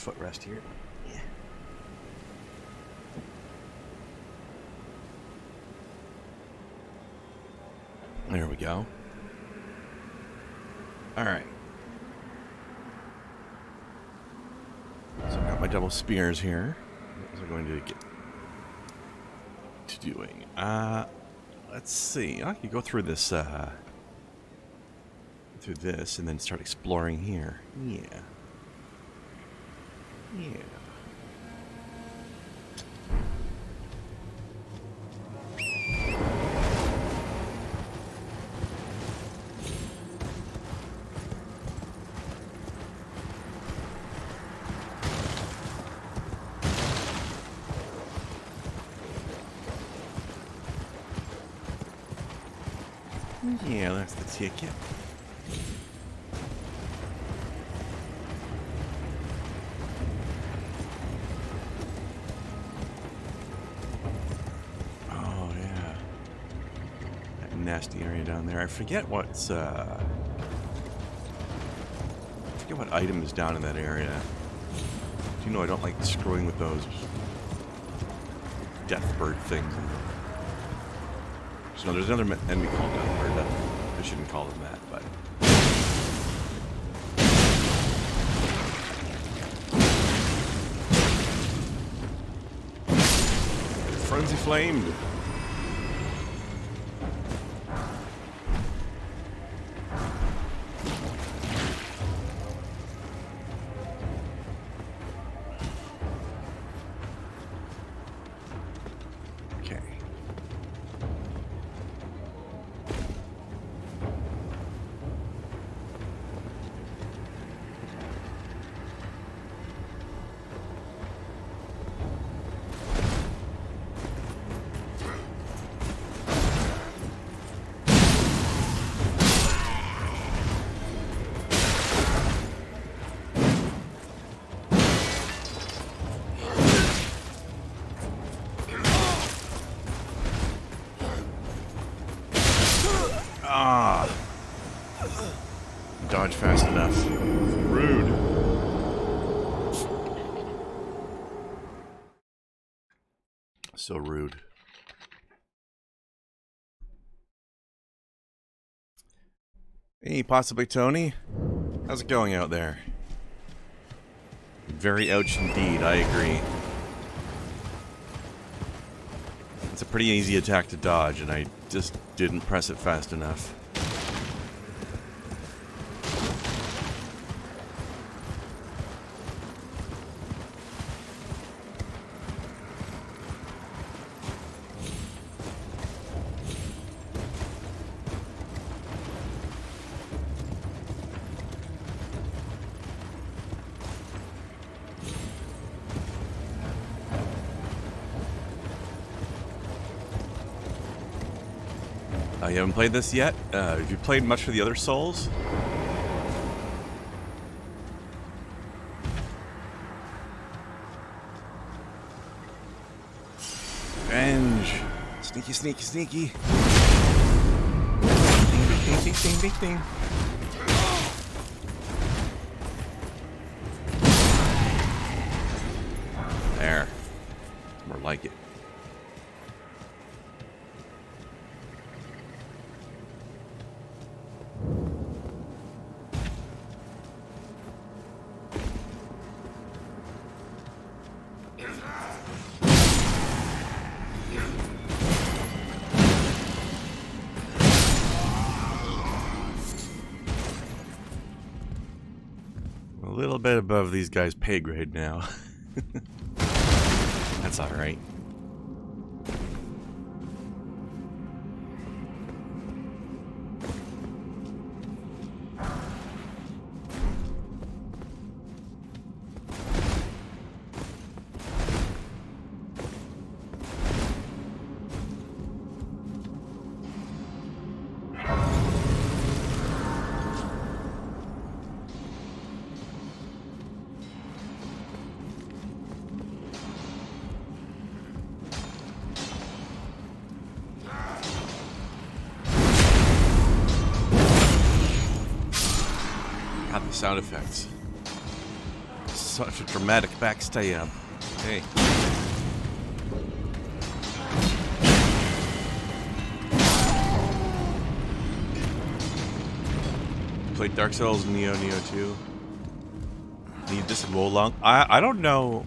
footrest here. Yeah. There we go. Alright. So I've got my double spears here. What was I going to get to doing? Let's see. I could go through this, and then start exploring here. Yeah. Yeah. Yeah, that's the ticket. Oh, yeah. That nasty area down there. I forget what's, I forget what item is down in that area. You know I don't like screwing with those death bird things. So there's another enemy called death bird. I shouldn't call them that, but... Frenzy flamed. Okay. Ah! Dodge fast enough. Rude. So rude. Hey, possibly Tony? How's it going out there? Very ouch indeed, I agree. It's a pretty easy attack to dodge, and I just didn't press it fast enough. You haven't played this yet? Have you played much of the other Souls? Revenge! Sneaky, sneaky, sneaky! Ding, ding, ding, ding, ding, ding. There. More like it. A little bit above these guys' pay grade now. That's alright. Sound effects. such a dramatic backstab. Hey. Played Dark Souls, Neo 2. Need this in Wo Long. I don't know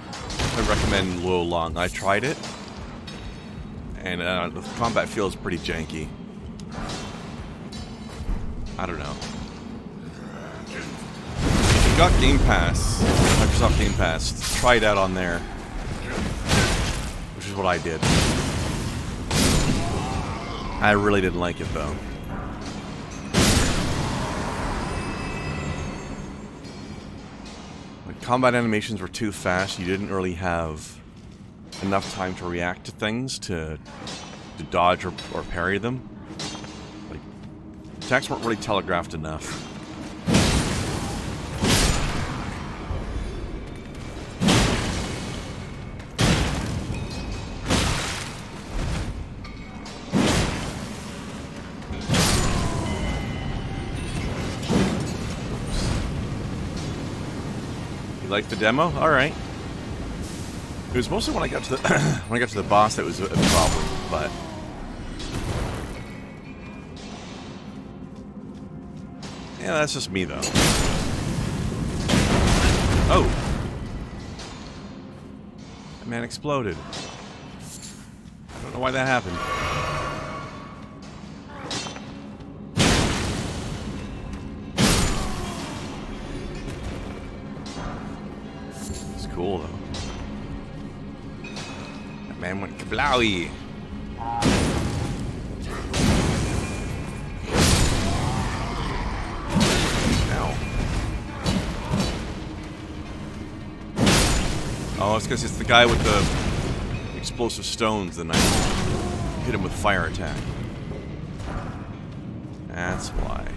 if I recommend Wo Long. I tried it, and the combat feels pretty janky. I don't know. If you got Game Pass, Microsoft Game Pass, try it out on there. Which is what I did. I really didn't like it though. Combat animations were too fast. You didn't really have enough time to react to things, to dodge or parry them. Like, attacks weren't really telegraphed enough. Like the demo? All right. It was mostly when I got to the when I got to the boss that was a problem, but yeah, that's just me though. Oh, that man exploded. I don't know why that happened. Cool though. That man went kablowy. Ow. Oh, it's because it's the guy with the explosive stones, and I hit him with fire attack. That's why.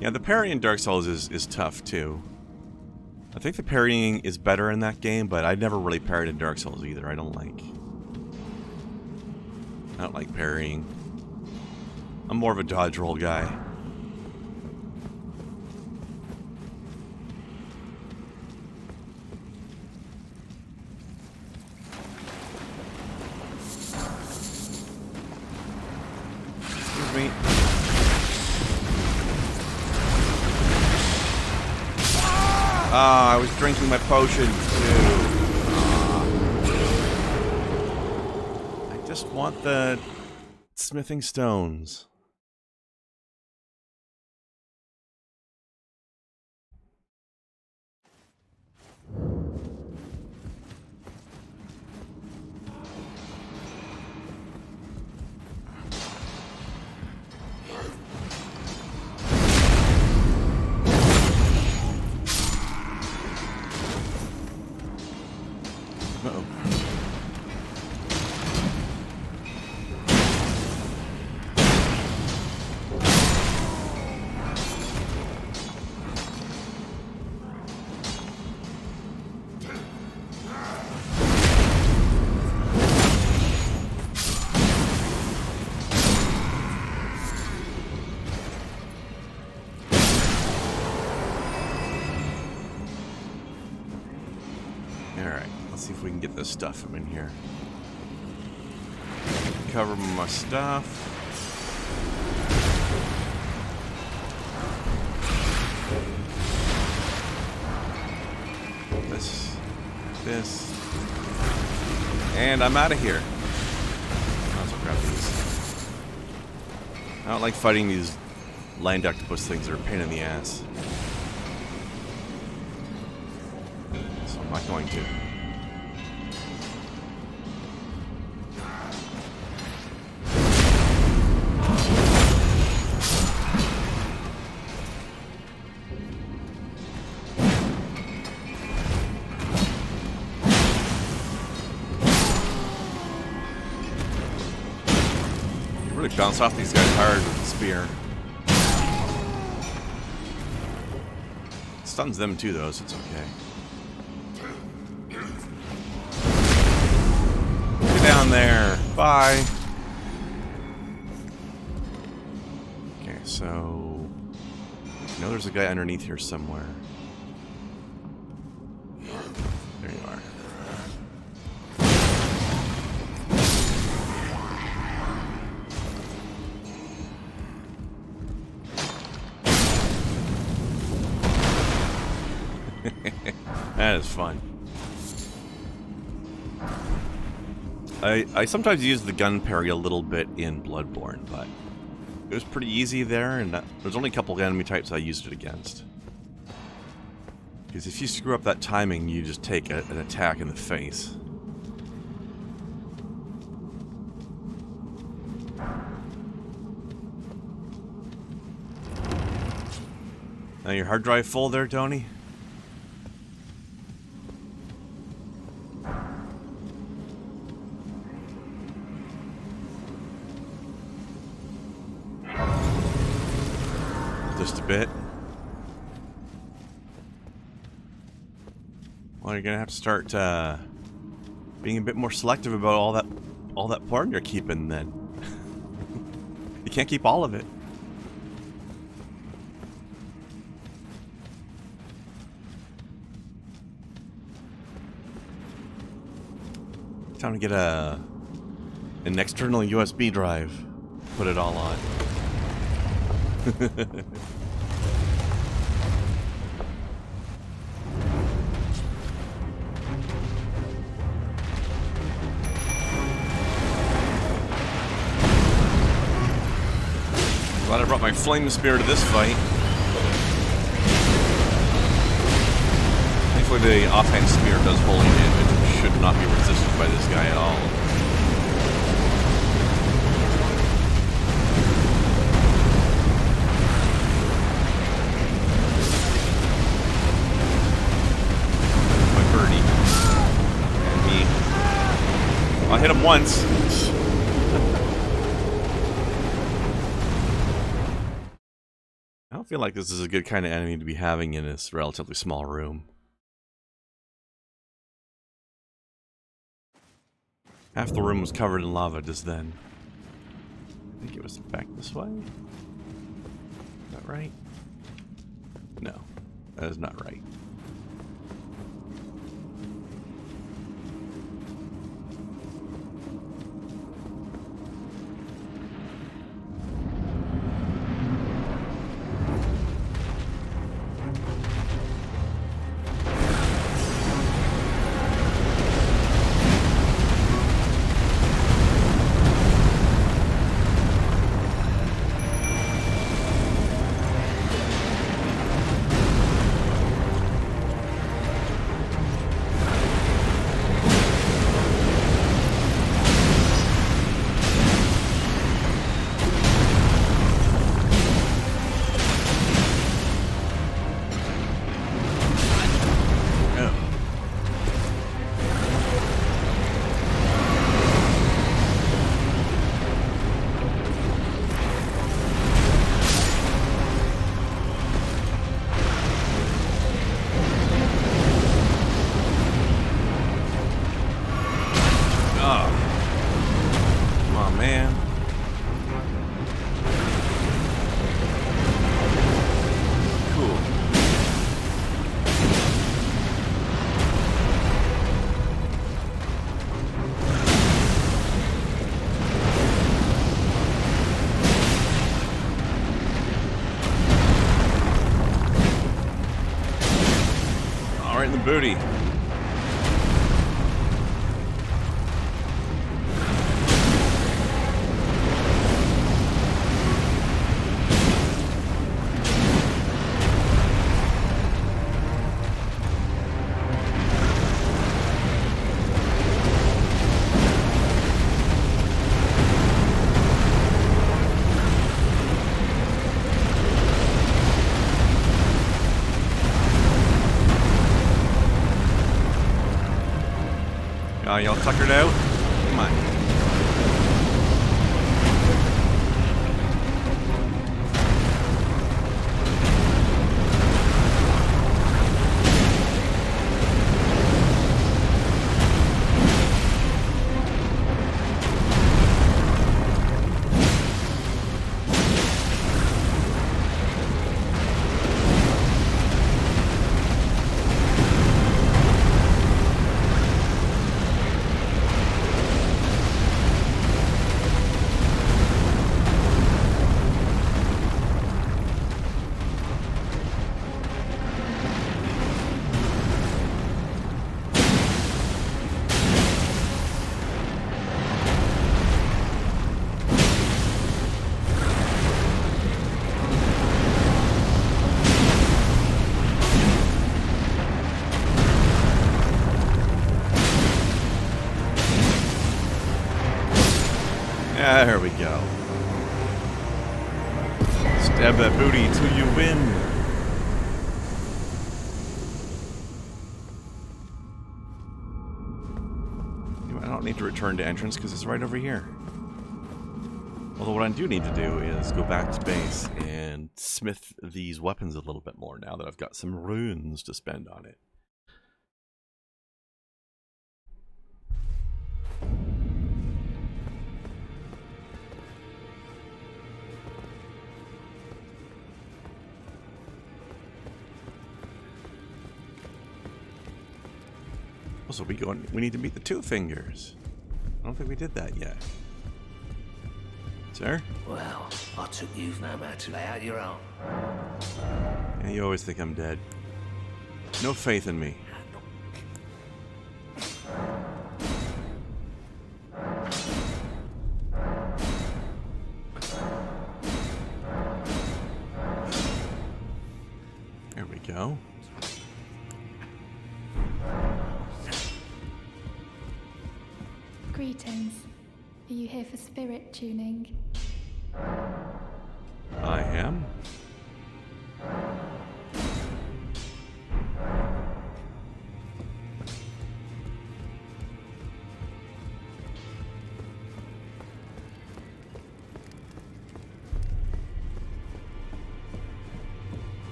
Yeah, the parry in Dark Souls is tough, too. I think the parrying is better in that game, but I never really parried in Dark Souls either. I don't like parrying. I'm more of a dodge roll guy. Excuse me. Ah, I was drinking my potion too. I just want the smithing stones. Uh-oh. Alright, let's see if we can get this stuff from in here. Cover my stuff. This. And I'm out of here. Might as well grab these. I don't like fighting these land octopus things. They're a pain in the ass. So I'm not going to. Really bounce off these guys hard with the spear. It stuns them too, though, so it's okay. Get down there. Bye. So, I know there's a guy underneath here somewhere. There you are. That is fun. I sometimes use the gun parry a little bit in Bloodborne, but it was pretty easy there, and there's only a couple of enemy types I used it against. Because if you screw up that timing, you just take an attack in the face. Now your hard drive full there, Tony? Just a bit. Well, you're gonna have to start being a bit more selective about all that porn you're keeping. Then you can't keep all of it. Time to get an external USB drive. Put it all on. Glad I brought my flame spear to this fight. Thankfully the offhand spear does holy damage. It should not be resisted by this guy at all. I hit him once. I don't feel like this is a good kind of enemy to be having in this relatively small room. Half the room was covered in lava just then. I think it was back this way. Is that right? No, that is not right. Booty. Y'all tuckered out? Come on. There we go. Stab that booty till you win. I don't need to return to entrance because it's right over here. Although what I do need to do is go back to base and smith these weapons a little bit more now that I've got some runes to spend on it. Also, we need to meet the Two Fingers. I don't think we did that yet. Sir? Well, I took you've no man to lay out your own. Yeah, you always think I'm dead. No faith in me. There we go. Greetings. Are you here for spirit tuning? I am.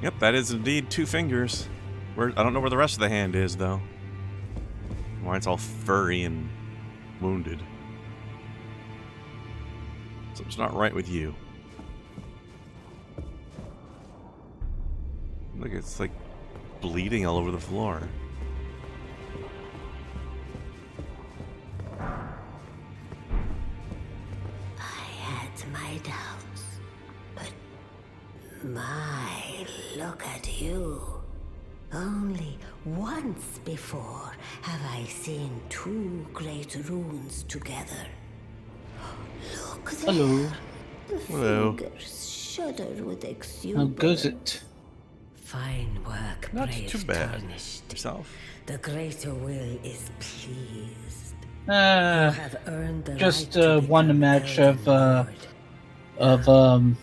Yep, that is indeed Two Fingers. I don't know where the rest of the hand is, though. Why it's all furry and wounded. Something's not right with you. Look, it's like bleeding all over the floor. I had my doubts, but look at you. Only once before have I seen two great runes together. Look there. Hello. The Hello. fingers shudder with exuberance. How goes it? Fine work, Not brave too bad. tarnished. Yourself? The greater will is pleased. You have earned the Just right to won a become match Elden of Lord.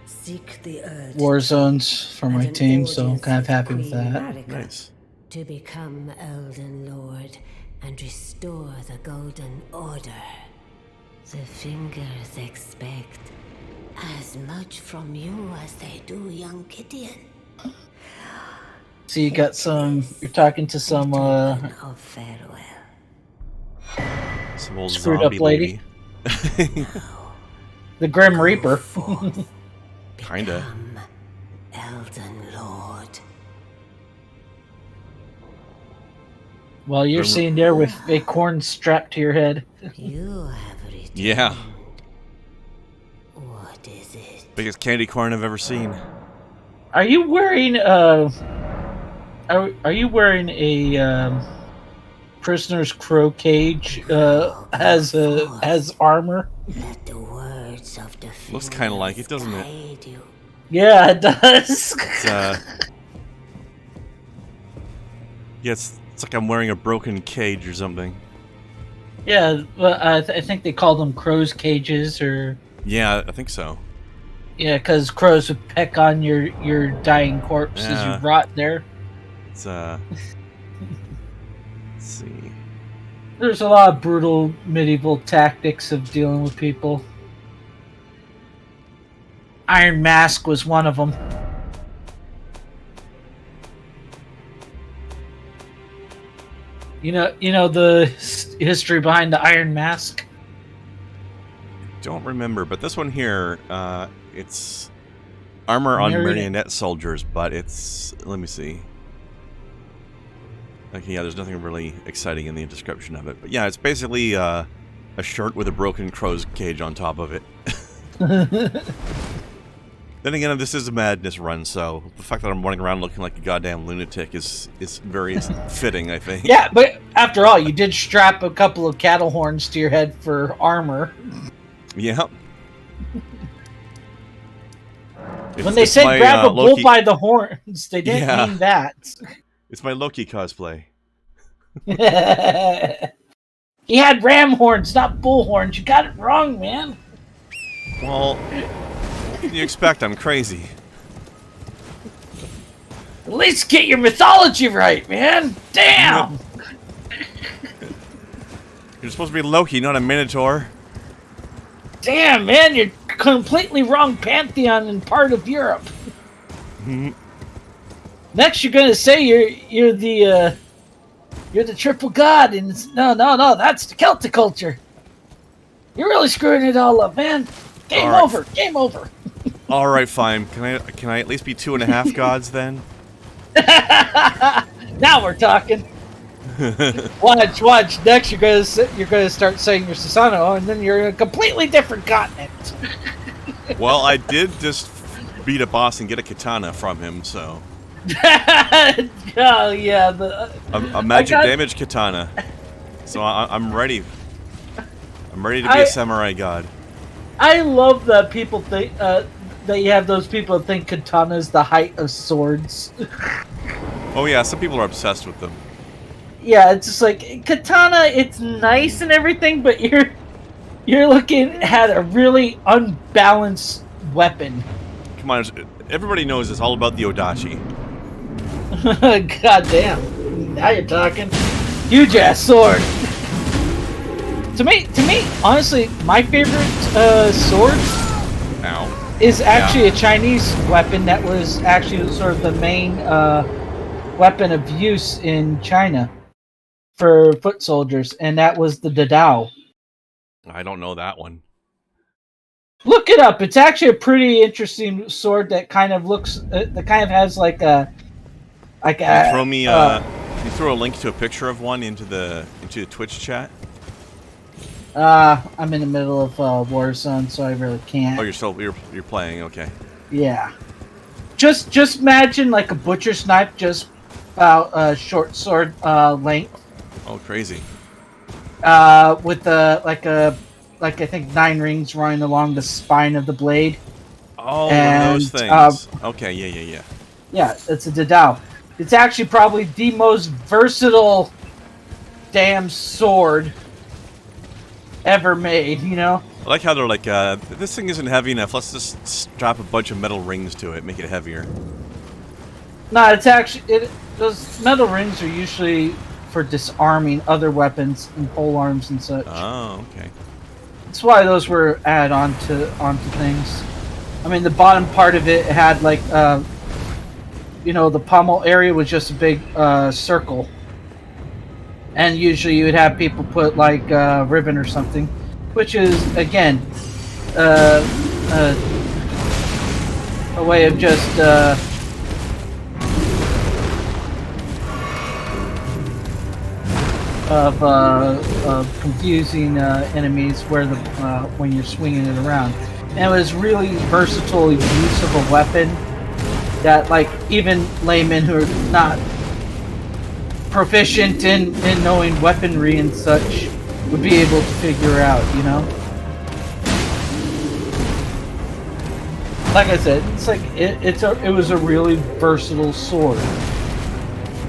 Seek the urge War Zones for my and an team, so I'm audience kind of with happy with Queen that. Marika Nice. to become Elden Lord and restore the Golden Order. The Fingers expect as much from you as they do young Gideon. So you got some. You're talking to some Token of farewell. Some old Screwed up zombie lady. lady. the Grim Go Reaper. forth, Kinda. become Elden Lord. While you're Grim- sitting there with a corn strapped to your head. You have returned. Yeah. What is it? Biggest candy corn I've ever seen. Are you wearing Are you wearing a prisoner's crow cage? Has armor? Let the words of the Looks kinda like it, doesn't it? guide you. Yeah, it does. It's, yeah, it's like I'm wearing a broken cage or something. Yeah, but I think they call them crows' cages, or Yeah, I think so. yeah, because crows would peck on your dying corpse as Yeah. you rot there. It's, let's see. There's a lot of brutal medieval tactics of dealing with people. Iron Mask was one of them. You know the history behind the Iron Mask. Don't remember, but this one here, it's armor on marionette soldiers, but it's, let me see. Okay, yeah, there's nothing really exciting in the description of it, but yeah, it's basically a shirt with a broken crow's cage on top of it. Then again, this is a madness run, so the fact that I'm running around looking like a goddamn lunatic is very fitting, I think. Yeah, but after all, you did strap a couple of cattle horns to your head for armor. Yep. When they said grab a bull by the horns, they didn't mean that. It's my Loki cosplay. He had ram horns, not bull horns. You got it wrong, man. Well, what can you expect? I'm crazy. At least get your mythology right, man. Damn. You're supposed to be Loki, not a Minotaur. Damn, man, you're completely wrong pantheon in part of Europe. Next, you're gonna say you're the triple god, and no, that's the Celtic culture. You're really screwing it all up, man. Game over. Game over. All right, fine. Can I at least be 2.5 gods then? Now we're talking. Watch. Next, you're gonna start saying you're Susano, and then you're in a completely different continent. Well, I did just beat a boss and get a katana from him, so. Oh yeah, a magic damage katana. So I'm ready. I'm ready to be a samurai god. I love that people think that you have those people that think katana is the height of swords. Oh yeah, some people are obsessed with them. Yeah, it's just like katana. It's nice and everything, but you're looking at a really unbalanced weapon. Come on, everybody knows it's all about the odachi. God damn! Now you're talking. Huge ass sword. To me, honestly, my favorite sword is actually a Chinese weapon that was actually sort of the main weapon of use in China for foot soldiers, and that was the dadao. I don't know that one. Look it up. It's actually a pretty interesting sword that kind of looks, that kind of has like a. Can you throw me can you throw a link to a picture of one into the Twitch chat? I'm in the middle of Warzone, so I really can't. Oh, you're playing, okay. Yeah. Just imagine like a butcher's knife, just about short sword length. Oh, crazy. With I think 9 rings running along the spine of the blade. Oh, one of those things. Okay, yeah. Yeah, it's a dadao. It's actually probably the most versatile damn sword ever made, you know? I like how they're like, this thing isn't heavy enough, let's just strap a bunch of metal rings to it, make it heavier. No, it's actually, those metal rings are usually for disarming other weapons and pole arms and such. Oh, okay. That's why those were added onto things. I mean, the bottom part of it had like, the pommel area was just a big circle. And usually you would have people put like ribbon or something, which is, again, a way of just of confusing enemies when you're swinging it around. And it was really versatile use of a weapon that, like, even laymen who are not proficient in knowing weaponry and such would be able to figure out, you know? Like I said, it's like it was a really versatile sword,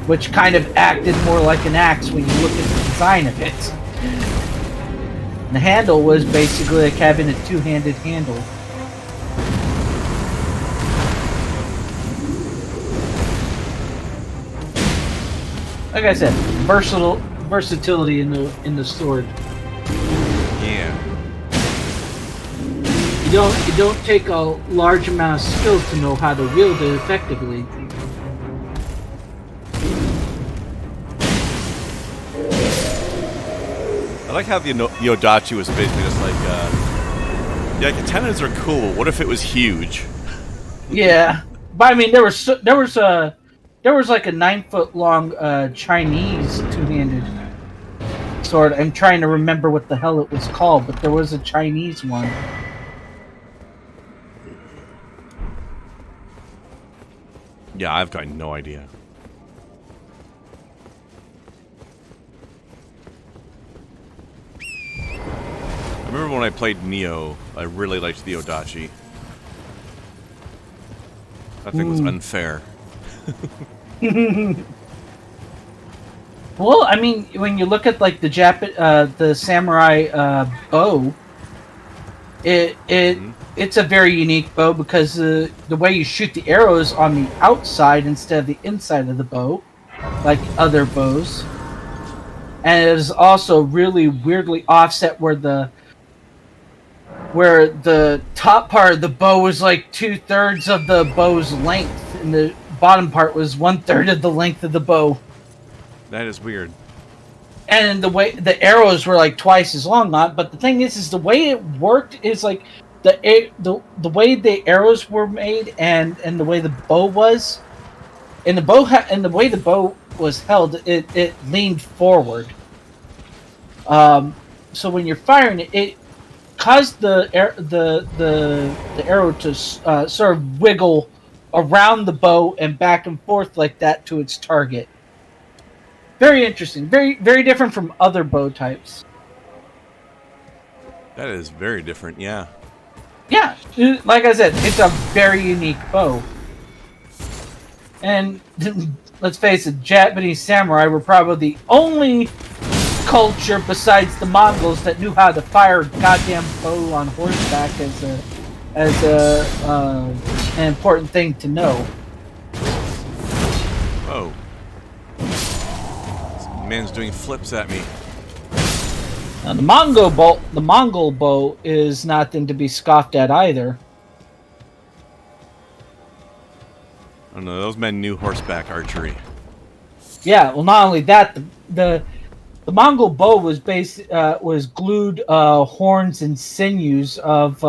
which kind of acted more like an axe when you look at the design of it. And the handle was basically like having a two-handed handle. Like I said, versatility in the sword. Yeah. You don't take a large amount of skill to know how to wield it effectively. I like how the odachi was basically just like, yeah, katanas are cool. What if it was huge? Yeah, but I mean, there was like a 9-foot long Chinese two-handed sword. I'm trying to remember what the hell it was called, but there was a Chinese one. Yeah, I've got no idea. I remember when I played Neo, I really liked the odachi. That thing was unfair. Well, I mean, when you look at like the samurai bow, it's a very unique bow because the way you shoot the arrows on the outside instead of the inside of the bow, like other bows, and it is also really weirdly offset where the top part of the bow was like 2/3 of the bow's length, and the bottom part was 1/3 of the length of the bow. That is weird. And the way the arrows were like twice as long. Not, but the thing is the way it worked is like the way the arrows were made and the way the bow was, and the way the bow was held, it leaned forward. So when you're firing it, it caused the arrow to sort of wiggle around the bow and back and forth like that to its target. Very interesting. Very very different from other bow types. That is very different, yeah. Yeah, like I said, it's a very unique bow. And let's face it, Japanese samurai were probably the only culture besides the Mongols that knew how to fire a goddamn bow on horseback as an important thing to know. Whoa. This man's doing flips at me. Now, the Mongol bow is nothing to be scoffed at either. Oh no, those men knew horseback archery. Yeah, well, not only that, the Mongol bow was was glued horns and sinews of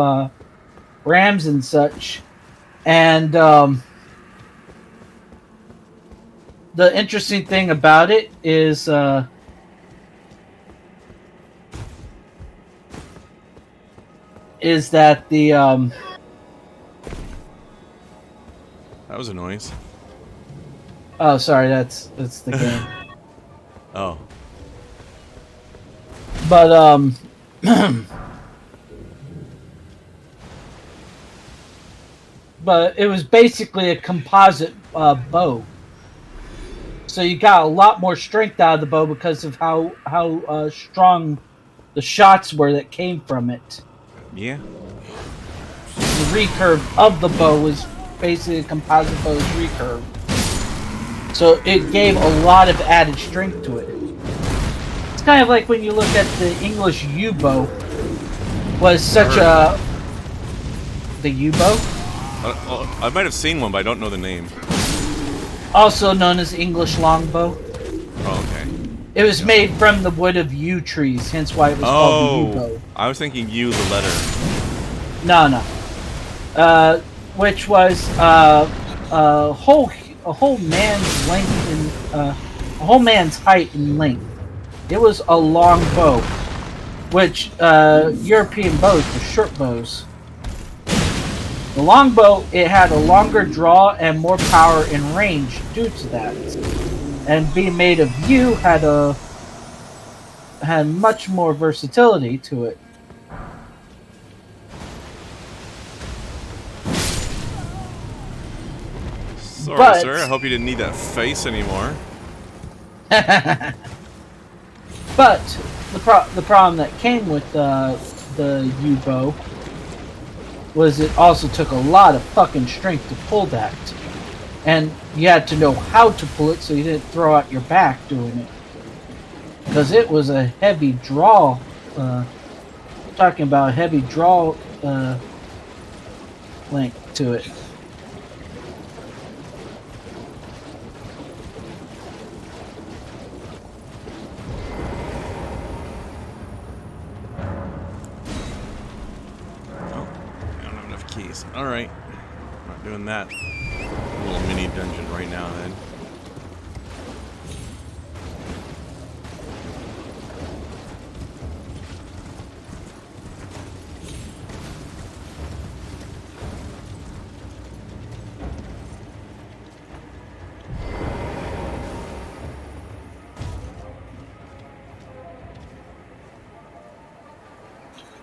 rams and such, and the interesting thing about it is that the That was a noise. oh, sorry, that's the game. Oh. But but it was basically a composite bow. So you got a lot more strength out of the bow because of how strong the shots were that came from it. Yeah. The recurve of the bow was basically a composite bow's recurve. So it gave a lot of added strength to it. It's kind of like when you look at the English yew bow. Was such a... The yew bow? I might have seen one, but I don't know the name. Also known as English longbow. Oh, okay. It was made from the wood of yew trees, hence why it was called the yew bow. I was thinking you, the letter. No. Which was a whole man's length and a whole man's height and length. It was a long bow, which European bows were short bows. The long bow, it had a longer draw and more power and range due to that. And being made of yew had much more versatility to it. Sorry, sir. I hope you didn't need that face anymore. But the problem that came with the yew bow was it also took a lot of fucking strength to pull that. And you had to know how to pull it so you didn't throw out your back doing it. Because it was a heavy draw. Talking about a heavy draw length to it. Keys. Alright. Not doing that little mini dungeon right now then.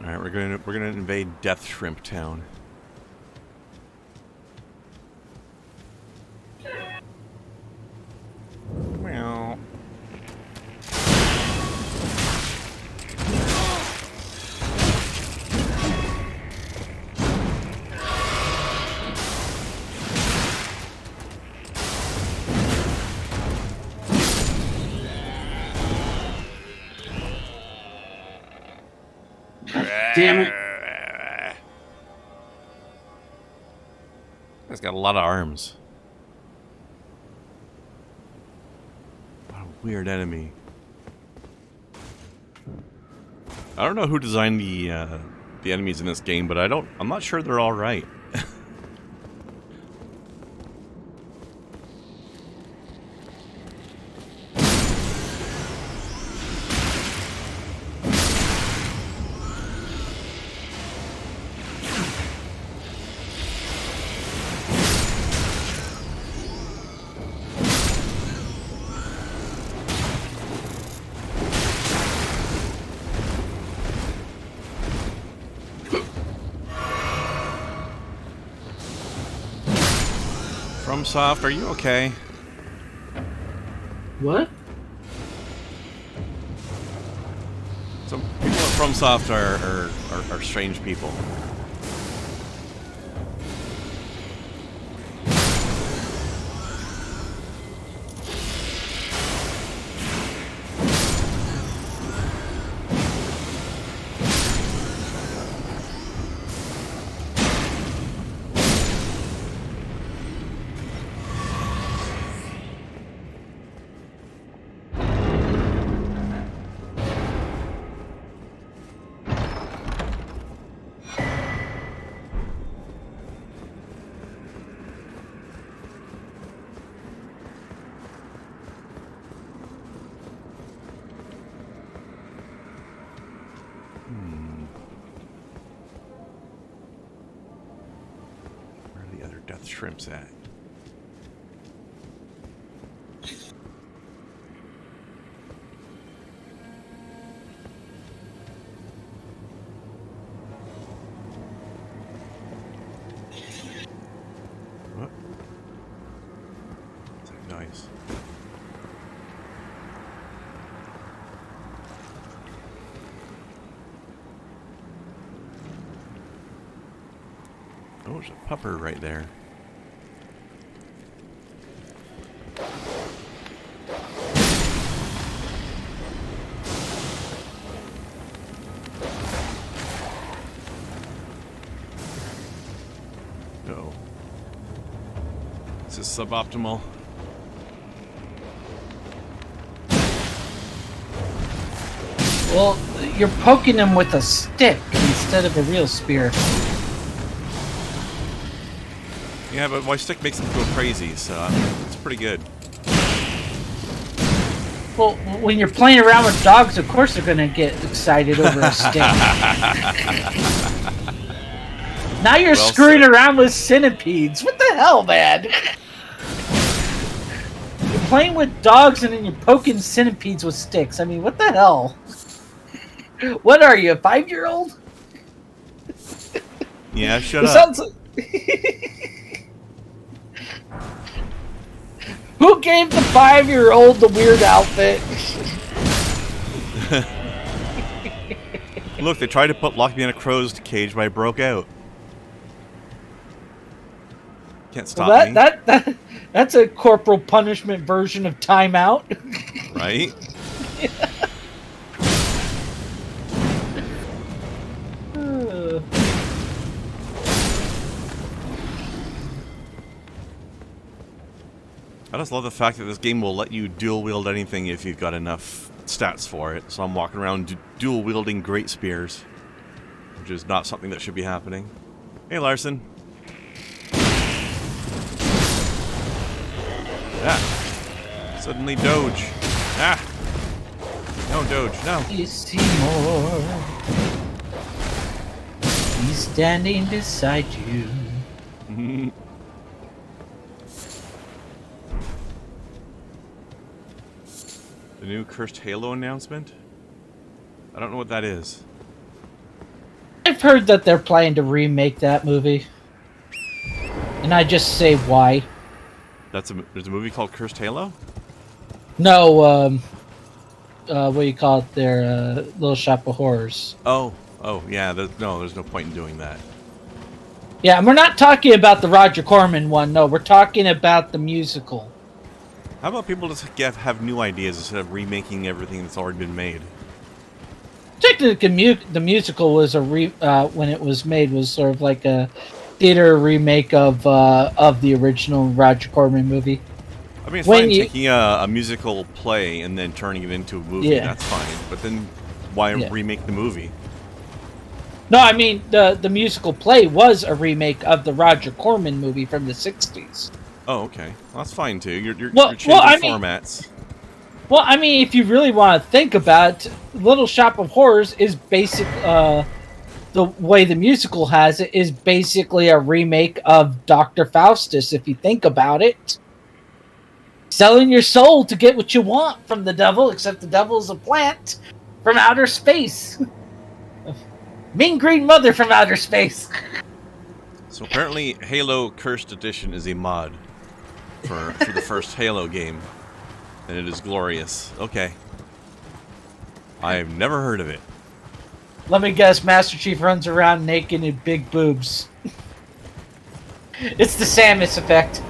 Alright, we're gonna invade Death Shrimp Town. damn it. It's got a lot of arms. What a weird enemy. I don't know who designed the enemies in this game, but I'm not sure they're all right. FromSoft, are you okay? What? Some people at FromSoft are strange people. Death shrimps at? What? What's that noise? Oh, there's a pupper right there. No. This is suboptimal. Well, you're poking him with a stick instead of a real spear. Yeah, but my stick makes them go crazy, so it's pretty good. Well, when you're playing around with dogs, of course they're going to get excited over a stick. Now you're screwing around with centipedes. What the hell, man? You're playing with dogs and then you're poking centipedes with sticks. I mean, what the hell? What are you, a 5-year-old? Yeah, shut up. Sounds... Who gave the 5-year-old the weird outfit? Look, they tried to lock me in a crow's cage, but I broke out. Can't stop me. That's a corporal punishment version of timeout. Right? I just love the fact that this game will let you dual wield anything if you've got enough stats for it. So I'm walking around dual wielding great spears, which is not something that should be happening. Hey, Larson. Ah. Suddenly Doge. Ah. No, Doge, no. You see more. He's standing beside you. The new Cursed Halo announcement? I don't know what that is. I've heard that they're planning to remake that movie. And I just say why. There's a movie called Cursed Halo? No, what do you call it there? Little Shop of Horrors. Oh, yeah, there's no point in doing that. Yeah, and we're not talking about the Roger Corman one, no. We're talking about the musical. How about people just have new ideas instead of remaking everything that's already been made? Technically, the musical was when it was made was sort of like a theater remake of the original Roger Corman movie. I mean, it's fine taking a musical play and then turning it into a movie. Yeah. That's fine. But then why remake the movie? No, I mean the musical play was a remake of the Roger Corman movie from the '60s. Oh, okay. Well, that's fine too. You're changing formats. Well, I mean, if you really want to think about it, Little Shop of Horrors is basic. The way the musical has it is basically a remake of Dr. Faustus. If you think about it, selling your soul to get what you want from the devil, except the devil is a plant from outer space. Mean Green Mother from outer space. So apparently, Halo Cursed Edition is a mod for the first Halo game. And it is glorious. Okay. I've never heard of it. Let me guess, Master Chief runs around naked in big boobs. It's the Samus effect.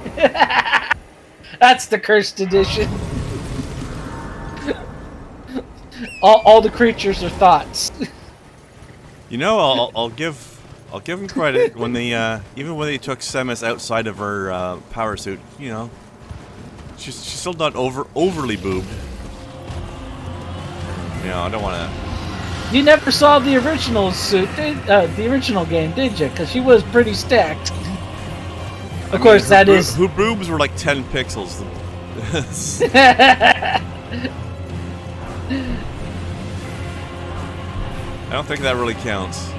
That's the cursed edition. all the creatures are thoughts. You know, I'll give them credit when they even when they took Samus outside of her power suit. You know. She's still not overly boobed. You know, I don't want to. You never saw the original suit, the original game, did you? Because she was pretty stacked. Of course, that is. Her boobs were like 10 pixels. I don't think that really counts.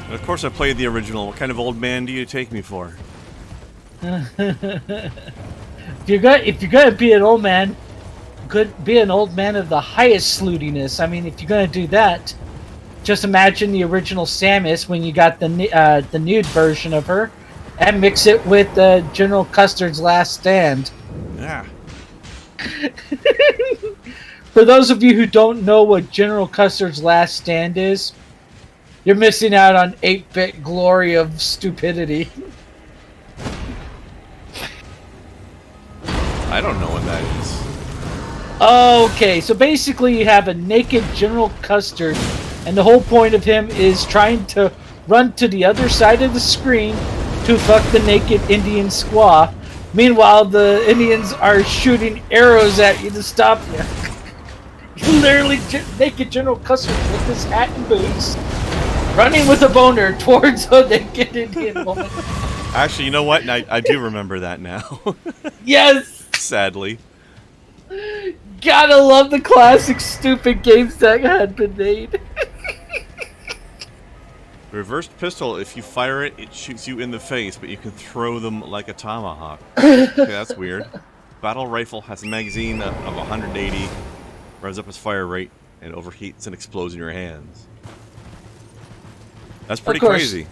And of course, I played the original. What kind of old man do you take me for? If you're gonna be an old man, be an old man of the highest snootiness. I mean, if you're gonna do that, just imagine the original Samus when you got the nude version of her, and mix it with General Custer's Last Stand. Yeah. For those of you who don't know what General Custer's Last Stand is, you're missing out on 8-bit glory of stupidity. I don't know what that is. Okay, so basically you have a naked General Custer, and the whole point of him is trying to run to the other side of the screen to fuck the naked Indian squaw. Meanwhile, the Indians are shooting arrows at you to stop you. Literally, naked General Custer with his hat and boots, running with a boner towards a naked Indian woman. Actually, you know what? I do remember that now. Yes! Sadly. Gotta love the classic stupid games that had been made. Reversed pistol, if you fire it, it shoots you in the face, but you can throw them like a tomahawk. Okay, that's weird. Battle rifle has a magazine of 180, revs up its fire rate, and overheats and explodes in your hands. That's pretty crazy.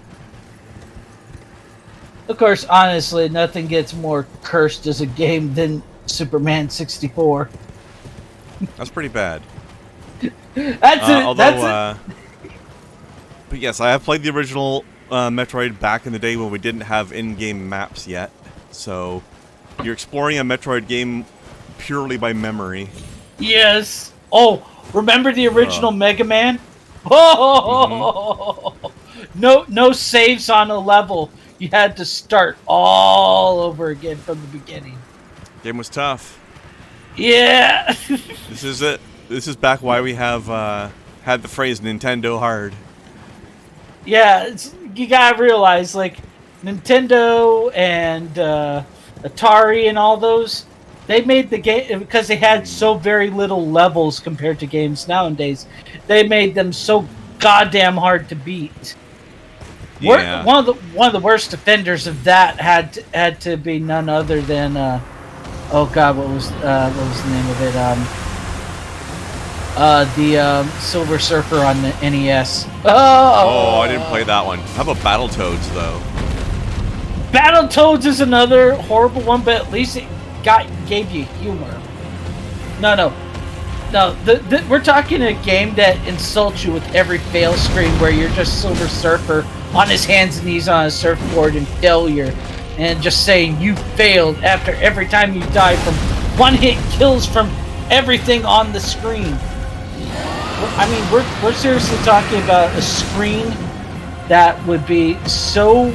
Of course, honestly, nothing gets more cursed as a game than Superman 64. That's pretty bad. But yes, I have played the original Metroid back in the day when we didn't have in-game maps yet. So you're exploring a Metroid game purely by memory. Yes. Oh, remember the original Mega Man? Oh, no saves on a level. You had to start all over again from the beginning. Game was tough. Yeah. This is it. This is back why we have had the phrase Nintendo hard. Yeah, you gotta realize, like, Nintendo and Atari and all those, they made the game because they had so very little levels compared to games nowadays. They made them so goddamn hard to beat. Yeah. One of the worst offenders of that had to be none other than oh god, what was the name of it? The Silver Surfer on the NES. Oh, I didn't play that one. How about Battletoads, though? Battletoads is another horrible one, but at least it gave you humor. No. We're talking a game that insults you with every fail screen where you're just Silver Surfer on his hands and knees on a surfboard in failure, and just saying you failed after every time you die from one-hit kills from everything on the screen. I mean, we're seriously talking about a screen that would be so...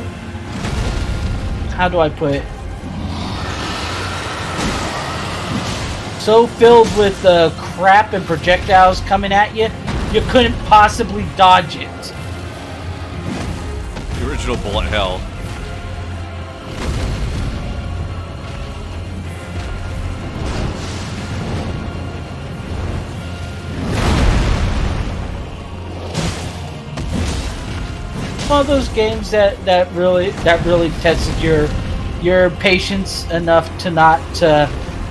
How do I put it? So filled with crap and projectiles coming at you, you couldn't possibly dodge it. The original bullet hell. One of those games that really tested your patience enough to not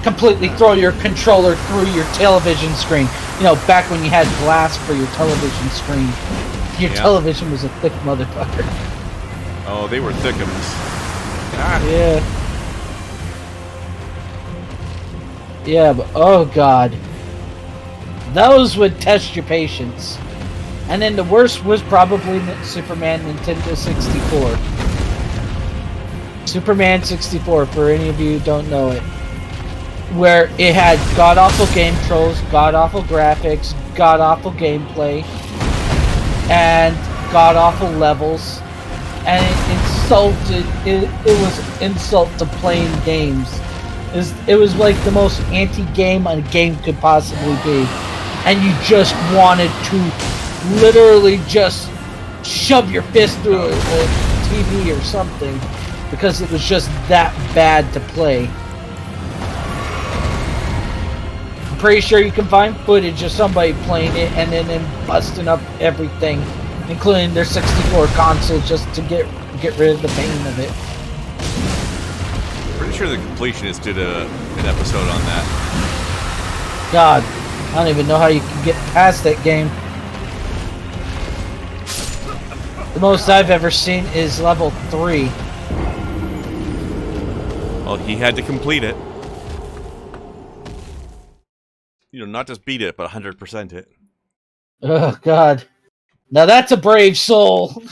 completely throw your controller through your television screen. You know, back when you had glass for your television screen, your television was a thick motherfucker. Oh, they were thickums. Ah. Yeah, but oh god, those would test your patience. And then the worst was probably Superman Nintendo 64. Superman 64, for any of you who don't know it. Where it had god-awful game controls, god-awful graphics, god-awful gameplay, and god-awful levels. And it was insult to playing games. It was like the most anti-game a game could possibly be. And you just wanted to literally just shove your fist through a TV or something because it was just that bad to play. I'm pretty sure you can find footage of somebody playing it and then busting up everything, including their 64 console, just to get rid of the pain of it. Pretty sure the Completionist did an episode on that. God, I don't even know how you can get past that game. The most I've ever seen is level 3. Well, he had to complete it. You know, not just beat it, but 100% it. Oh, God. Now that's a brave soul.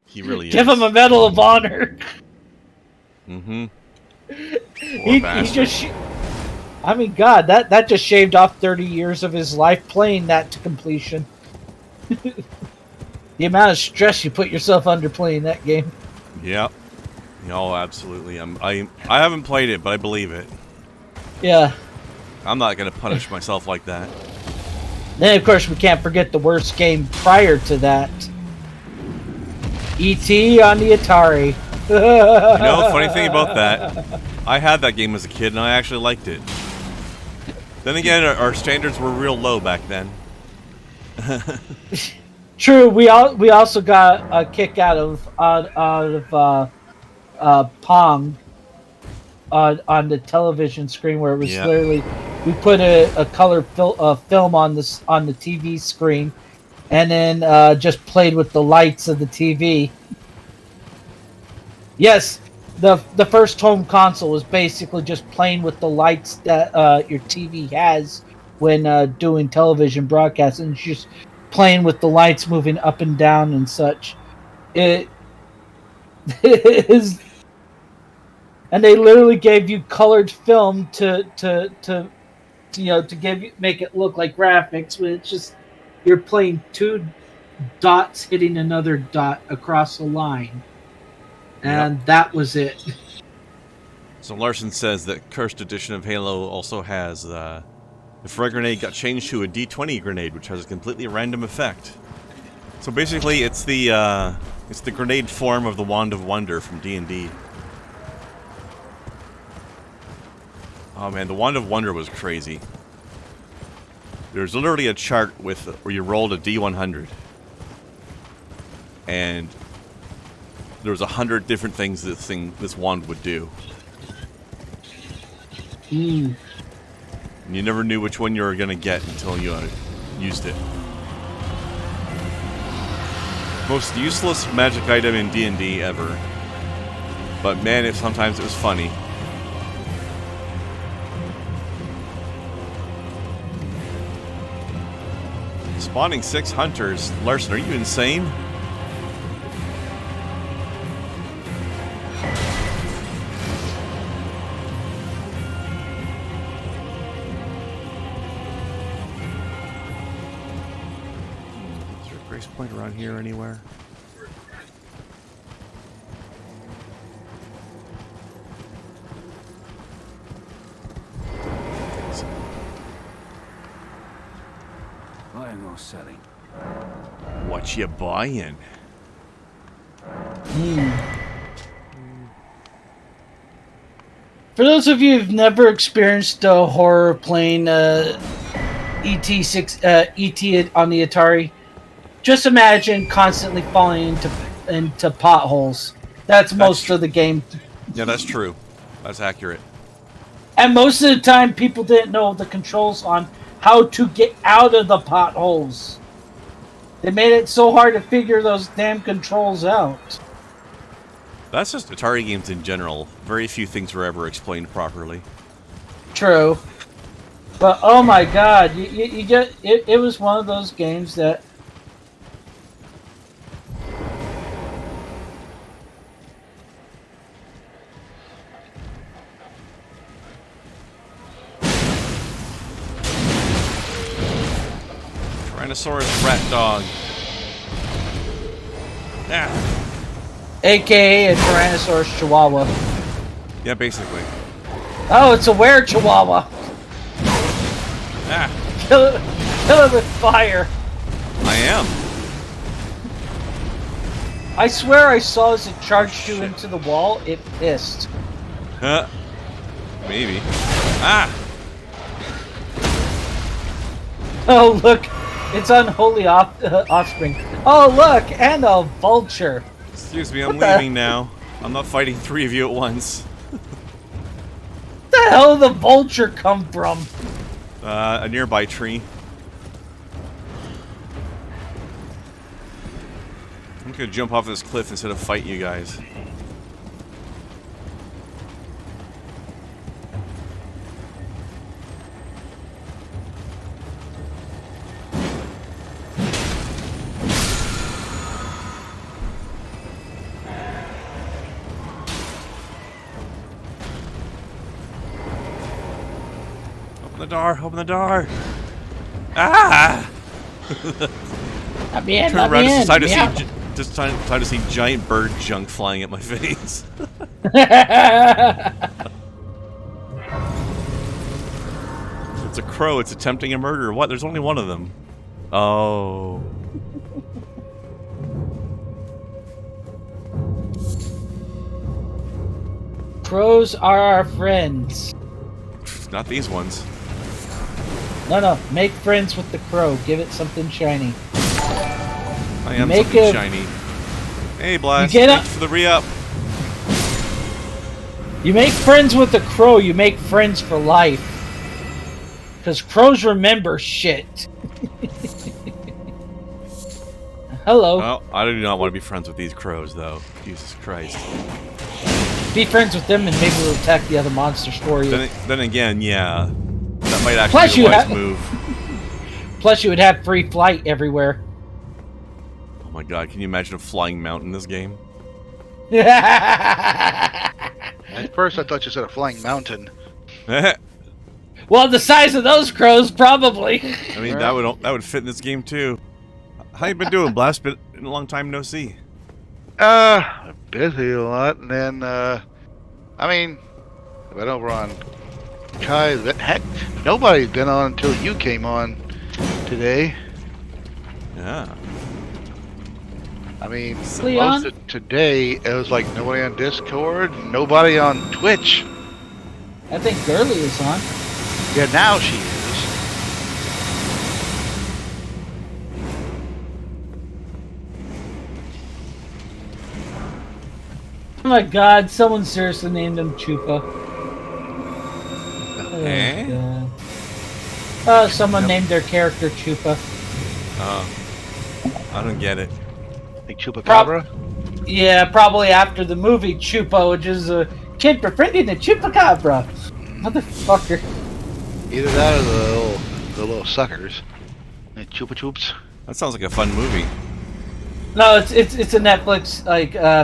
He really Give is. him a Medal of Honor. Mm-hmm. He just... I mean, God, that just shaved off 30 years of his life playing that to completion. The amount of stress you put yourself under playing that game. Yep. Oh, absolutely. I haven't played it, but I believe it. Yeah. I'm not gonna punish myself like that. Then, of course, we can't forget the worst game prior to that. E.T. on the Atari. You know, funny thing about that, I had that game as a kid, and I actually liked it. Then again, our standards were real low back then. True, we also got a kick out of Pong on the television screen, where it was literally we put a color film on the TV screen, and then just played with the lights of the TV. Yes, the first home console was basically just playing with the lights that your TV has when doing television broadcasts, and just playing with the lights moving up and down and such. It is, and they literally gave you colored film to make it look like graphics, when it's just you're playing two dots hitting another dot across a line, and that was it. So Larson says that Cursed Edition of Halo also has the frag grenade got changed to a D20 grenade, which has a completely random effect. So basically, it's the grenade form of the Wand of Wonder from D&D. Oh man, the Wand of Wonder was crazy. There's literally a chart where you rolled a D100, and there was 100 different things this wand would do. And you never knew which one you were gonna get until you used it. Most useless magic item in D&D ever. But man, sometimes it was funny. Spawning 6 hunters. Larson, are you insane? Grace point around here anywhere? Buying or selling? What you buying? For those of you who've never experienced a horror playing ET on the Atari, just imagine constantly falling into potholes. That's most of the game. Yeah, that's true. That's accurate. And most of the time, people didn't know the controls on how to get out of the potholes. They made it so hard to figure those damn controls out. That's just Atari games in general. Very few things were ever explained properly. True. But oh my god, you get it was one of those games that Tyrannosaurus rat dog. Ah. AKA a Tyrannosaurus Chihuahua. Yeah, basically. Oh, it's a were-chihuahua. Ah. Kill it with fire. I am. I swear I saw as it charged you into the wall, it pissed. Maybe. Ah! Oh, look. It's unholy offspring. Oh, look. And a vulture. Excuse me, I'm leaving now. I'm not fighting three of you at once. Where the hell did the vulture come from? A nearby tree. I'm gonna jump off this cliff instead of fight you guys. Open the door! Open the door! Ah! Let me in, Turn around just time to see giant bird junk flying at my face. It's a crow. It's attempting a murder. What? There's only one of them. Oh. Crows are our friends. Not these ones. No. Make friends with the crow. Give it something shiny. I am something shiny. Hey, Blast. Thanks for the re-up. You make friends with the crow, you make friends for life. Because crows remember shit. Hello. Well, I do not want to be friends with these crows, though. Jesus Christ. Be friends with them and maybe we'll attack the other monsters for you. Then again, yeah. That might actually be a wise move. Plus you would have free flight everywhere. Oh my god, can you imagine a flying mountain in this game? At first I thought you said a flying mountain. Well, the size of those crows, probably. I mean, that would fit in this game, too. How you been doing, Blast? Been a long time no see. Busy a lot, and then, I mean, I've been over on Kai. Heck, nobody's been on until you came on today. Yeah. I mean, Leon? most of today, it was like nobody on Discord, nobody on Twitch. I think Gurley is on. Yeah, now she is. Oh my god, someone seriously named him Chupa. Eh? Someone named their character Chupa. Oh. I don't get it. Like Chupacabra? Yeah, probably after the movie Chupa, which is a kid befriending a Chupacabra. Motherfucker. Either that or the little suckers. Like Chupa Chups. That sounds like a fun movie. No, it's a Netflix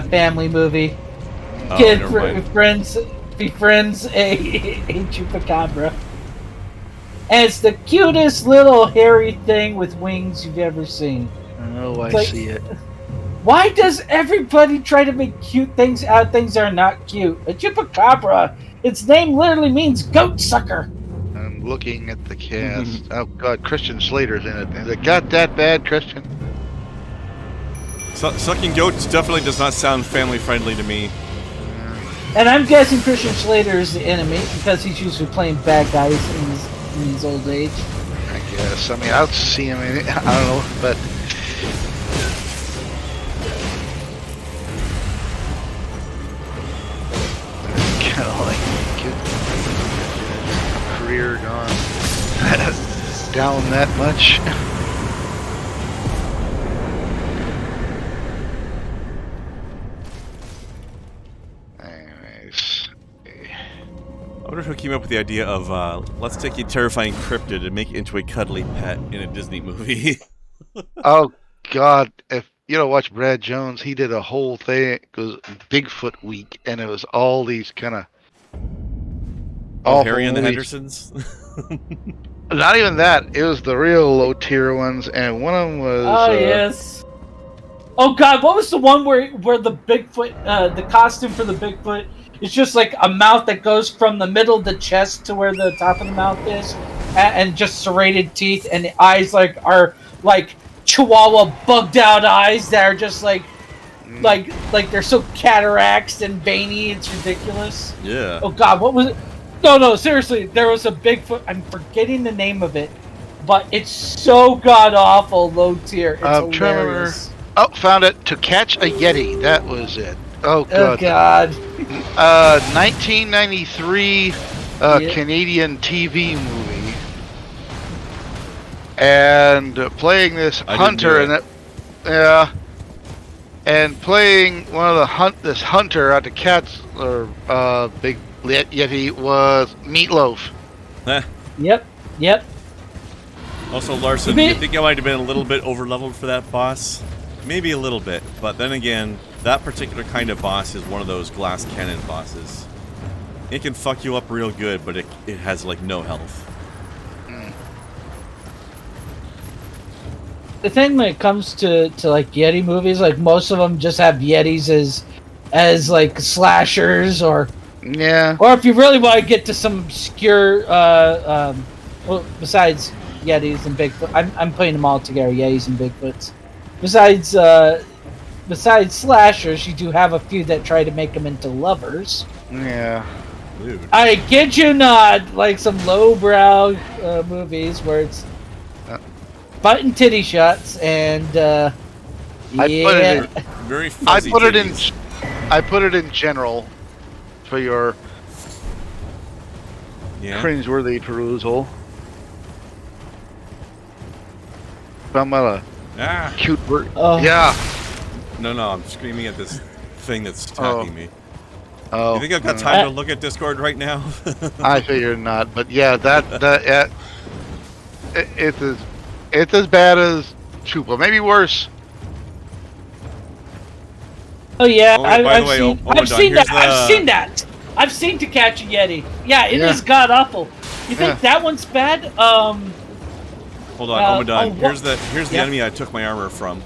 family movie. Oh, Kid never mind. befriends a Chupacabra. And it's the cutest little hairy thing with wings you've ever seen. Oh, I Like- see it. Why does everybody try to make cute things out of things that are not cute? A chupacabra, its name literally means goat sucker. I'm looking at the cast. Oh God, Christian Slater's in it. Is it got that bad, Christian? Sucking goats definitely does not sound family friendly to me. And I'm guessing Christian Slater is the enemy because he's usually playing bad guys in his old age. I guess. I mean, I'll see him in it. I don't know, but kind of like career gone down that much. Anyways, I wonder who came up with the idea of let's take a terrifying cryptid and make it into a cuddly pet in a Disney movie. oh God, if you don't watch Brad Jones, he did a whole thing. It was Bigfoot Week, and it was all these kind of Oh, Harry and the Hendersons. Not even that. It was the real low tier ones, and one of them was. Oh yes. Oh God, what was the one where the Bigfoot, the costume for the Bigfoot is just like a mouth that goes from the middle of the chest to where the top of the mouth is, and just serrated teeth, and the eyes are like Chihuahua bugged out eyes that are just like they're so cataracts and veiny, it's ridiculous. Yeah. Oh God, what was it? No, seriously, there was a Bigfoot. I'm forgetting the name of it, but it's so god awful, low tier. It's I'm trying to remember. hilarious. Oh, found it. To Catch a Yeti. That was it. Oh Oh God. God. 1993 Yeah. Canadian TV movie, and playing this I didn't hunter do and it. Yeah. And playing one of this hunter at the cats or big Yeti was Meatloaf. Eh. Yep. Also, Larson, Me- you think I might have been a little bit over-leveled for that boss? Maybe a little bit, but then again, that particular kind of boss is one of those glass cannon bosses. It can fuck you up real good, but it has, like, no health. The thing when it comes to like Yeti movies, like most of them just have Yetis as like slashers, or Yeah. if you really want to get to some obscure, well, besides Yetis and Bigfoot, I'm putting them all together, Yetis and Bigfoots. Besides slashers, you do have a few that try to make them into lovers. Yeah. Dude. I kid you not, like some lowbrow movies where it's butt and titty shots, and I put it in. Very I fuzzy put it in. titties. I put it in general for your Yeah. cringeworthy perusal. Found out Ah. a cute word. Oh. Yeah. No, I'm screaming at this thing that's Oh. attacking me. Oh. You think I've got time to look at Discord right now? I figured not, but yeah, it's as bad as Chupa, maybe worse. Oh yeah, Oh, by the I've way, seen, hold on, I've seen here's that. I've the- seen that. I've seen To Catch a Yeti. Yeah, it is Yeah. god awful. You think Yeah. that one's bad? Hold on, Omadon. oh, Here's the Yeah. enemy I took my armor from.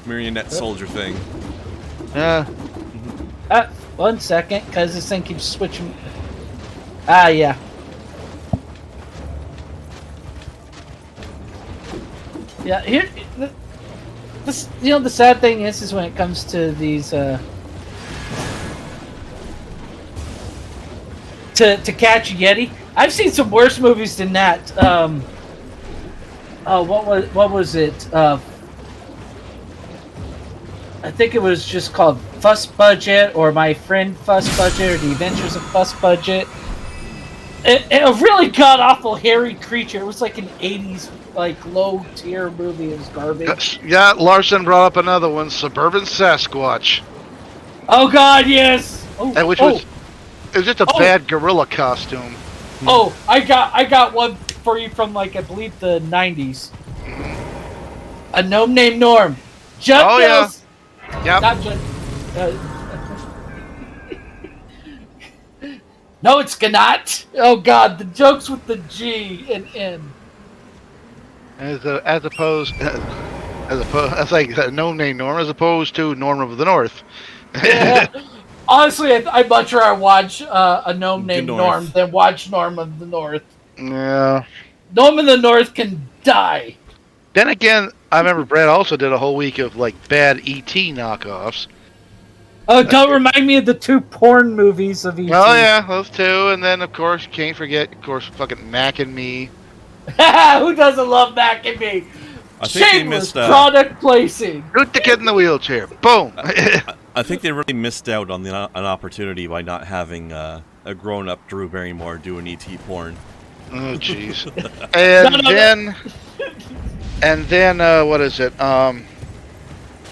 Marionette soldier thing. Yeah. 1 second, because this thing keeps switching. Ah, yeah. Yeah, here. This, the sad thing is when it comes to these, to Catch a Yeti. I've seen some worse movies than that. What was it? I think it was just called Fuss Budget, or My Friend Fuss Budget, or The Adventures of Fuss Budget. A really god awful hairy creature. It was like an 80s like low tier movie. It was garbage. Yeah, Larson brought up another one, Suburban Sasquatch. Oh god, yes. And which was it was just a bad gorilla costume. Oh, I got one for you from like I believe the 90s. A gnome named Norm. Judd Oh, yeah. Mills. Yep. Not Judd. No, it's not. Oh god, the jokes with the G and N. as opposed that's like a no-name Norm as opposed to Norm of the North. Yeah. Honestly, I'd much rather watch a gnome named North. Norm than watch Norm of the North. Yeah. Norm of the North can die. Then again, I remember Brad also did a whole week of like bad ET knockoffs. Oh, don't remind me of the 2 porn movies of E.T. Oh yeah, those two, and then of course can't forget, of course, fucking Mac and Me. Who doesn't love Mac and Me? I think they Shameless missed, product placing. Shoot the kid in the wheelchair. Boom. I think they really missed out on an opportunity by not having a grown-up Drew Barrymore do an ET porn. Oh jeez. And then what is it? What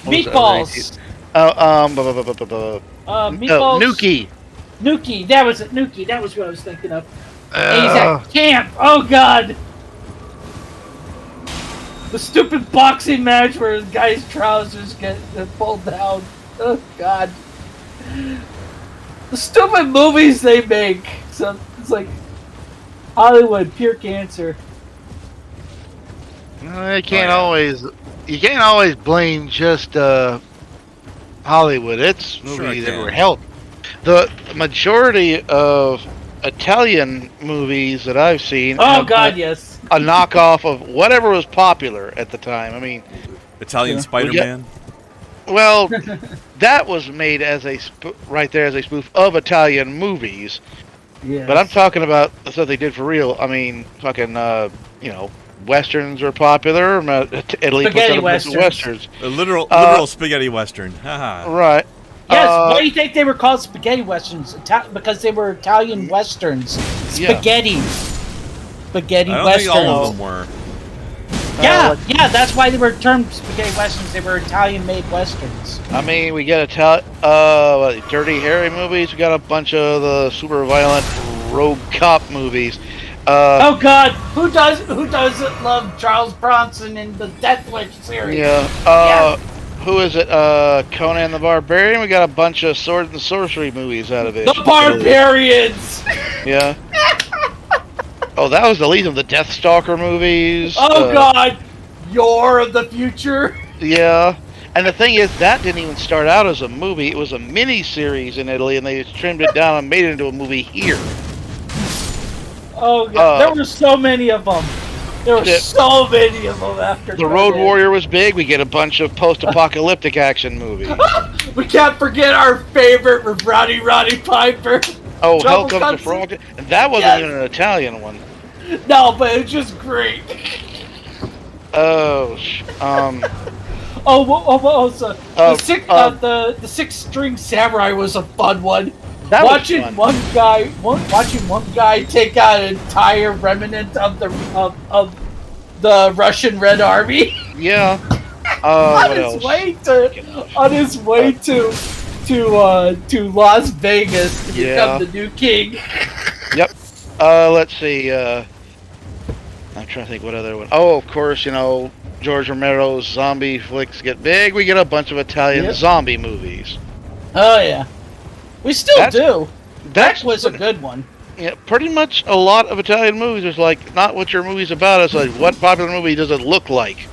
was it? Meatballs. Meatballs. Nuki. Nuki. That was it. Nuki. That was what I was thinking of. And he's at camp. Oh god. The stupid boxing match where the guy's trousers get pulled down. Oh god. The stupid movies they make. So it's like Hollywood, pure cancer. You can't always blame just Hollywood. It's movies that were helped. The majority of Italian movies that I've seen. Oh God, yes. A knockoff of whatever was popular at the time. I mean, Italian Spider-Man. Well, that was made as a right there as a spoof of Italian movies. Yeah. But I'm talking about the stuff they did for real. I mean, fucking, westerns were popular. Italy Spaghetti put out westerns. A literal spaghetti western. Haha. Right. Yes. Why do you think they were called spaghetti westerns? Because they were Italian westerns. Spaghetti. Spaghetti I don't westerns. think all of them were. Yeah, that's why they were termed spaghetti westerns. They were Italian-made westerns. I mean, we get Dirty Harry movies. We got a bunch of the super violent rogue cop movies. Oh God, who doesn't love Charles Bronson in the Death Wish series? Yeah. Who is it? Conan the Barbarian. We got a bunch of sword and sorcery movies out of it. The Barbarians. Yeah. Oh, that was the lead of the Deathstalker movies. Oh God, You're of the Future. Yeah. And the thing is, that didn't even start out as a movie. It was a mini-series in Italy, and they trimmed it down and made it into a movie here. Oh God, there were so many of them. There were so many of them after The Road Warrior was big. We get a bunch of post-apocalyptic action movies. We can't forget our favorite with Roddy Piper. Oh, Hell Comes to Frog. And that wasn't even an Italian one. No, but it's just great. Oh, the six-string samurai was a fun one. Watching one guy take out an entire remnant of the Russian Red Army. Yeah. On his way to Las Vegas to become the new king. Yep. Let's see. I'm trying to think what other one. Oh, of course, George Romero's zombie flicks get big. We get a bunch of Italian zombie movies. Oh yeah. We still do. That was a good one. Yeah, pretty much a lot of Italian movies is like not what your movie's about. It's like what popular movie does it look like?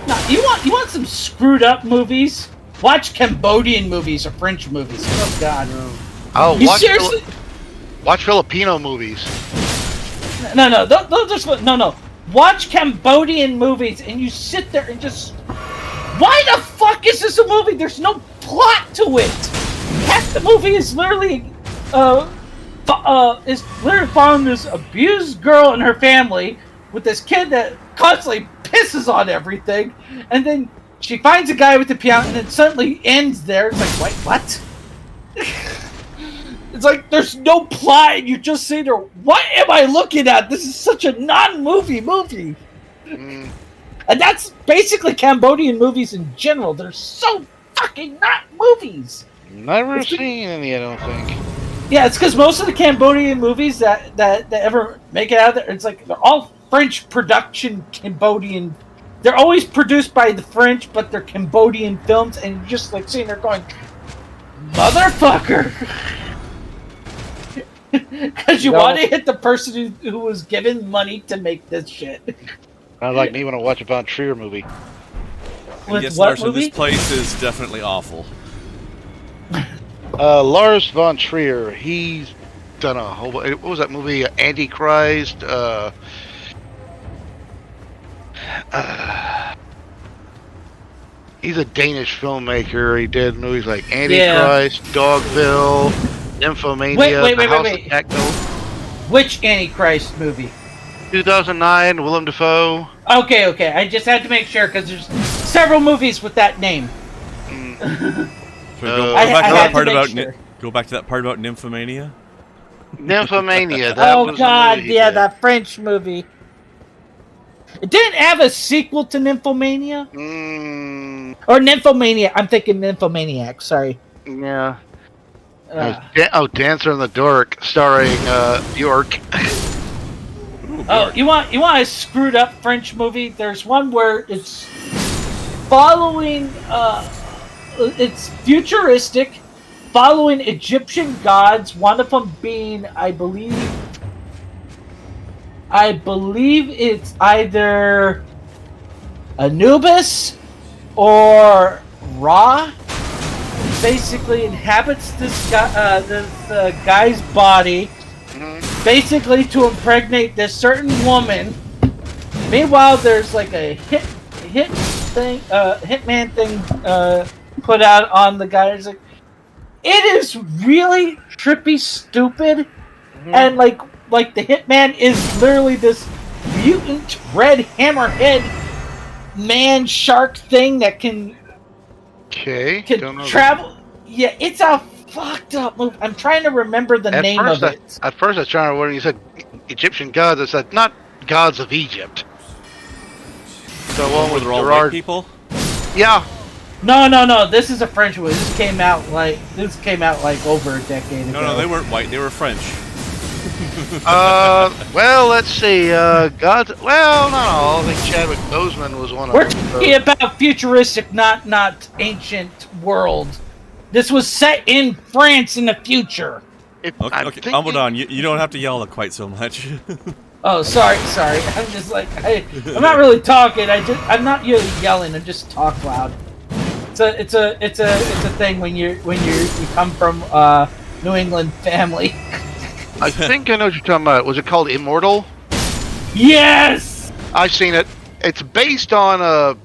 No, you want some screwed up movies? Watch Cambodian movies or French movies. Oh God. Oh, watch Filipino movies. No. Watch Cambodian movies and you sit there and just. Why the fuck is this a movie? There's no plot to it. Half the movie is literally following this abused girl and her family with this kid that constantly pisses on everything, and then she finds a guy with the piano, and it suddenly ends there. It's like, wait, what? It's like there's no plot, and you just sit there. What am I looking at? This is such a non-movie movie. And that's basically Cambodian movies in general. They're so fucking not movies. Never seen any, I don't think. Yeah, it's because most of the Cambodian movies that ever make it out there, it's like they're all French production Cambodian. They're always produced by the French, but they're Cambodian films, and you're just like sitting there going, motherfucker! Because you want to hit the person who was given money to make this shit. Not like me when I watch a Von Trier movie. And With yes, what Larson, movie? this place is definitely awful. Lars von Trier, he's done a whole. What was that movie? Antichrist. He's a Danish filmmaker. He did movies like Antichrist, Dogville, Nymphomania, Wait, The House wait. of Jackdaw. Which Antichrist movie? 2009, Willem Dafoe. Okay. I just had to make sure because there's several movies with that name. Should we go, I back to had that to part make about sure. go back to that part about Nymphomania? Nymphomania. That Oh was God, the movie he yeah, did. that French movie. It didn't have a sequel to Nymphomania or Nymphomania. I'm thinking Nymphomaniac. Sorry. Yeah. Uh, Dancer in the Dark, starring Bjork. Oh, you want a screwed up French movie? There's one where it's following. It's futuristic, following Egyptian gods. One of them being, I believe it's either Anubis or Ra. Basically, inhabits this guy's body. Basically to impregnate this certain woman. Meanwhile, there's like a hitman thing put out on the guy. It's like, it is really trippy, stupid, and like the hitman is literally this mutant red hammerhead man shark thing that can travel. Yeah, it's a fucked up movie. I'm trying to remember the name of it. At first, I was trying to when you said Egyptian gods, I said not gods of Egypt. The one with They're all white Gerard. people? Yeah. No. This is a French movie. This came out like over a decade ago. No, they weren't white. They were French. Well, let's see. Gods. Well, no. I think Chadwick Boseman was one of We're them. talking about futuristic, not ancient world. This was set in France in the future. Okay, hold on. You don't have to yell quite so much. Oh, sorry. I'm just like I'm not really talking. I'm not really yelling. I just talk loud. It's a thing when you come from New England family. I think I know what you're talking about. Was it called Immortal? Yes. I've seen it. It's based on a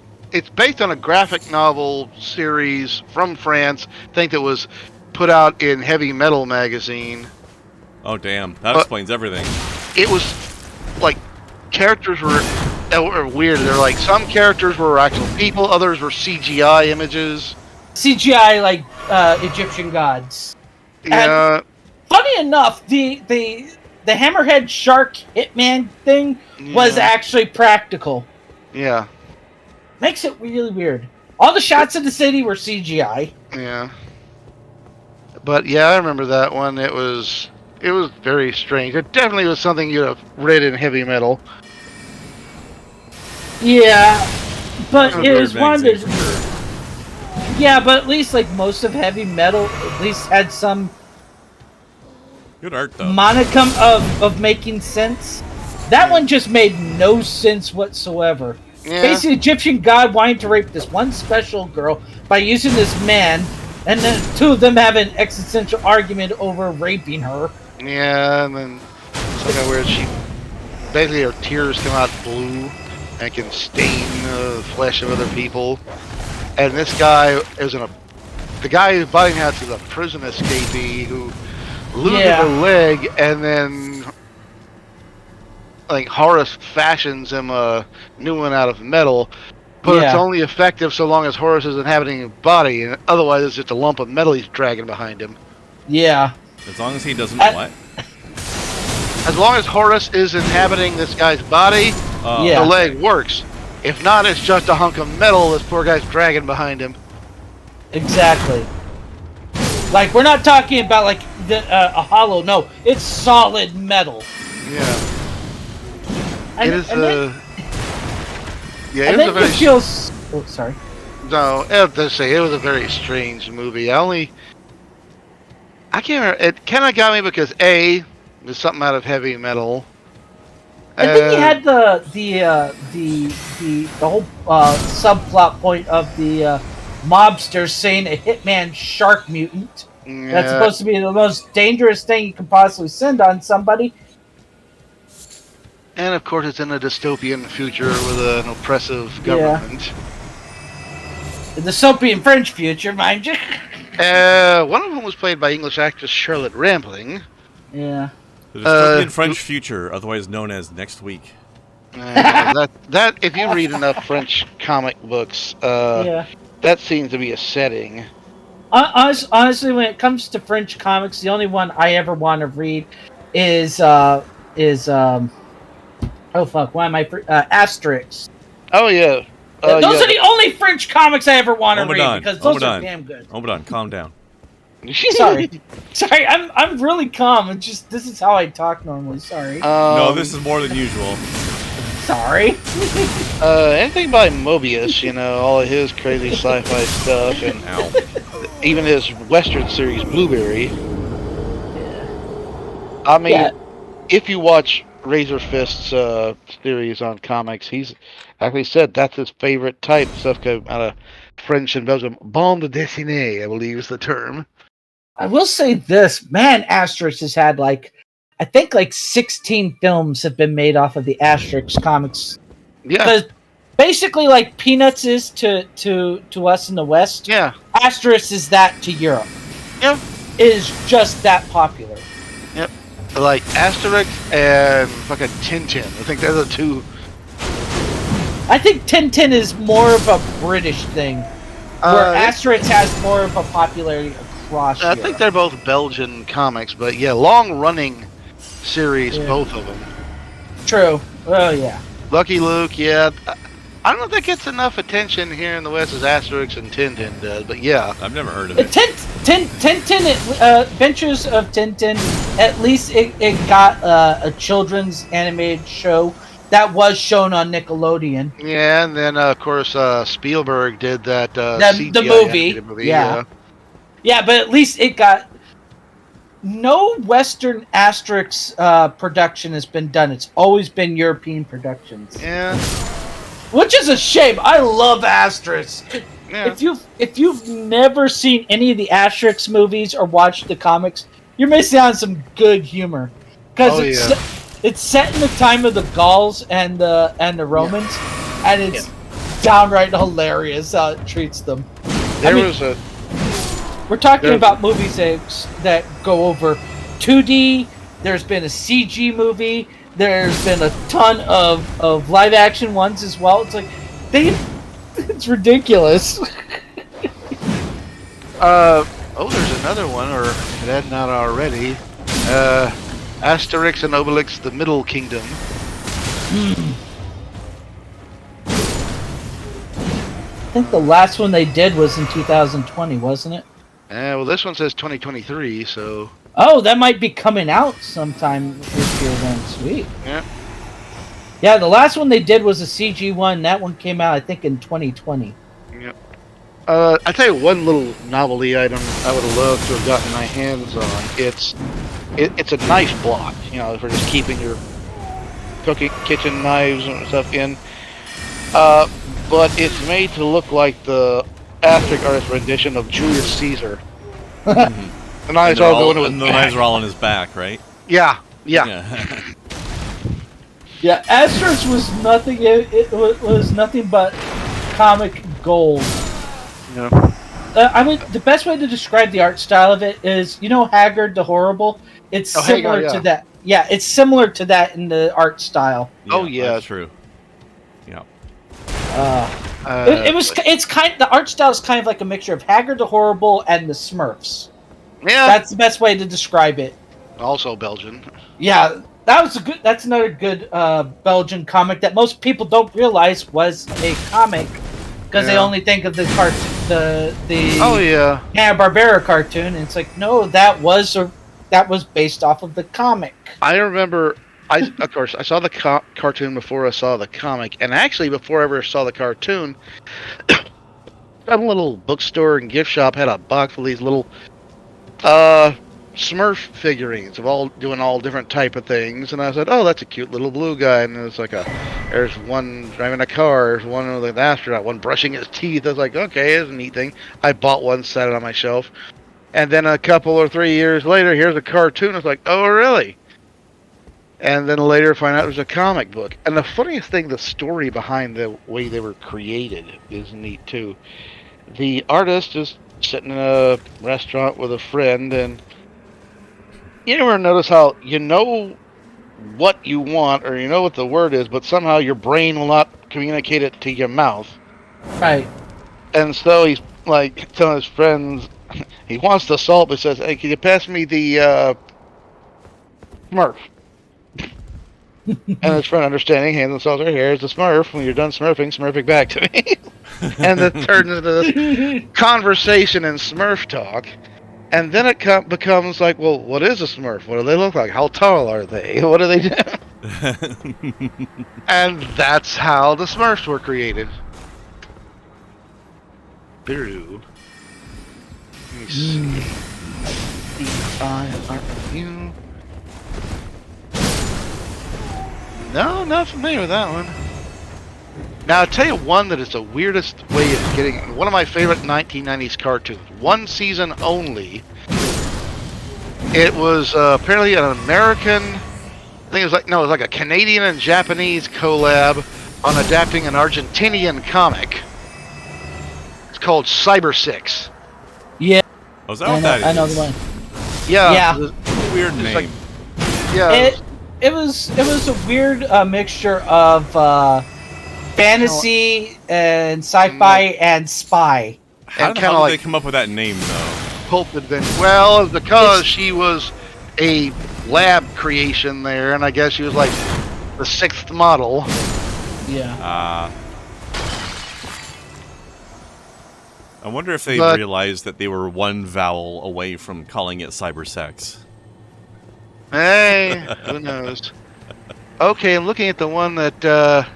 graphic novel series from France. I think that was put out in Heavy Metal magazine. Oh damn, that explains everything. It was like characters were weird. They're like some characters were actual people, others were CGI images. CGI like Egyptian gods. Yeah. And funny enough, the hammerhead shark hitman thing was actually practical. Yeah. Makes it really weird. All the shots of the city were CGI. Yeah. But yeah, I remember that one. It was very strange. It definitely was something you'd have read in Heavy Metal. Yeah, but it was one magazine that. for sure. Yeah, but at least like most of Heavy Metal, at least had some Good art though. monicum of making sense. That one just made no sense whatsoever. Yeah. Basically, Egyptian god wanting to rape this one special girl by using this man, and then two of them have an existential argument over raping her. Yeah, and then something weird. Basically her tears come out blue and can stain the flesh of other people. And this guy the guy who's butting out to the prison escapee who loses a leg, and then like Horus fashions him a new one out of metal, but it's only effective so long as Horus is inhabiting his body, and otherwise it's just a lump of metal he's dragging behind him. Yeah. As long as he doesn't what? As long as Horus is inhabiting this guy's body, the leg works. If not, it's just a hunk of metal this poor guy's dragging behind him. Exactly. Like, we're not talking about like a hollow. No, it's solid metal. Yeah. And, it is and then, yeah, and it was a then very. it feels. Oh, sorry. No, I have to say it was a very strange movie. I can't remember. It kind of got me because A, there's something out of Heavy Metal, And then you had the whole subplot point of the mobster saying a hitman shark mutant. Yeah. That's supposed to be the most dangerous thing you can possibly send on somebody. And of course, it's in a dystopian future with an oppressive government. The dystopian French future, mind you. One of them was played by English actress Charlotte Rampling. Yeah. The dystopian French future, otherwise known as next week. That if you read enough French comic books, that seems to be a setting. Honestly, when it comes to French comics, the only one I ever want to read is oh fuck, why am I Asterix? Oh yeah. Those are the only French comics I ever want to read because those are damn good. Hold on, calm down. Sorry, I'm really calm. It's just this is how I talk normally. Sorry. No, this is more than usual. Sorry. Anything by Mobius, all of his crazy sci-fi stuff, and even his Western series Blueberry. I mean, if you watch Razor Fist's series on comics, he's actually said that's his favorite type of stuff out of French and Belgium. Bande dessinée, I believe is the term. I will say this, man, Asterix has had I think 16 films have been made off of the Asterix comics. Yeah. Because basically like Peanuts is to us in the West. Yeah. Asterix is that to Europe. Yep. It is just that popular. Yep. Like Asterix and fucking Tintin. I think they're the two. I think Tintin is more of a British thing. Where Asterix has more of a popularity across Europe. I think they're both Belgian comics, but yeah, long-running series, both of them. True. Oh, yeah. Lucky Luke, yeah. I don't know if that gets enough attention here in the West as Asterix and Tintin does, but yeah. I've never heard of it. Tintin, Adventures of Tintin, at least it got a children's animated show that was shown on Nickelodeon. Yeah, and then, of course, Spielberg did that the movie. Yeah. Yeah, but at least it got... No Western Asterix production has been done. It's always been European productions. Yeah. Which is a shame. I love Asterix. Yeah. If you've never seen any of the Asterix movies or watched the comics, you're missing out on some good humor. Because it's set in the time of the Gauls and the Romans, and it's downright hilarious how it treats them. We're talking about movies that go over 2D. There's been a CG movie. There's been a ton of live action ones as well. It's like it's ridiculous. There's another one, or if it had not already. Asterix and Obelix: The Middle Kingdom. I think the last one they did was in 2020, wasn't it? Well, this one says 2023, so... Oh, that might be coming out sometime this year then. Sweet. Yeah. Yeah, the last one they did was a CG one. That one came out, I think, in 2020. Yep. I'll tell you one little novelty item I would have loved to have gotten my hands on. It's a knife block, for just keeping your kitchen knives and stuff in. But it's made to look like the Asterix artist rendition of Julius Caesar. The knives are all on his back, right? Yeah. Yeah, Asterix was nothing. It was nothing but comic gold. Yeah. The best way to describe the art style of it is, Haggard the Horrible. It's similar to that. Yeah, it's similar to that in the art style. That's true. Yeah. The art style is kind of like a mixture of Haggard the Horrible and the Smurfs. Yeah. That's the best way to describe it. Also Belgian. Yeah, that's another good Belgian comic that most people don't realize was a comic because they only think of the cartoon, the Hanna-Barbera cartoon, and it's like, no, that was based off of the comic. I remember, of course, I saw the cartoon before I saw the comic, and actually before I ever saw the cartoon, a little bookstore and gift shop had a box of these little Smurf figurines of all doing all different type of things, and I said, "Oh, that's a cute little blue guy." And it's like there's one driving a car, there's one with an astronaut, one brushing his teeth. I was like, "Okay, it's a neat thing." I bought one, set it on my shelf, and then a couple or 3 years later, here's a cartoon. It's like, "Oh, really?" And then later, find out there's a comic book. And the funniest thing, the story behind the way they were created is neat too. The artist is sitting in a restaurant with a friend, and you ever notice how you know what you want or you know what the word is, but somehow your brain will not communicate it to your mouth? Right. And so he's like telling his friends he wants the salt, but says, "Hey, can you pass me the Smurf?" And his friend, understanding, hands the salt. "Here's the Smurf. When you're done smurfing, smurf it back to me." And it turns into this conversation in Smurf talk. And then it becomes like, well, what is a Smurf? What do they look like? How tall are they? What do they do? And that's how the Smurfs were created. Biru. Let me see. D-I-R-U. No, not familiar with that one. Now, I'll tell you one that is the weirdest way of getting... One of my favorite 1990s cartoons. One season only. It was apparently an American... I think it was like... No, it was like a Canadian and Japanese collab on adapting an Argentinian comic. It's called Cyber 6. Yeah. Oh, is that what that is? I know the one. Yeah. Yeah. Weird name. Like, yeah. It was a weird mixture of fantasy and sci-fi and spy. How the hell did they come up with that name, though? Pulp Adventure. Well, because she was a lab creation there, and I guess she was like the 6th model. Yeah. I wonder if they realized that they were one vowel away from calling it cyber sex. Hey, who knows? Okay, I'm looking at the one that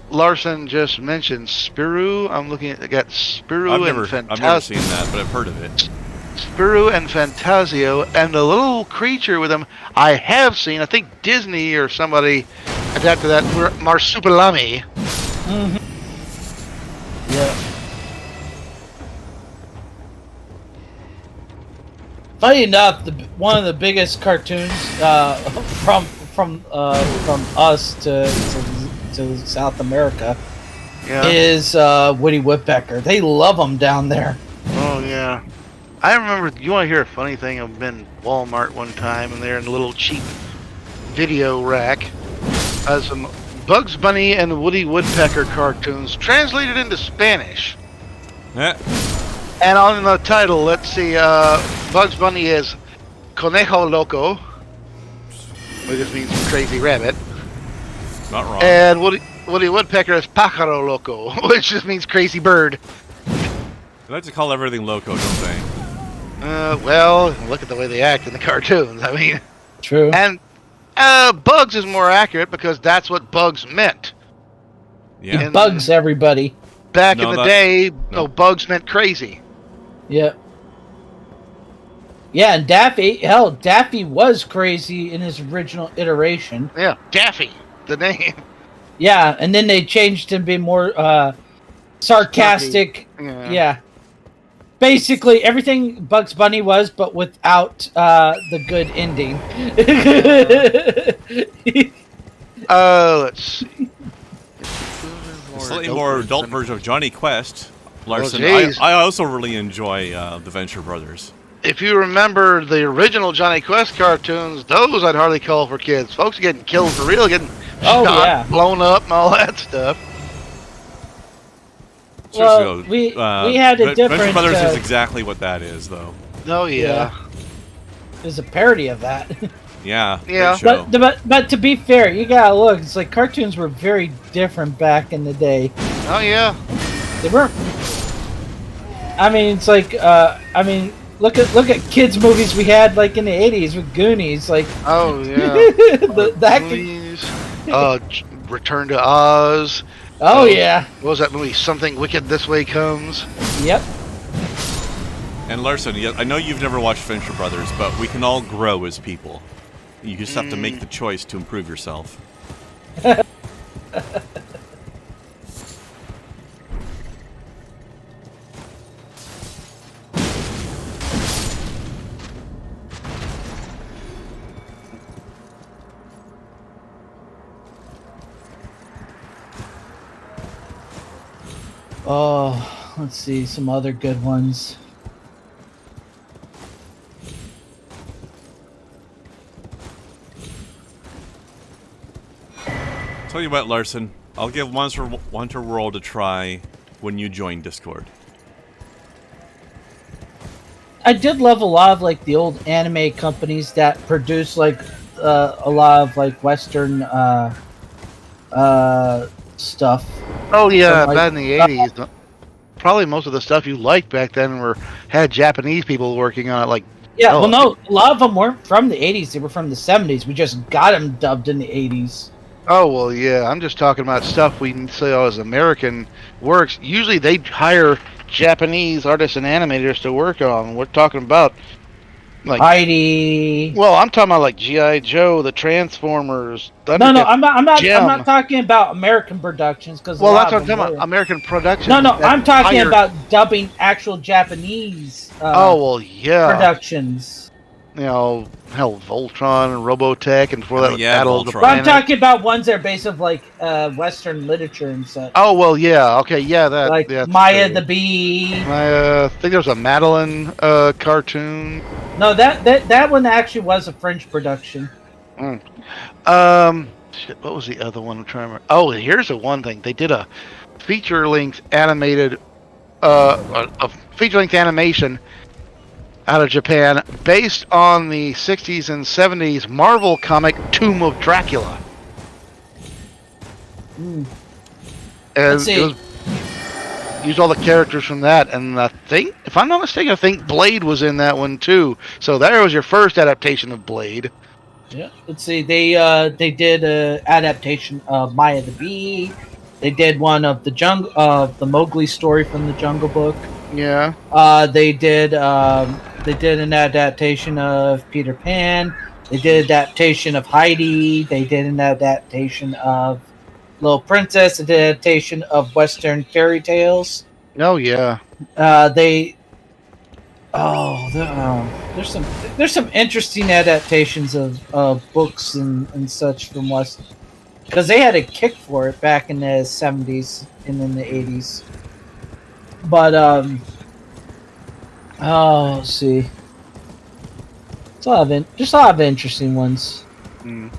Larson just mentioned, Spiru. I'm looking at got Spiru and I've never seen that, but I've heard of it. Spiru and Fantasio, and the little creature with them I have seen. I think Disney or somebody adapted that. Marsupilami. Mm-hmm. Yeah. Funny enough, one of the biggest cartoons from us to South America is Woody Woodpecker. They love them down there. Oh yeah, I remember. You want to hear a funny thing? I've been Walmart one time, and they're in a little cheap video rack. Some Bugs Bunny and Woody Woodpecker cartoons translated into Spanish. Yeah. And on the title, let's see, Bugs Bunny is Conejo Loco, which just means crazy rabbit. Not wrong. And Woody Woodpecker is Pájaro Loco, which just means crazy bird. They like to call everything loco, don't they? Well, look at the way they act in the cartoons. I mean, true. And Bugs is more accurate because that's what Bugs meant. Yeah. He bugs everybody. Back in the day, Bugs meant crazy. Yeah. Yeah, and Daffy was crazy in his original iteration. Yeah, Daffy, the name. Yeah, and then they changed him to be more sarcastic. Yeah. Basically, everything Bugs Bunny was, but without the good ending. Let's see. A slightly more adult version of Johnny Quest. Larson. I also really enjoy the Venture Brothers. If you remember the original Johnny Quest cartoons, those I'd hardly call for kids. Folks are getting killed for real, getting shot, blown up, and all that stuff. Well, we had a different... Venture Brothers is exactly what that is, though. Oh, yeah. There's a parody of that. Yeah. But to be fair, you gotta look. It's like cartoons were very different back in the day. Oh, yeah. They weren't... I mean, it's like... Look at kids' movies we had like in the 80s with Goonies, like. Oh yeah. Goonies. Return to Oz. Oh yeah. What was that movie? Something Wicked This Way Comes. Yep. And Larson, I know you've never watched Fincher Brothers, but we can all grow as people. You just have to make the choice to improve yourself. Oh, let's see some other good ones. Tell you what, Larson, I'll give Monster Hunter World a try when you join Discord. I did love a lot of like the old anime companies that produce like a lot of like Western stuff. Oh yeah, From, like, back in the 80s. Probably most of the stuff you liked back then had Japanese people working on it. Like, yeah, well, no, a lot of them weren't from the 80s. They were from the 70s. We just got them dubbed in the 80s. oh well, yeah. I'm just talking about stuff we say as American works. Usually they hire Japanese artists and animators to work on. We're talking about like Heidi. well, I'm talking about like G.I. Joe, the Transformers. No, I'm not Gem. talking about American productions because Well, that's what I'm talking about. American production. No, I'm talking about dubbing actual Japanese. Oh well, yeah. Productions. You know, hell, Voltron and Robotech, and before that, yeah, Battle of the Voltron. But I'm Planet. talking about ones that are based of like Western literature and such. Oh well, yeah, okay, yeah, that Like that's Maya true. the Bee. I think there was a Madeline cartoon. No, that one actually was a French production. Shit, what was the other one? I'm trying to remember. Oh, here's the one thing. They did a feature-length animated, a feature-length animation out of Japan based on the 60s and 70s Marvel comic Tomb of Dracula. And Let's see. it was used all the characters from that, and I think, if I'm not mistaken, I think Blade was in that one too. So there was your first adaptation of Blade. Yeah. Let's see. They did a adaptation of Maya the Bee. They did one of the Mowgli story from the Jungle Book. Yeah. They did an adaptation of Peter Pan. They did an adaptation of Heidi. They did an adaptation of Little Princess. They did an adaptation of Western fairy tales. Oh yeah. There's some interesting adaptations of books and such from West, because they had a kick for it back in the 70s and in the 80s. But let's see. There's a lot of interesting ones. Mm.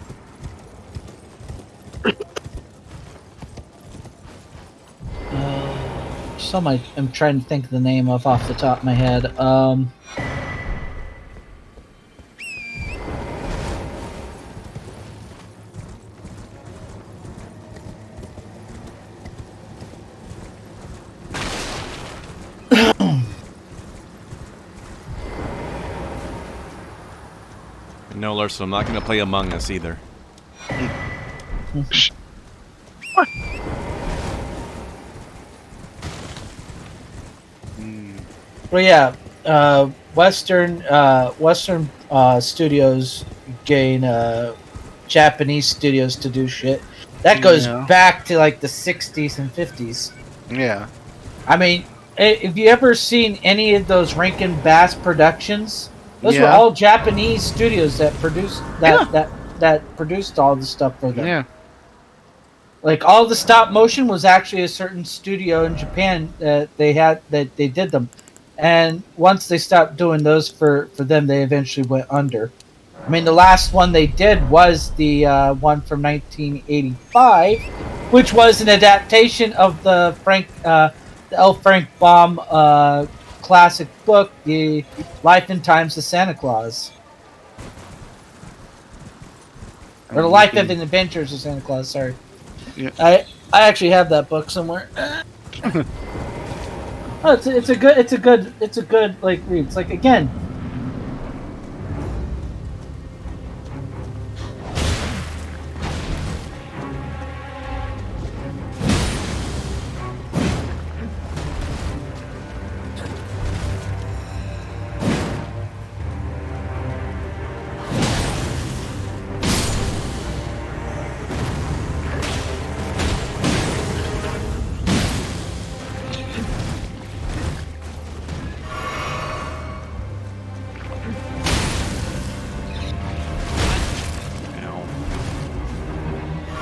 I'm trying to think of the name of off the top of my head. No, Larson, I'm not going to play Among Us either. Well, yeah, Western studios gain Japanese studios to do shit. That goes back to like the 60s and 50s. Yeah. I mean, if you ever seen any of those Rankin Bass productions, those were all Japanese studios that produced that produced all the stuff for them. Yeah. Like all the stop motion was actually a certain studio in Japan that they did them. And once they stopped doing those for them, they eventually went under. I mean, the last one they did was the one from 1985, which was an adaptation of the L. Frank Baum classic book, The Life and Times of Santa Claus. Or The Life and Adventures of Santa Claus, sorry. Yeah. I actually have that book somewhere. Oh, it's a good like read. It's like, again,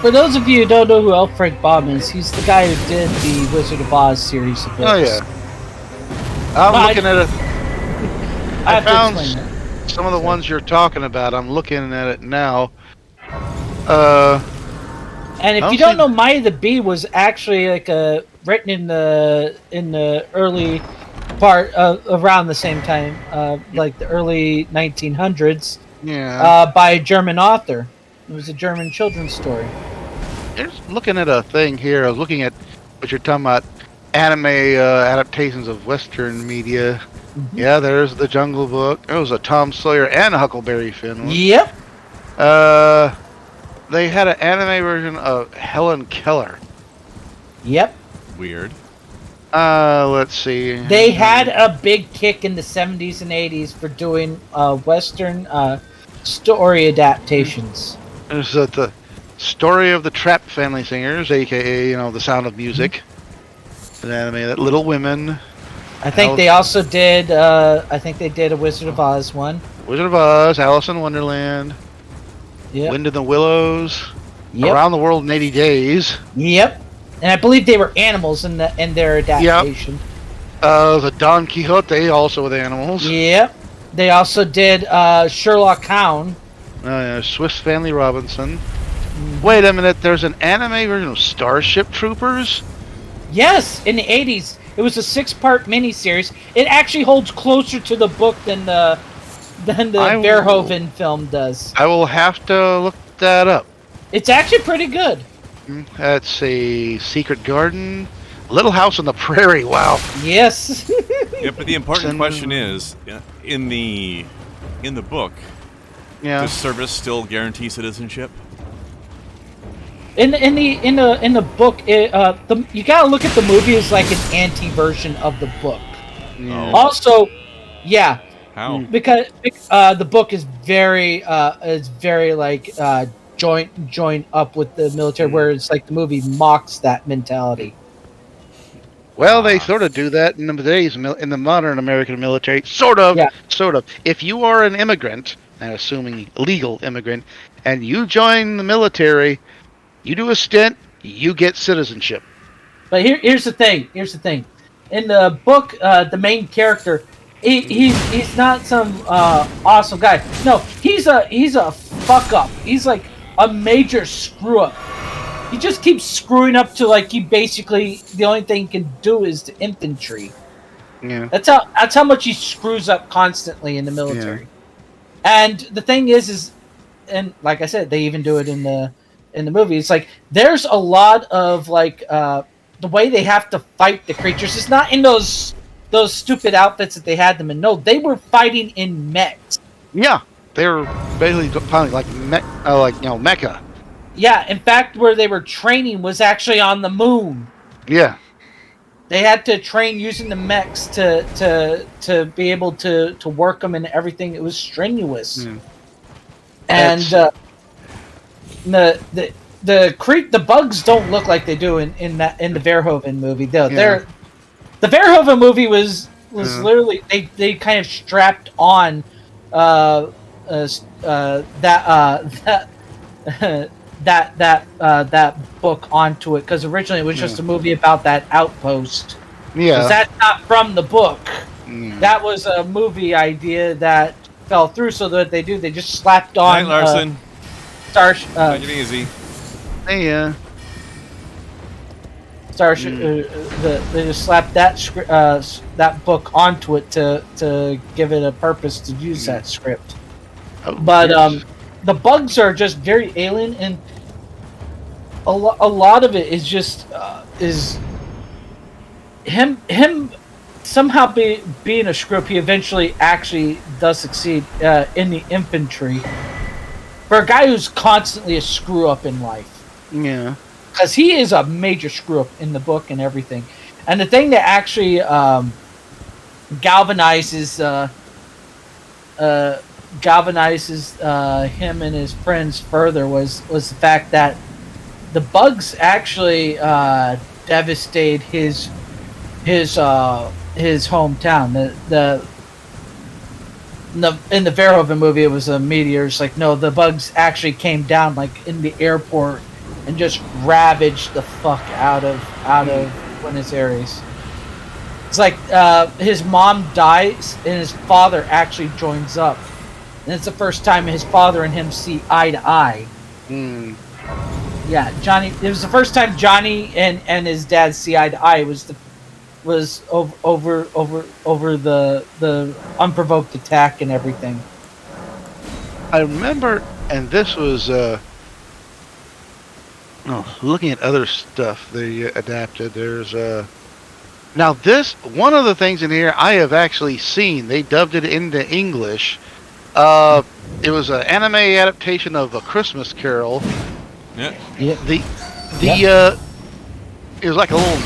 for those of you who don't know who L. Frank Baum is, he's the guy who did the Wizard of Oz series of books. Oh yeah. I'm looking at it. I found explain that. some of the ones you're talking about. I'm looking at it now. And if you don't know, Maya the Bee was actually like written in the early part around the same time, like the early 1900s. Yeah. By a German author. It was a German children's story. Just looking at a thing here. I was looking at what you're talking about. Anime adaptations of Western media. Mm-hmm. Yeah, there's the Jungle Book. There was a Tom Sawyer and a Huckleberry Finn one. Yep. They had an anime version of Helen Keller. Yep. Weird. Let's see. They had a big kick in the 70s and 80s for doing Western story adaptations. There's the Story of the Trap Family Singers, aka The Sound of Music. An anime that Little Women. I think they also did. I think they did a Wizard of Oz one. Wizard of Oz, Alice in Wonderland. Yep. Wind in the Willows. Yep. Around the World in 80 Days. Yep. And I believe they were animals in their adaptation. Yep. The Don Quixote, also with animals. Yep. They also did Sherlock Holmes. Swiss Family Robinson. Wait a minute, there's an anime version of Starship Troopers? Yes, in the 80s. It was a 6-part miniseries. It actually holds closer to the book than the Verhoeven film does. I will have to look that up. It's actually pretty good. Let's see. Secret Garden. Little House on the Prairie. Wow. Yes. Yeah, but the important question is, in the book, does service still guarantee citizenship? In the book, you gotta look at the movie as like an anti-version of the book. Yeah. Also, yeah. How? Because the book is very like joint up with the military, where it's like the movie mocks that mentality. Well, they sort of do that in the modern American military. Sort of. Yeah. Sort of. If you are an immigrant, and assuming legal immigrant, and you join the military, you do a stint, you get citizenship. But here's the thing. In the book, the main character, he's not some awesome guy. No, he's a fuck up. He's like a major screw up. He just keeps screwing up to like he basically the only thing he can do is the infantry. Yeah. That's how much he screws up constantly in the military. Yeah. And the thing is and like I said, they even do it in the movie. It's like there's a lot of like the way they have to fight the creatures. It's not in those stupid outfits that they had them in. No, they were fighting in mechs. Yeah, they were basically fighting like mecha. Yeah, in fact, where they were training was actually on the moon. Yeah. They had to train using the mechs to be able to work them and everything. It was strenuous. Mm. And the bugs don't look like they do in the Verhoeven movie. Though the Verhoeven movie was literally they kind of strapped on that book onto it, because originally it was just a movie about that outpost. Yeah, that's not from the book. That was a movie idea that fell through. So that they just slapped on. Hi, Larson. Take it easy. Hey, Starship. They just slapped that book onto it to give it a purpose to use that script. But the bugs are just very alien, and a lot of it is just is him somehow being a screw up. He eventually actually does succeed in the infantry. For a guy who's constantly a screw up in life. Yeah. Because he is a major screw up in the book and everything. And the thing that actually galvanizes him and his friends further was the fact that the bugs actually devastated his hometown. In the Verhoeven movie, it was a meteor. It's like, no, the bugs actually came down like in the airport and just ravage the fuck out of Buenos Aires. It's like his mom dies and his father actually joins up, and it's the first time his father and him see eye to eye. Yeah, Johnny. It was the first time Johnny and his dad see eye to eye. It was over the unprovoked attack and everything. I remember, and this was looking at other stuff they adapted. There's now this one of the things in here I have actually seen. They dubbed it into English. It was an anime adaptation of A Christmas Carol. Yeah. It was like a little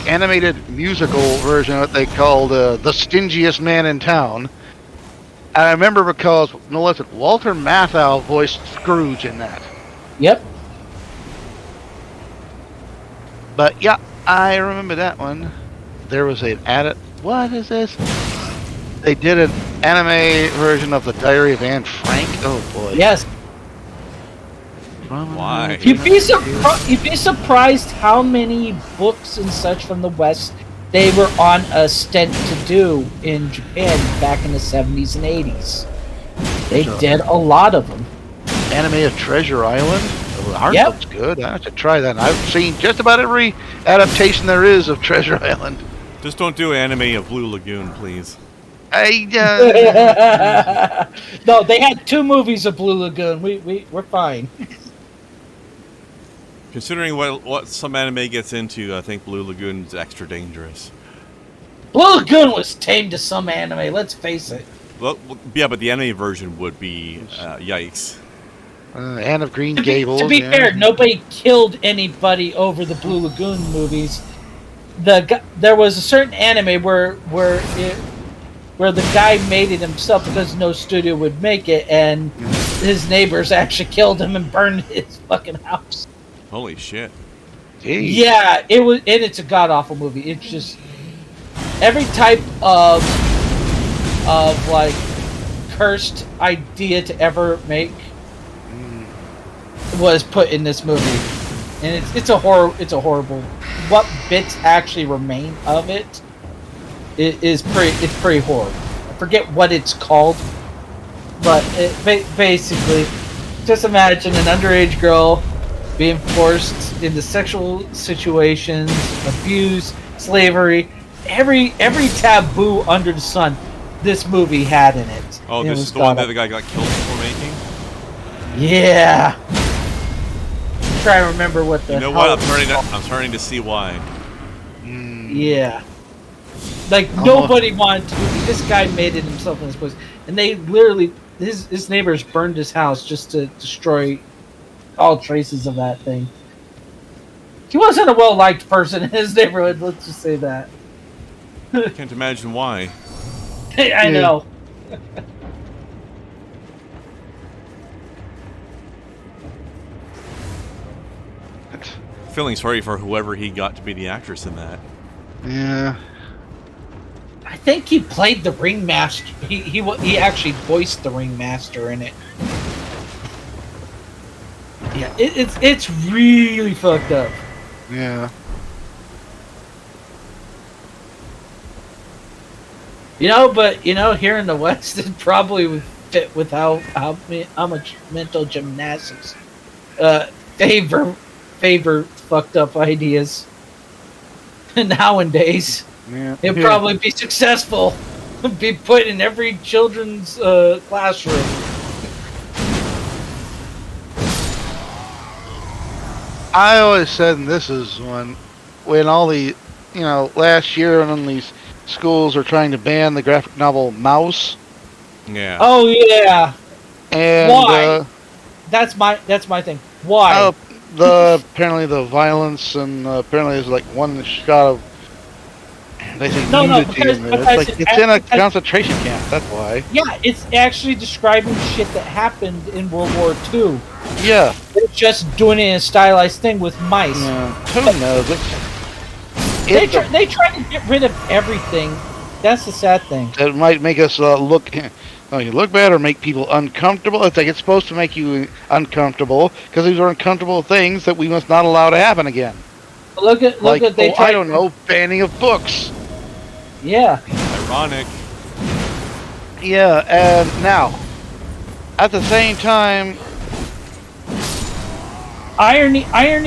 animated musical version of what they called The Stingiest Man in Town. And I remember because, no less than Walter Matthau voiced Scrooge in that. Yep. But yeah, I remember that one. There was an what is this? They did an anime version of The Diary of Anne Frank. Oh boy. Yes. Why? You'd be surprised how many books and such from the West they were on a stint to do in Japan back in the 70s and 80s. They did a lot of them. Anime of Treasure Island. The art Yep. looks good. I have to try that. I've seen just about every adaptation there is of Treasure Island. Just don't do anime of Blue Lagoon, please. No, they had 2 movies of Blue Lagoon. We're fine. Considering what some anime gets into, I think Blue Lagoon is extra dangerous. Blue Lagoon was tame to some anime, let's face it. Well, yeah, but the anime version would be yikes. Anne of Green Gables. To be fair, nobody killed anybody over the Blue Lagoon movies. There was a certain anime where the guy made it himself because no studio would make it, and his neighbors actually killed him and burned his fucking house. Holy shit. Jeez. Yeah, it was, and it's a god awful movie. It's just every type of like cursed idea to ever make was put in this movie, and it's a horrible. What bits actually remain of it is pretty horrible. I forget what it's called, but basically, just imagine an underage girl being forced into sexual situations, abuse, slavery, every taboo under the sun. This movie had in it. Oh, It this was is the one that god- the guy got killed for making? Yeah. Try to remember what the. You know hell what? it was I'm starting to see why. Yeah. Like, nobody wanted to. This guy made it himself in this place. And they literally, his neighbors burned his house just to destroy all traces of that thing. He wasn't a well-liked person in his neighborhood, let's just say that. I can't imagine why. I know. Feeling sorry for whoever he got to be the actress in that. Yeah. I think he played the ringmaster. He actually voiced the ringmaster in it. Yeah, it's really fucked up. Yeah. But here in the West, it probably would fit with how much mental gymnastics favor fucked up ideas nowadays. Yeah. It'd probably be successful. Be put in every children's classroom. I always said, and this is when all the, last year when these schools are trying to ban the graphic novel Mouse. Yeah. Oh yeah. And Why? That's my thing. Why? Apparently the violence, and apparently there's like one shot of they say nudity in there. It's in a concentration camp. That's why. Yeah, it's actually describing shit that happened in World War II. Yeah. They're just doing it in a stylized thing with mice. Yeah. Who knows? They try to get rid of everything. That's the sad thing. It might make us look Oh, you look bad or make people uncomfortable. It's like it's supposed to make you uncomfortable because these are uncomfortable things that we must not allow to happen again. Look at they I don't know, banning of books. Yeah. Ironic. Yeah, and now, at the same time, irony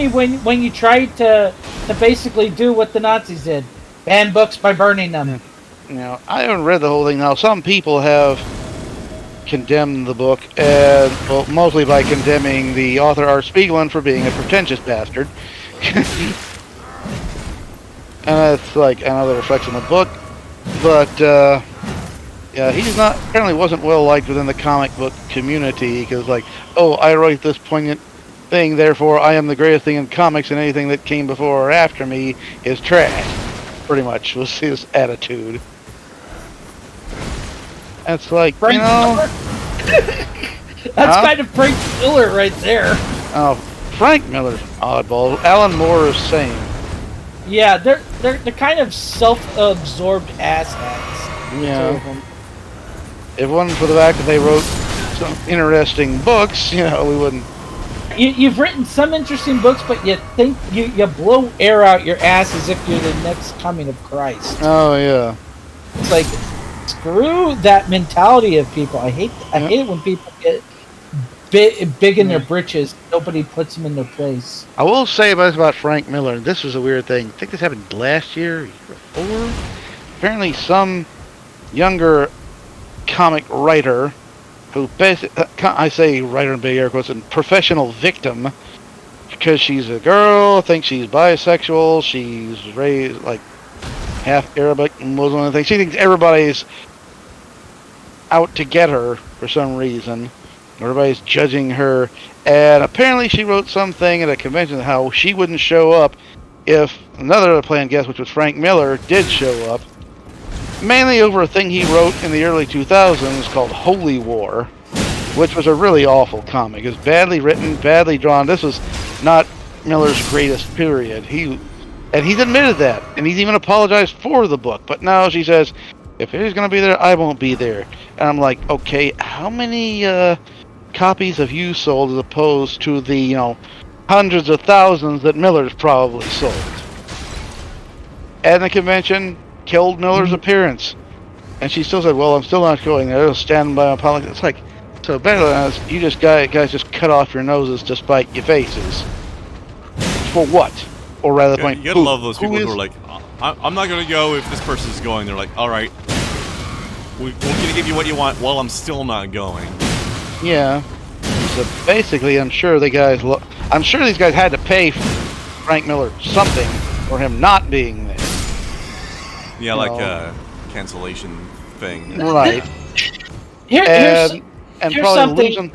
when you try to basically do what the Nazis did, ban books by burning them. you know, I haven't read the whole thing. Now, some people have condemned the book, and well, mostly by condemning the author Art Spiegelman for being a pretentious bastard. And that's like another reflection of the book. But yeah, he's not apparently wasn't well liked within the comic book community because like, oh, I write this poignant thing, therefore I am the greatest thing in comics, and anything that came before or after me is trash. Pretty much was his attitude. That's like, Frank you know, that's kind of Frank Miller right there. Oh, Frank Miller's oddball. Alan Moore is same. Yeah, they're kind of self-absorbed asshats. Yeah. If it wasn't for the fact that they wrote some interesting books, you know, we wouldn't. You've written some interesting books, but you think you blow air out your ass as if you're the next coming of Christ. Oh yeah. It's like, screw that mentality of people. I hate it when people get big in their britches. Nobody puts them in their place. I will say about Frank Miller, and this was a weird thing. I think this happened last year, year before. Apparently, some younger comic writer who basically, I say writer in big air quotes, and professional victim, because she's a girl, thinks she's bisexual, she's raised like half Arabic and Muslim and things. She thinks everybody's out to get her for some reason. Everybody's judging her, and apparently she wrote something at a convention how she wouldn't show up if another planned guest, which was Frank Miller, did show up. Mainly over a thing he wrote in the early 2000s called Holy War, which was a really awful comic. It was badly written, badly drawn. This was not Miller's greatest period. He's admitted that, and he's even apologized for the book. But now she says, if he's going to be there, I won't be there. And I'm like, okay, how many copies have you sold as opposed to the, you know, hundreds of thousands that Miller's probably sold? And the convention killed Miller's appearance. And she still said, well, I'm still not going there. I'll stand by my apology. It's like, so better than us, you just guys just cut off your noses to spite your faces. For what? Or rather, Yeah, you gotta love those people who are like, I'm not gonna go if this person's going. They're like, all right, we're gonna give you what you want. Well, I'm still not going. Yeah. So basically, I'm sure these guys had to pay Frank Miller something for him not being there. Yeah, like a cancellation thing. Right. Here's probably something losing.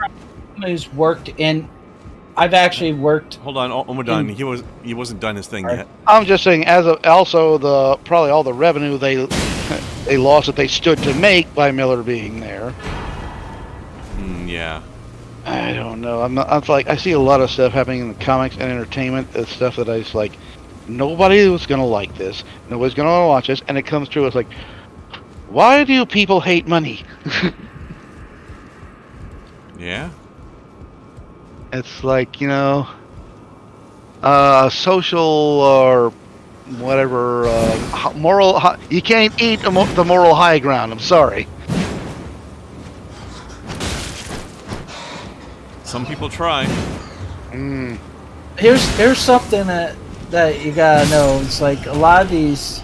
Who's worked in. I've actually worked. Hold on, almost done. He wasn't done his thing yet. I'm just saying, also probably all the revenue they lost that they stood to make by Miller being there. Yeah. I don't know. I'm like, I see a lot of stuff happening in the comics and entertainment. It's stuff that I just like. Nobody was gonna like this. Nobody's gonna watch this, and it comes true. It's like, why do people hate money? Yeah. It's like, you know, social or whatever moral. You can't eat the moral high ground. I'm sorry. Some people try. Here's something that you gotta know. It's like a lot of these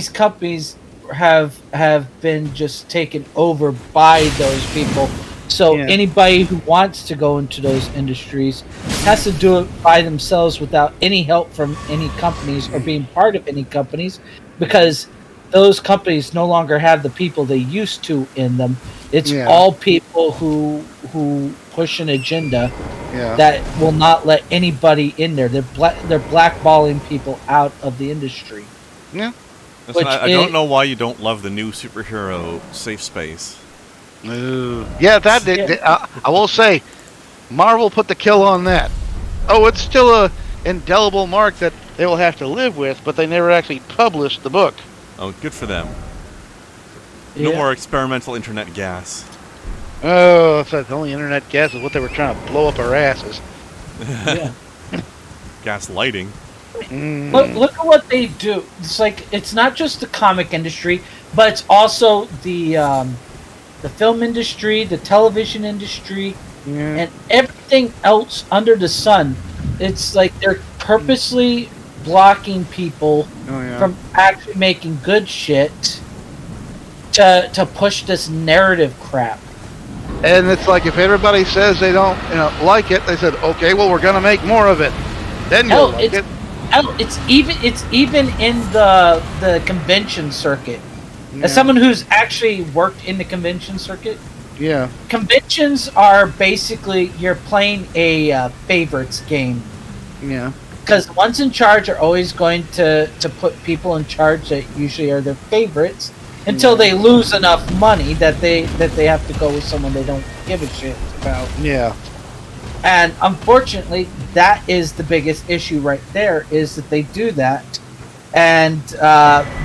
companies have been just taken over by those people. So anybody who wants to go into those industries has to do it by themselves without any help from any companies or being part of any companies, because those companies no longer have the people they used to in them. It's all people who push an agenda that will not let anybody in there. They're blackballing people out of the industry. Yeah. Listen, I don't know why you don't love the new superhero safe space. Yeah, I will say, Marvel put the kill on that. Oh, it's still a indelible mark that they will have to live with, but they never actually published the book. Oh, good for them. No Yeah. more experimental internet gas. Oh, so the only internet gas is what they were trying to blow up our asses. Yeah. Gas lighting. Look at what they do. It's like it's not just the comic industry, but it's also the film industry, the television industry, Yeah. and everything else under the sun. It's like they're purposely blocking people Oh, yeah. from actually making good shit to push this narrative crap. And it's like if everybody says they don't, like it, they said, okay, well, we're gonna make more of it. Then you'll like it. It's even in the convention circuit. Yeah. As someone who's actually worked in the convention circuit, Yeah. conventions are basically you're playing a favorites game. Yeah. Because the ones in charge are always going to put people in charge that usually are their favorites until they lose enough money that they have to go with someone they don't give a shit about. Yeah. And unfortunately, that is the biggest issue right there, is that they do that. And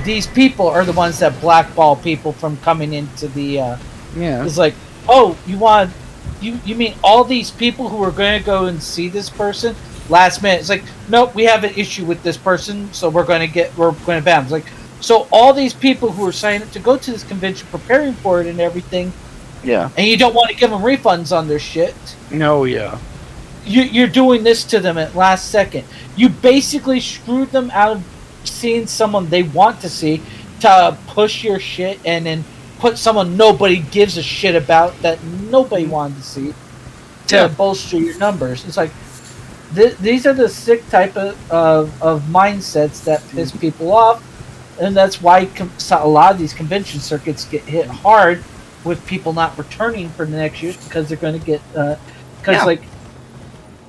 these people are the ones that blackball people from coming into the... Yeah. It's like, oh, you mean all these people who are going to go and see this person last minute? It's like, nope, we have an issue with this person, so we're going to ban them. It's like, so all these people who are signing up to go to this convention, preparing for it and everything, Yeah. and you don't want to give them refunds on their shit. No, yeah. You're doing this to them at last second. You basically screwed them out of seeing someone they want to see to push your shit and then put someone nobody gives a shit about that nobody wanted to see to bolster your numbers. It's like these are the sick type of mindsets that piss people off, and that's why a lot of these convention circuits get hit hard with people not returning for the next year, because they're going to get like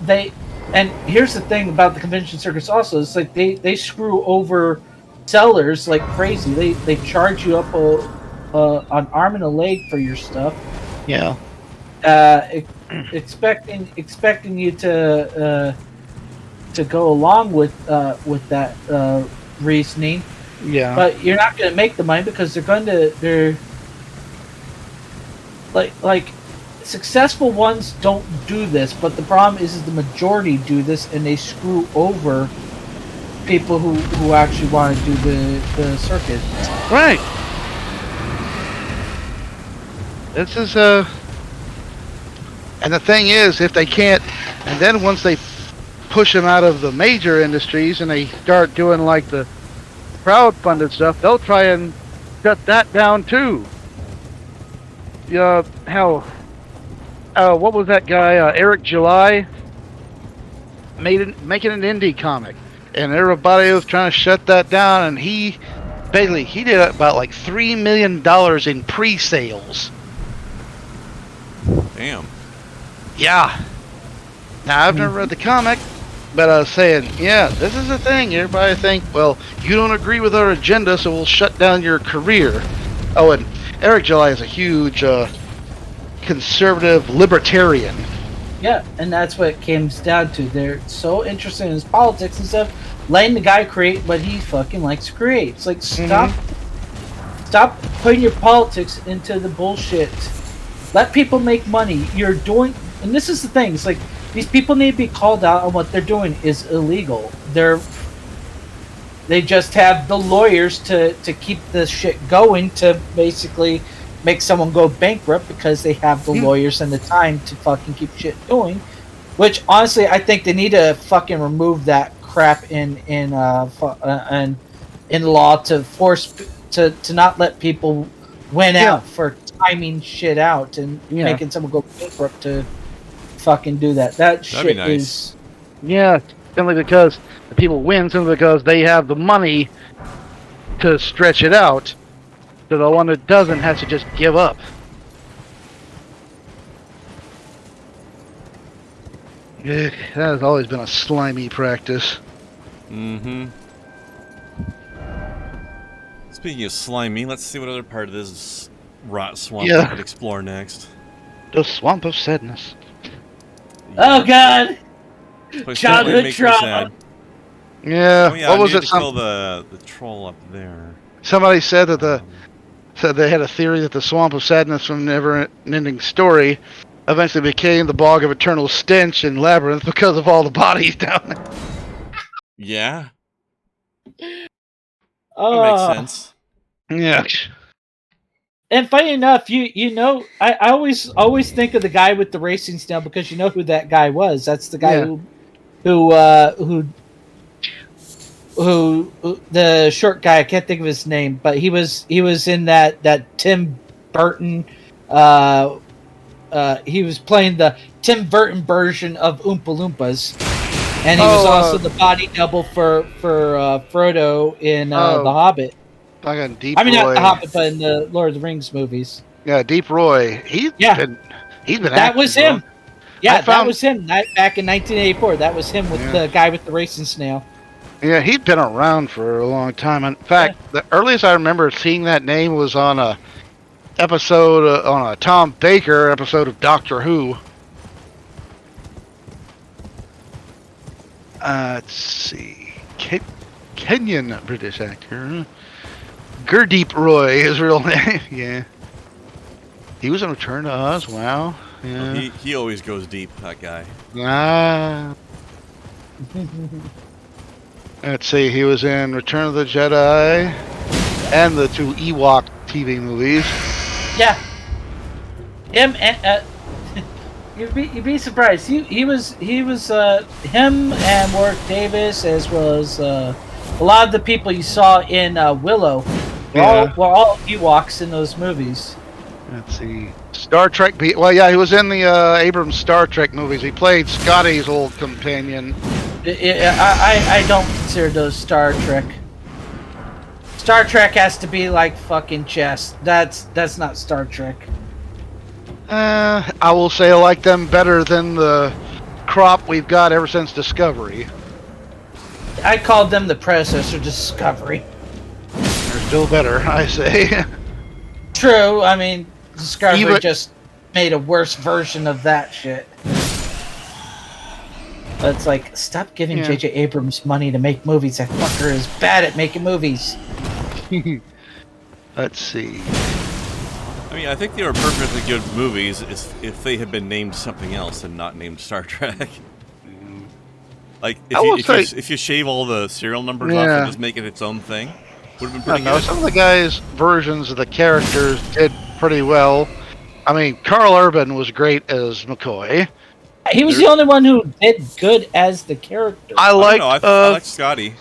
they. And here's the thing about the convention circuits also, it's like they screw over sellers like crazy. They charge you up an arm and a leg for your stuff. Yeah. Expecting you to go along with that reasoning. Yeah. But you're not going to make the money because they're like successful ones don't do this, but the problem is the majority do this, and they screw over people who actually want to do the circuit. Right. This is and the thing is, if they can't, and then once they push them out of the major industries and they start doing like the crowdfunded stuff, they'll try and shut that down too. What was that guy, Eric July, making an indie comic, and everybody was trying to shut that down, and he did about like $3 million in pre-sales. Damn. Yeah. Now, I've never read the comic, but I was saying, yeah, this is the thing. Everybody think, well, you don't agree with our agenda, so we'll shut down your career. Oh, and Eric July is a huge conservative libertarian. Yeah, and that's what it comes down to. They're so interested in his politics and stuff, letting the guy create what he fucking likes to create. It's like, stop putting your politics into the bullshit. Let people make money. You're doing, and this is the thing. It's like these people need to be called out on what they're doing is illegal. They just have the lawyers to keep this shit going to basically make someone go bankrupt because they have the lawyers and the time to fucking keep shit going. Which honestly, I think they need to fucking remove that crap in law to force to not let people win out for timing shit out and making someone go bankrupt to fucking do that. That'd shit be nice. is simply because the people win, simply because they have the money to stretch it out. So the one that doesn't has to just give up. That has always been a slimy practice. Mm-hmm. Speaking of slimy, let's see what other part of this rot swamp we could explore next. The swamp of sadness. oh god, Place childhood makes me trauma. sad. Yeah. Oh yeah, What I was needed it? to kill the troll up there. Somebody said that said they had a theory that the Swamp of Sadness from Never-Ending Story eventually became the Bog of Eternal Stench in Labyrinth because of all the bodies down there. Yeah, that makes Oh. sense. Yeah. And funny enough, you know, I always think of the guy with the racing snail because you know who that guy was. That's the guy Yeah. who the short guy. I can't think of his name, but he was in that Tim Burton. He was playing the Tim Burton version of Oompa Loompas, and he was also the body double for Frodo in The Hobbit. Fucking Deep I mean, not Roy. The Hobbit, but in the Lord of the Rings movies. Yeah, Deep Roy. He's been That acting, was him. bro. Yeah, that was him. Back in 1984. That was him with the guy with the racing snail. Yeah, he'd been around for a long time. In fact, the earliest I remember seeing that name was on a episode on a Tom Baker episode of Doctor Who. Let's see, Kenyan British actor Gurdeep Roy, his real name. Yeah, he was in Return to Oz. Wow. Yeah. He always goes deep. That guy. Ah. Let's see, he was in Return of the Jedi and the 2 Ewok TV movies. Yeah. Him and you'd be surprised. He was him and Warwick Davis, as well as a lot of the people you saw in Willow were all Ewoks in those movies. Let's see, Star Trek. Well, yeah, he was in the Abrams Star Trek movies. He played Scotty's old companion. I don't consider those Star Trek. Star Trek has to be like fucking chess. That's not Star Trek. I will say I like them better than the crop we've got ever since Discovery. I called them the predecessor Discovery. They're still better, I say. True. I mean, Discovery just made a worse version of that shit. But it's like, stop giving J.J. Abrams money to make movies. That fucker is bad at making movies. Let's see. I mean, I think they were perfectly good movies if they had been named something else and not named Star Trek. Like, if you shave all the serial numbers off and just make it its own thing, would have been pretty good. Some of the guys' versions of the characters did pretty well. I mean, Carl Urban was great as McCoy. He was the only one who did good as the character. I liked Scotty.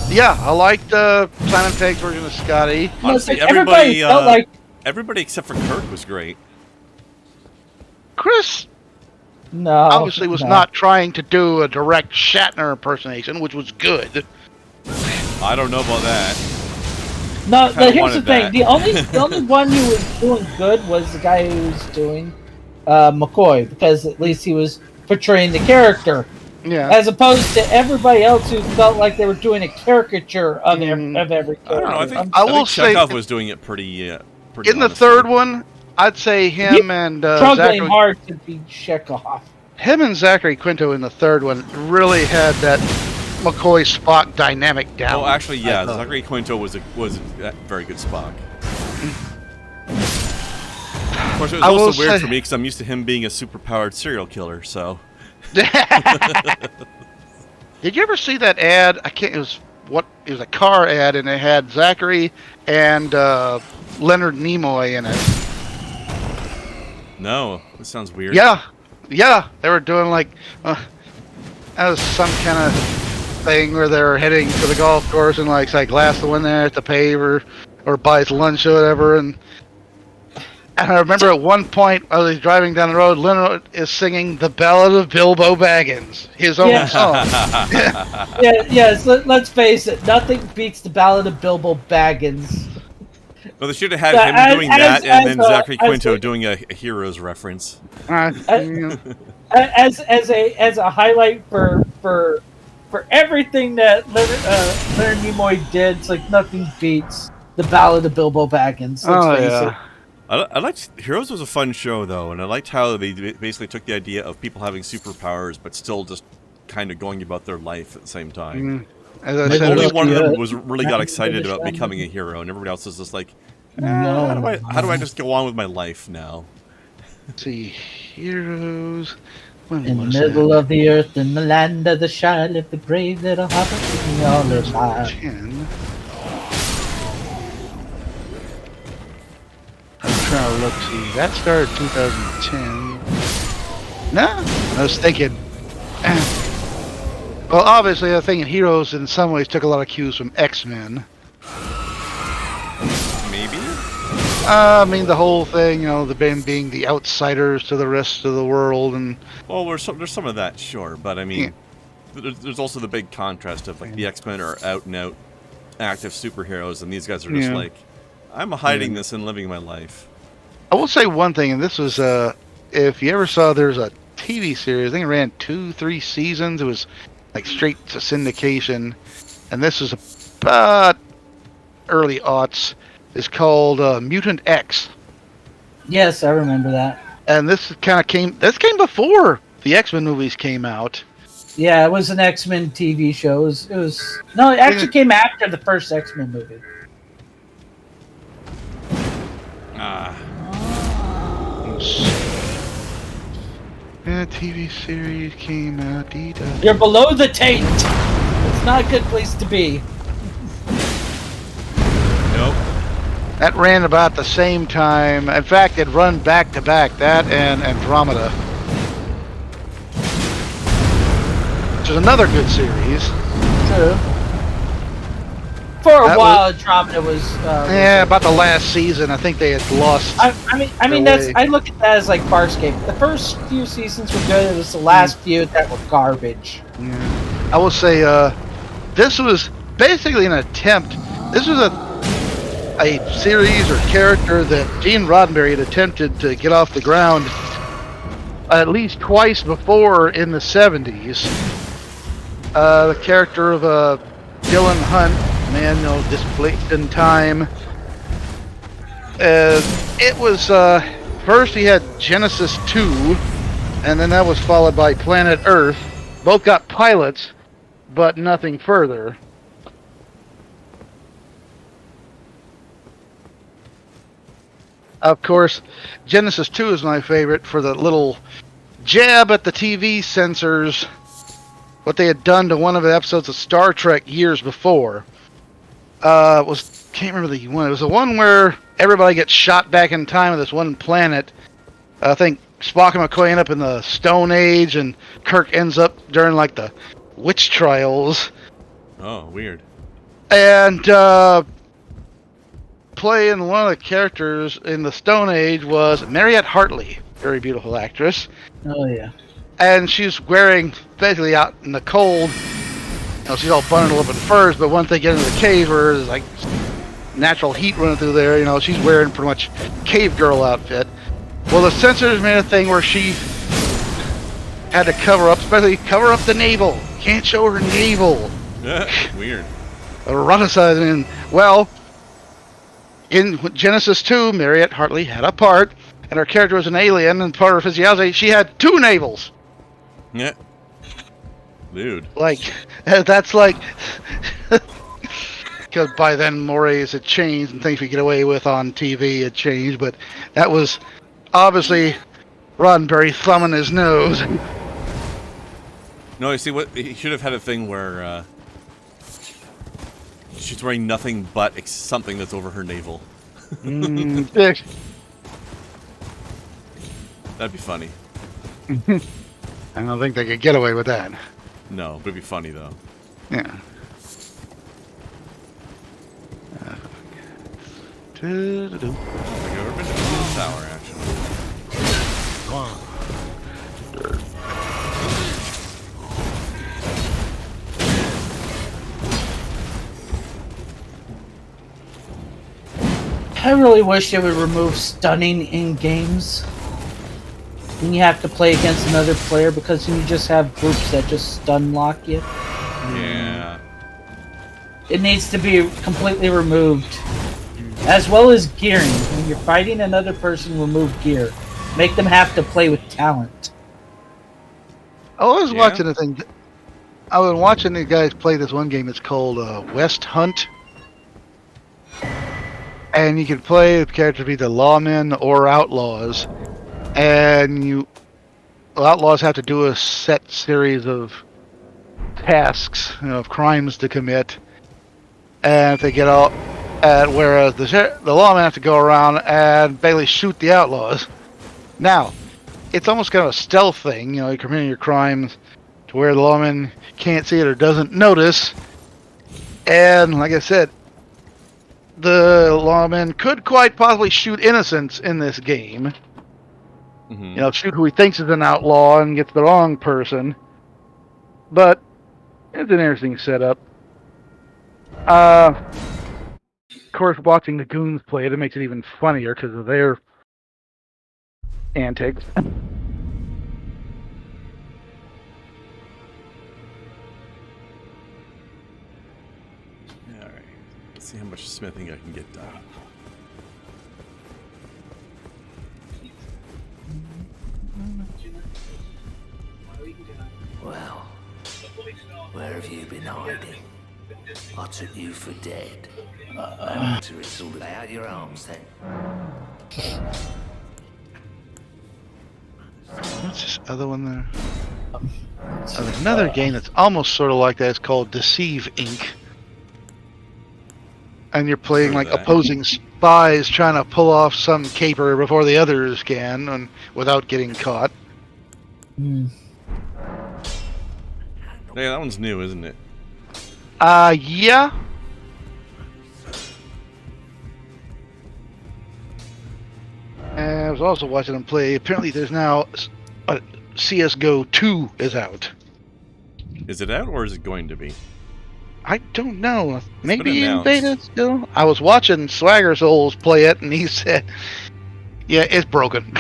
Yeah, I liked Simon Pegg's version of Scotty. Honestly, like everybody felt like everybody except for Kirk was great. Chris obviously was not trying to do a direct Shatner impersonation, which was good. I don't know about that. No, here's the thing. The only one who was doing good was the guy who was doing McCoy, because at least he was portraying the character. Yeah. As opposed to everybody else who felt like they were doing a caricature of every character. I don't know. I think Chekhov was doing it pretty in the third one, I'd say him and struggling hard to be Chekhov. Him and Zachary Quinto in the third one really had that McCoy Spock dynamic down. Oh, actually, yeah, Zachary Quinto was a very good Spock. Of course, it was also weird for me because I'm used to him being a superpowered serial killer. So. Did you ever see that ad? It was a car ad, and it had Zachary and Leonard Nimoy in it. No, that sounds weird. Yeah, they were doing like that was some kind of thing where they were heading to the golf course, and like Glass will in there to pay or buys lunch or whatever, and I remember at one point while he's driving down the road, Leonard is singing "The Ballad of Bilbo Baggins," his own song. Yes. Let's face it, nothing beats the Ballad of Bilbo Baggins. Well, they should have had him doing that, and then Zachary Quinto doing a Heroes reference. As a highlight for everything that Leonard Nimoy did, it's like nothing beats the Ballad of Bilbo Baggins. Let's face it. I liked Heroes was a fun show though, and I liked how they basically took the idea of people having superpowers but still just kind of going about their life at the same time. As I said, only one of them really got excited about becoming a hero, and everybody else is just like, No. How do I just go on with my life now? Let's see, heroes. When In the was middle that? of the earth, in the land of the shy, live the brave little hobbit with me all their lives. 10. I'm trying to look. See, that started 2010. No, I was thinking. Well, obviously, I think Heroes in some ways took a lot of cues from X-Men. Maybe? I mean, the whole thing, you know, the band being the outsiders to the rest of the world, and Well, there's some of that, sure, but I mean, there's also the big contrast of like the X-Men are out and out active superheroes, and these guys are just like, I'm hiding this and living my life. I will say one thing, and this was, if you ever saw, there's a TV series, I think it ran 2-3 seasons, it was like straight to syndication, and this is about early aughts. It's called Mutant X. Yes, I remember that. And this came before the X-Men movies came out. Yeah, it was an X-Men TV show. No, it actually came after the first X-Men movie. Yeah, TV series came out. You're below the taint. It's not a good place to be. Nope. That ran about the same time. In fact, it run back to back. That and Andromeda, which is another good series. True. For a while, Andromeda was. About the last season, I think they had lost. I mean, I look at that as like Farscape. The first few seasons were good. It was the last few that were garbage. Yeah. I will say, this was basically an attempt. This was a series or character that Gene Roddenberry had attempted to get off the ground at least twice before in the 70s. The character of Dylan Hunt, man, displaced in time. It was first he had Genesis 2, and then that was followed by Planet Earth. Both got pilots, but nothing further. Of course, Genesis 2 is my favorite for the little jab at the TV censors, what they had done to one of the episodes of Star Trek years before. Can't remember the one. It was the one where everybody gets shot back in time to this one planet. I think Spock and McCoy end up in the Stone Age, and Kirk ends up during like the witch trials. Oh, weird. And playing one of the characters in the Stone Age was Mariette Hartley, very beautiful actress. Oh yeah. And she's wearing, basically out in the cold, she's all bundled up in furs, but once they get into the cave where there's like natural heat running through there, she's wearing pretty much cave girl outfit. Well, the censors made a thing where she had to cover up the navel. Can't show her navel. Weird. Eroticizing. Well, in Genesis 2, Mariette Hartley had a part, and her character was an alien, and part of her physiology, she had two navels. Yeah. Dude. Like, that's like... Because by then, mores had changed, and things we get away with on TV had changed, but that was obviously Roddenberry thumbing his nose. No, you see what? He should have had a thing where she's wearing nothing but something that's over her navel. That'd be funny. I don't think they could get away with that. No, but it'd be funny though. Yeah. I've never been to the tower actually. I really wish they would remove stunning in games. When you have to play against another player, because then you just have groups that just stun lock you. Yeah. It needs to be completely removed. As well as gearing. When you're fighting another person, remove gear. Make them have to play with talent. I was watching the thing. I was watching the guys play this one game. It's called West Hunt. and you can play the character be the lawmen or outlaws, and outlaws have to do a set series of tasks, of crimes to commit, and if they get all, whereas the lawmen have to go around and basically shoot the outlaws. Now, it's almost kind of a stealth thing, you're committing your crimes to where the lawman can't see it or doesn't notice, and like I said, the lawman could quite possibly shoot innocents in this game. Mm-hmm. Shoot who he thinks is an outlaw and gets the wrong person. But it's an interesting setup. Of course, watching the goons play it makes it even funnier because of their antics. All right. Let's see how much smithing I can get done. Well, where have you been hiding? I took you for dead. So it's all lay out your arms then. What's this other one there? There's another game that's almost sort of like that. It's called Deceive Inc. And you're playing like opposing spies trying to pull off some caper before the others can, and without getting caught. Yeah, that one's new, isn't it? Yeah. And I was also watching them play. Apparently, there's now CS:GO 2 is out. Is it out or is it going to be? I don't know. Maybe been in announced. beta still. I was watching Swagger Souls play it, and he said, "Yeah, it's broken."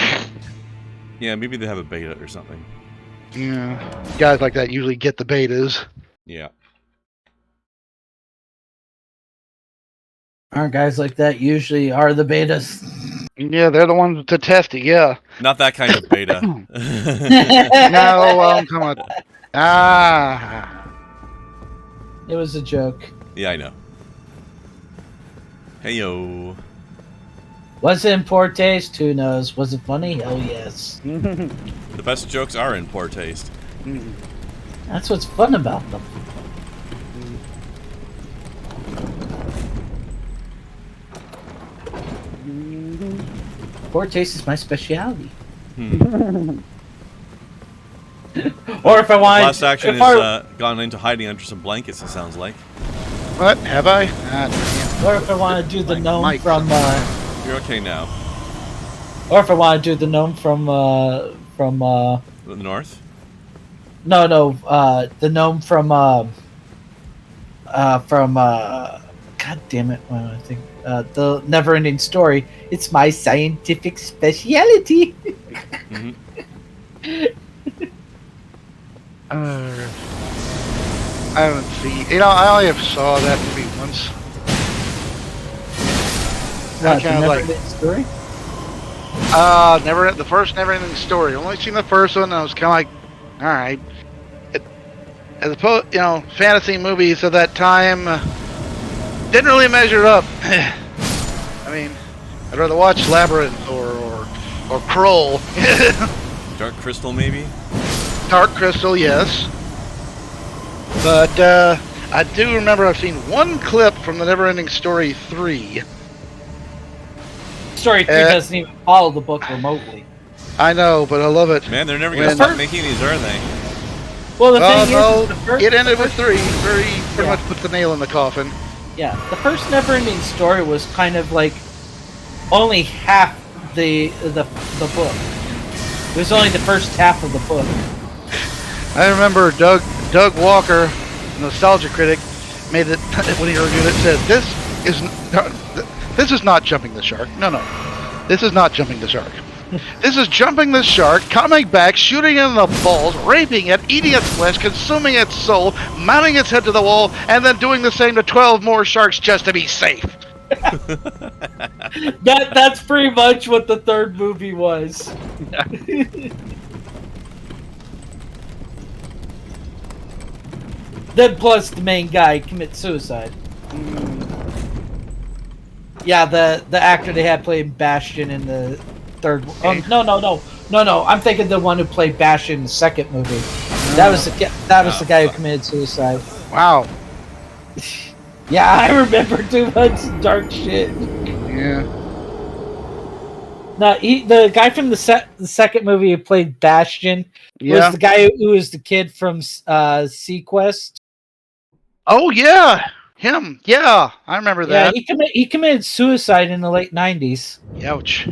Yeah, maybe they have a beta or something. Yeah, guys like that usually get the betas. Yeah. Aren't guys like that usually are the betas? Yeah, they're the ones to test it. Yeah. Not that kind of beta. No, come on. It was a joke. Yeah, I know. Hey yo. Was it in poor taste? Who knows? Was it funny? Hell yes. The best jokes are in poor taste. That's what's fun about them. Poor taste is my specialty. Or if I want, Last action is gone into hiding under some blankets. It sounds like. What have I? or if I want to do the gnome Mike. from, You're okay now. or if I want to do the gnome from The north. no, the gnome from God damn it! What do I think? The Never-Ending Story. It's my scientific speciality. Mm-hmm. I haven't seen. I only have saw that movie once. What, the kinda like- Never-Ending Story? The first Never-Ending Story. Only seen the first one, and I was kind of like, all right. As opposed, fantasy movies of that time didn't really measure up. I mean, I'd rather watch Labyrinth or Kroll. Dark Crystal, maybe. Dark Crystal, yes. But I do remember I've seen one clip from the Never-Ending Story 3. Story 3 doesn't even follow the book remotely. I know, but I love it. Man, they're never gonna When- stop making these, are they? Well, the Oh thing no, is, the first, it ended with 3. Pretty Yeah. much put the nail in the coffin. yeah, the first Never-Ending Story was kind of like only half the book. It was only the first half of the book. I remember Doug Walker, nostalgia critic, made it when he reviewed it. Said this is not jumping the shark. No, this is not jumping the shark. This is jumping the shark, coming back, shooting it in the balls, raping it, eating its flesh, consuming its soul, mounting its head to the wall, and then doing the same to 12 more sharks just to be safe. That's pretty much what the third movie was. Then plus the main guy commits suicide. Yeah, the actor they had played Bastion in the third. No. I'm thinking the one who played Bastion in the second movie. That was the guy who committed suicide. Wow. Yeah, I remember too much dark shit. Yeah. No, the guy from the second movie who played Bastion was the guy who was the kid from Sequest. Oh yeah, him. Yeah, I remember Yeah, that. he committed suicide in the late 90s. Ouch.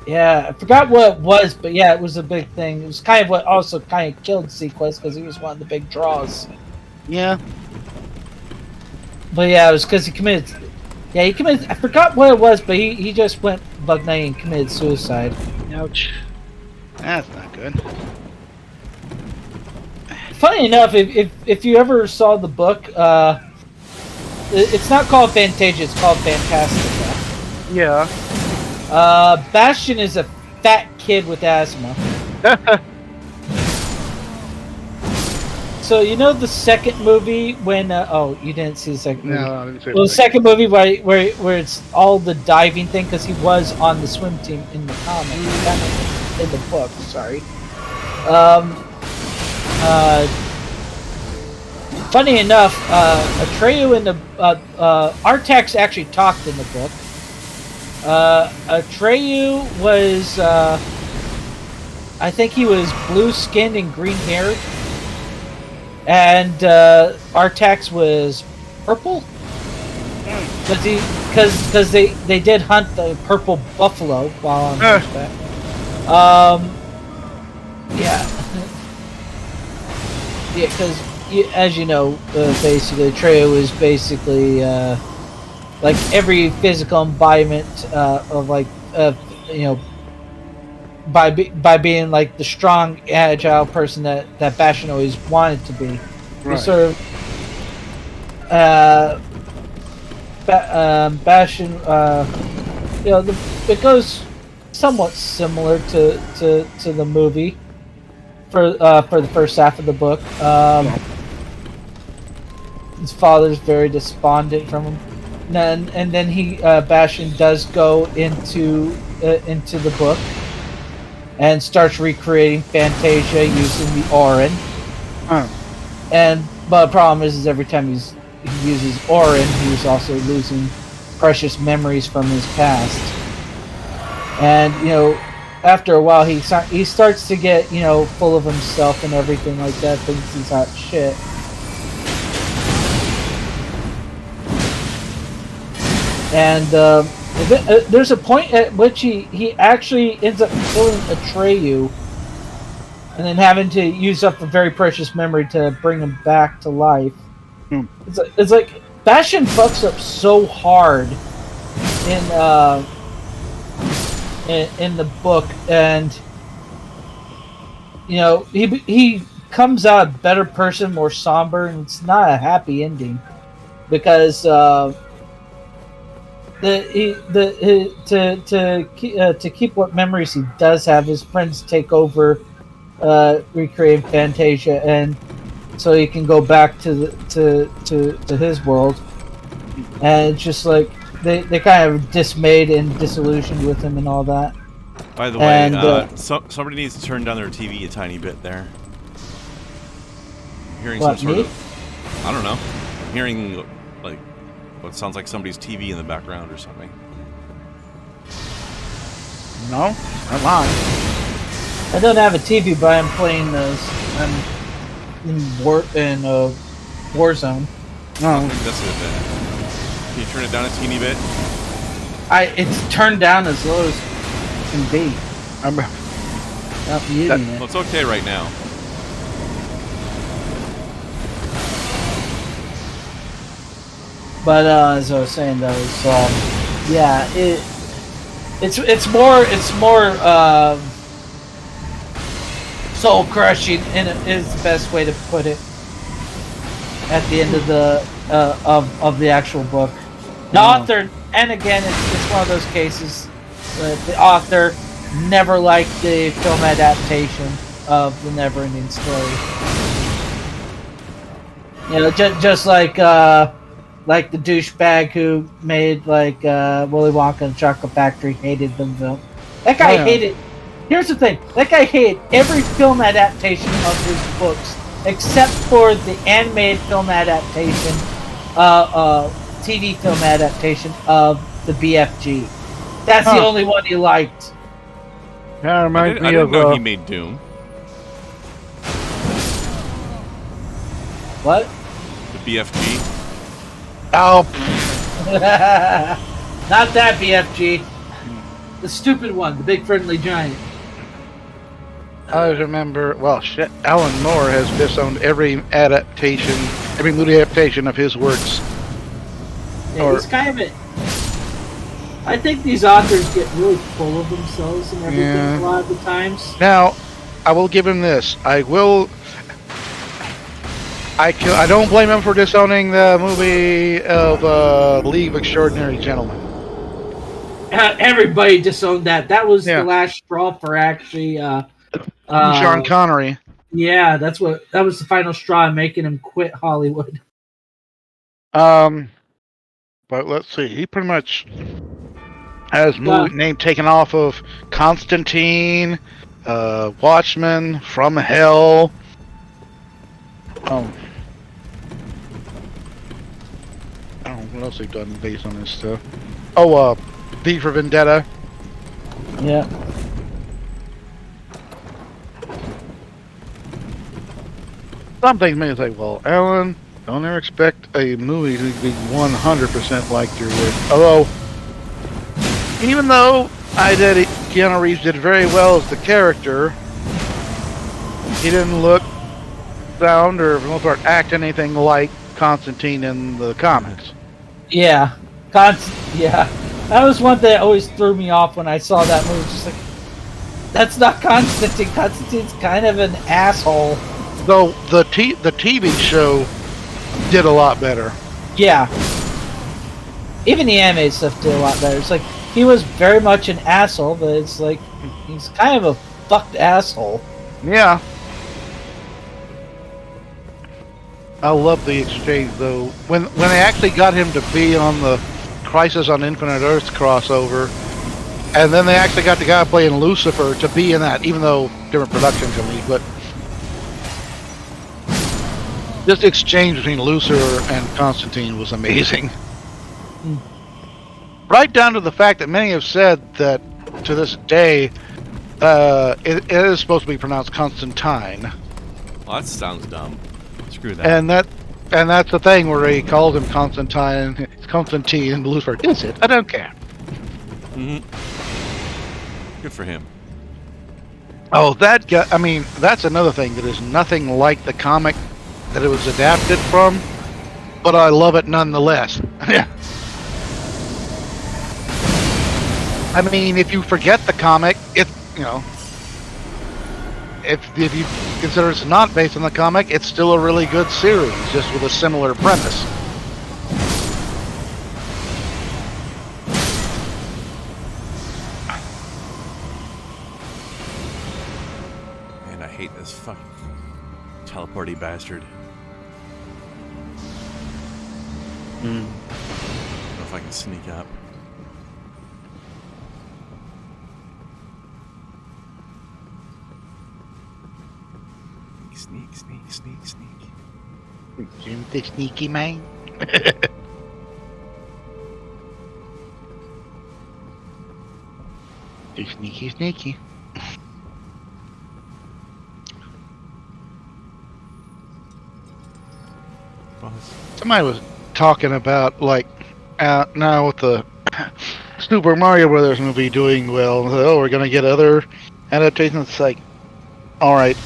Yeah, I forgot what it was, but yeah, it was a big thing. It was kind of what also kind of killed Sequest because he was one of the big draws. Yeah. But yeah, it was because he committed. Yeah, he committed. I forgot what it was, but he just went bug night and committed suicide. Ouch. That's not good. Funny enough, if you ever saw the book, it's not called Fantasia, it's called Fantastica. Yeah. Bastion is a fat kid with asthma. So you know the second movie when oh, you didn't see the second movie. No, I didn't see Well, the second movie where it's all the diving thing because he was on the swim team in the comic, in the book. Sorry. Funny enough, Atreyu in the Artax actually talked in the book. Atreyu was I think he was blue skinned and green haired, and Artax was purple. Because they did hunt the purple buffalo while on horseback. Yeah. Yeah, because as you know, basically Atreyu is basically like every physical embodiment of like you know, by being like the strong, agile person that Bastion always wanted to be. Right. He sort of Bastion, you know, it goes somewhat similar to the movie for the first half of the book. His father's very despondent from him, and then he Bastion does go into the book and starts recreating Fantasia using the Orin. But the problem is every time he uses Orin, he's also losing precious memories from his past. And you know, after a while, he starts to get, you know, full of himself and everything like that. Thinks he's hot shit. And there's a point at which he actually ends up killing Atreyu, and then having to use up a very precious memory to bring him back to life. It's like Bastion fucks up so hard in the book, and you know, he comes out a better person, more somber, and it's not a happy ending because to keep what memories he does have, his friends take over recreating Fantasia, and so he can go back to his world, and it's just like they kind of dismayed and disillusioned with him and all that. By the way, somebody needs to turn down their TV a tiny bit there. I'm hearing some sort of, I don't know, I'm hearing like what sounds like somebody's TV in the background or something. No, I'm on. I don't have a TV, but I'm playing I'm in Warzone. No, that's it. Can you turn it down a teeny bit? It's turned down as low as it can be. I'm not muting it. Well, it's okay right now. But as I was saying, though, yeah, it's more soul crushing, and is the best way to put it. At the end of the actual book, the author, and again, it's one of those cases that the author never liked the film adaptation of the Neverending Story. You know, just like like the douchebag who made like Willy Wonka and Chocolate Factory hated them film. That guy hated. Here's the thing: that guy hated every film adaptation of his books except for the animated film adaptation, TV film adaptation of the BFG. That's the only one he liked. That reminds me I didn't of. know he made Doom. What? The BFG. Oh, Not that BFG. The stupid one, the big friendly giant. I remember. Well, shit. Alan Moore has disowned every movie adaptation of his works. Yeah, he's kind of it. I think these authors get really full of themselves and everything a lot of the times. Now, I will give him this. I don't blame him for disowning the movie of League of Extraordinary Gentlemen. Everybody disowned that. That was the last straw for actually. Sean Connery. Yeah, that was the final straw making him quit Hollywood. But let's see. He pretty much has movie name taken off of Constantine, Watchmen, From Hell. I don't know what else they've done based on this stuff. V for Vendetta. Yeah. Some things may say, well, Alan, don't ever expect a movie to be 100% like your work. Although, even though Keanu Reeves did very well as the character, he didn't look, sound, or for the most part act anything like Constantine in the comics. Yeah. That was one that always threw me off when I saw that movie. Just like, that's not Constantine. Constantine's kind of an asshole. Though the TV show did a lot better. Yeah. Even the animated stuff did a lot better. It's like, he was very much an asshole, but it's like, he's kind of a fucked asshole. Yeah. I love the exchange, though. When they actually got him to be on the Crisis on Infinite Earths crossover, and then they actually got the guy playing Lucifer to be in that, even though different production companies, but this exchange between Lucifer and Constantine was amazing. Right down to the fact that many have said that to this day, it is supposed to be pronounced Constantine. Well, that sounds dumb. Screw that. And that's the thing where he calls him Constantine. It's Constantine and Lucifer. Is it? I don't care. Mm-hmm. Good for him. Oh, that guy. I mean, that's another thing that is nothing like the comic that it was adapted from, but I love it nonetheless. I mean, if you forget the comic, if you consider it's not based on the comic, it's still a really good series, just with a similar premise. Man, I hate this fucking teleporty bastard. I don't know if I can sneak up. Sneak. Jim the sneaky man. Too sneaky. Somebody was talking about, like, now with the Super Mario Brothers movie doing well, we're gonna get other adaptations. It's like, alright.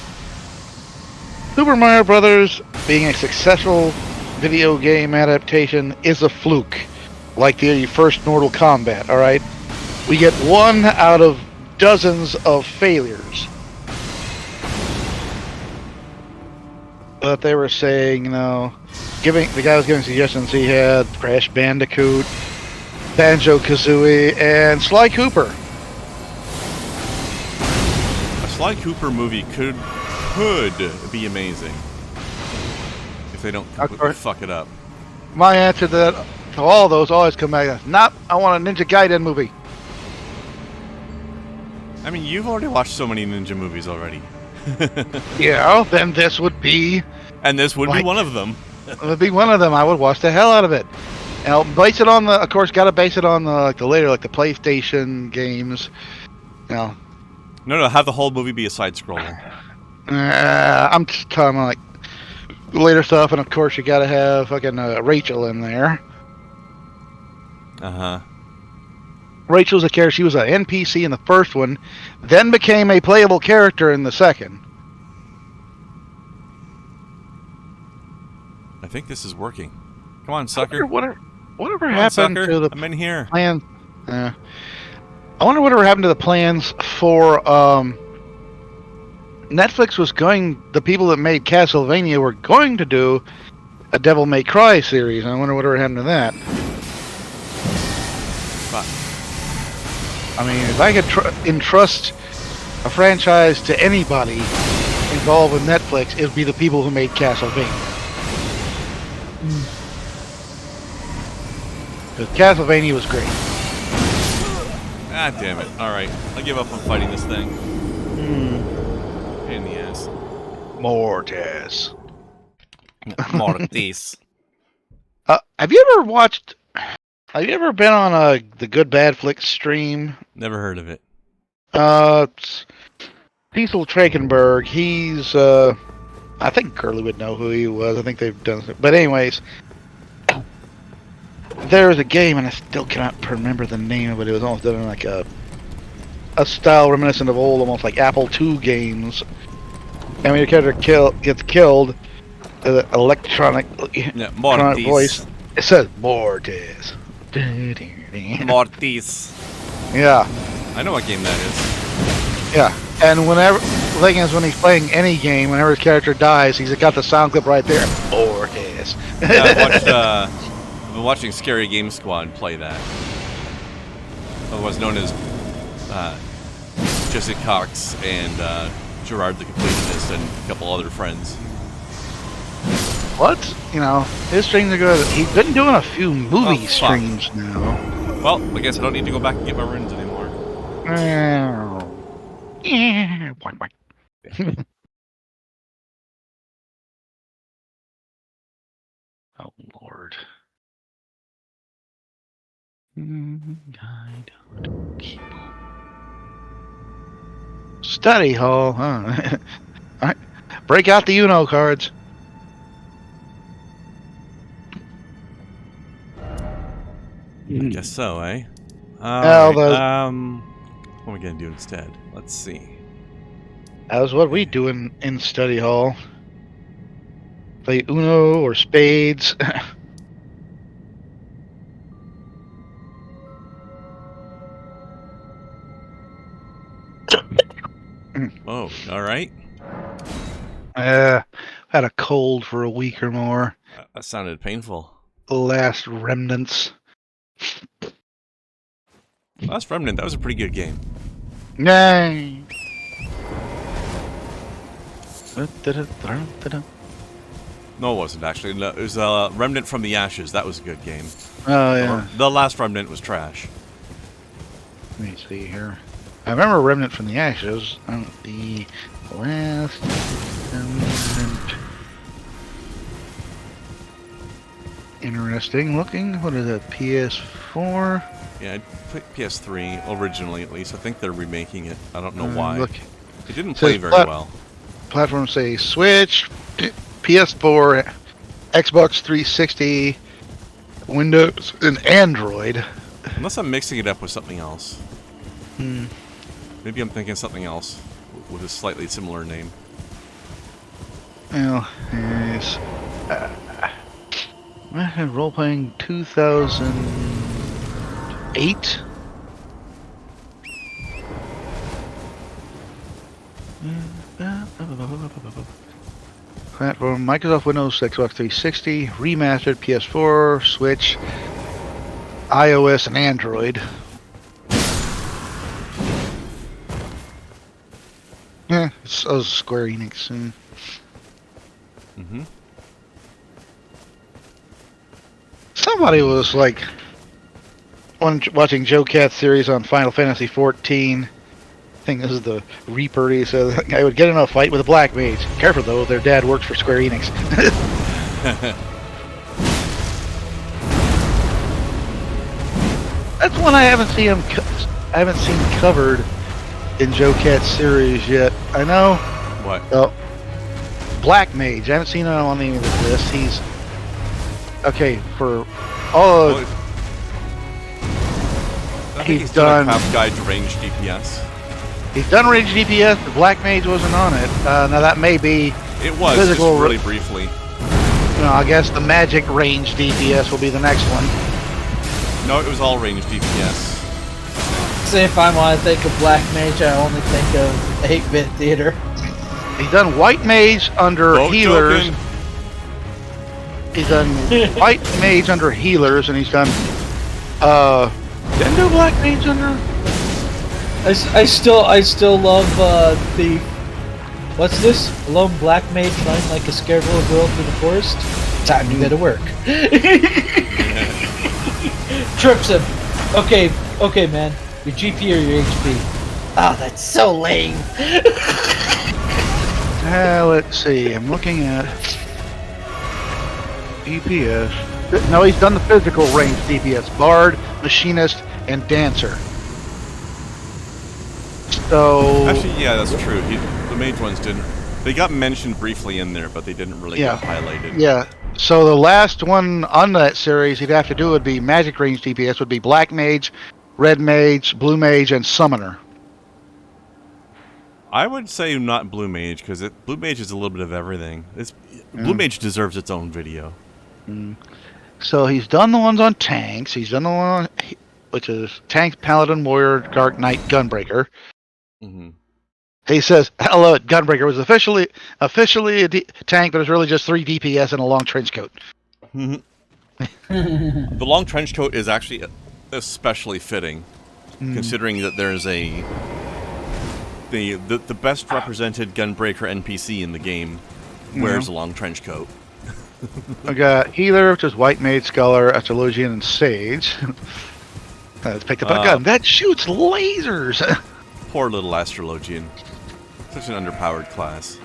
Super Mario Brothers being a successful video game adaptation is a fluke, like the first Mortal Kombat, alright? We get one out of dozens of failures. But they were saying, the guy was giving suggestions. He had Crash Bandicoot, Banjo-Kazooie, and Sly Cooper. A Sly Cooper movie could be amazing if they don't completely fuck it up. my answer to that, to all those always come back as, nope, I want a Ninja Gaiden movie. I mean, you've already watched so many ninja movies already. Yeah, then this would be And this would be like, one of them. it would be one of them. I would watch the hell out of it. And I'll base it on the, of course, got to base it on the later, like the PlayStation games. You know, No, have the whole movie be a side scroller. I'm just talking like later stuff, and of course you got to have fucking Rachel in there. Uh-huh. Rachel's a character. She was an NPC in the first one, then became a playable character in the second. I think this is working. Come on, sucker. Whatever Come on, happened sucker. to the I'm in here. plan? I wonder whatever happened to the plans for Netflix was going. The people that made Castlevania were going to do a Devil May Cry series. I wonder whatever happened to that. Fuck. I mean, if I could entrust a franchise to anybody involved with Netflix, it would be the people who made Castlevania. Because Castlevania was great. Ah, damn it. Alright. I give up on fighting this thing. Pain in the ass. Mortis. Mortis. Have you ever watched? Have you ever been on the Good Bad Flicks stream? Never heard of it. Cecil Trakenberg. He's I think Curly would know who he was. I think they've done it. But anyways, there was a game, and I still cannot remember the name of it. It was almost done in like a style reminiscent of old, almost like Apple II games. And when your character gets killed, the electronic Mortis. voice, it says Mortis. Mortis. Yeah, I know what game that is. yeah. And whenever, the thing is, when he's playing any game, whenever his character dies, he's got the sound clip right there. Mortis. Yeah, I've been watching Scary Game Squad play that. Otherwise known as Jesse Cox and Gerard the Completionist and a couple other friends. What? You know, his streams are good. He's been doing a few movie fuck. streams now. Well, I guess I don't need to go back and get my runes anymore. Oh, Lord. Study hall, huh? Alright. Break out the Uno cards. I guess so, eh? Well, Alright, what are we gonna do instead? Let's see. That was what we do in study hall. Play Uno or spades. Oh, alright. Had a cold for a week or more. That sounded painful. Last remnants. Last Remnant, that was a pretty good game. Yay! No, it wasn't actually. No, it was Remnant from the Ashes. That was a good game. Oh, yeah. The last Remnant was trash. Let me see here. I remember Remnant from the Ashes. The last Remnant. Interesting looking. What is it? PS4? Yeah, I played PS3 originally, at least. I think they're remaking it. I don't know why. Look, It didn't play very well. Platforms say Switch, PS4, Xbox 360, Windows, and Android. Unless I'm mixing it up with something else. Hmm. Maybe I'm thinking something else with a slightly similar name. Well, yes. Role playing 2008. Platform Microsoft Windows, Xbox 360, remastered PS4, Switch, iOS, and Android. Yeah, it's Square Enix. Mm-hmm. somebody was like, watching Joe Cat's series on Final Fantasy 14. I think this is the Reaper. He says I would get in a fight with a black mage. Careful though, their dad works for Square Enix. That's one I haven't seen covered in Joe Cat's series yet. I know. What? Oh, Black Mage. I haven't seen him on any of this. He's okay for all of. I think he's done a craft guide to range DPS. He's done range DPS, but Black Mage wasn't on it. Now that may be it was physical, just really briefly. I guess the magic range DPS will be the next one. No, it was all range DPS. Say if I want to think of Black Mage, I only think of 8-bit theater. He's done White Mage under healers. Joking. He's done White Mage under healers, and he's done didn't do Black Mage under. I still love the what's this? A lone black mage running like a scared little girl through the forest. Time to go to work. Trips him. Okay, man. Your GP or your HP? Oh, that's so lame. Let's see. I'm looking at DPS. No, he's done the physical range DPS: Bard, Machinist, and Dancer. So actually, yeah, that's true. The mage ones didn't. They got mentioned briefly in there, but they didn't really get highlighted. Yeah. So the last one on that series he'd have to do would be magic range DPS. Would be Black Mage, Red Mage, Blue Mage, and Summoner. I would say not Blue Mage, because Blue Mage is a little bit of everything. Blue Mage deserves its own video. So he's done the ones on tanks. He's done the one on, which is Tank, Paladin, Warrior, Dark Knight, Gunbreaker. Mm-hmm. He says, hello, Gunbreaker was officially a tank, but it's really just 3 DPS and a long trench coat. The long trench coat is actually especially fitting, considering that there's the best represented Gunbreaker NPC in the game wears a long trench coat. I got Healer, which is White Mage, Scholar, Astrologian, and Sage. Let's pick up a gun. That shoots lasers! Poor little Astrologian. Such an underpowered class.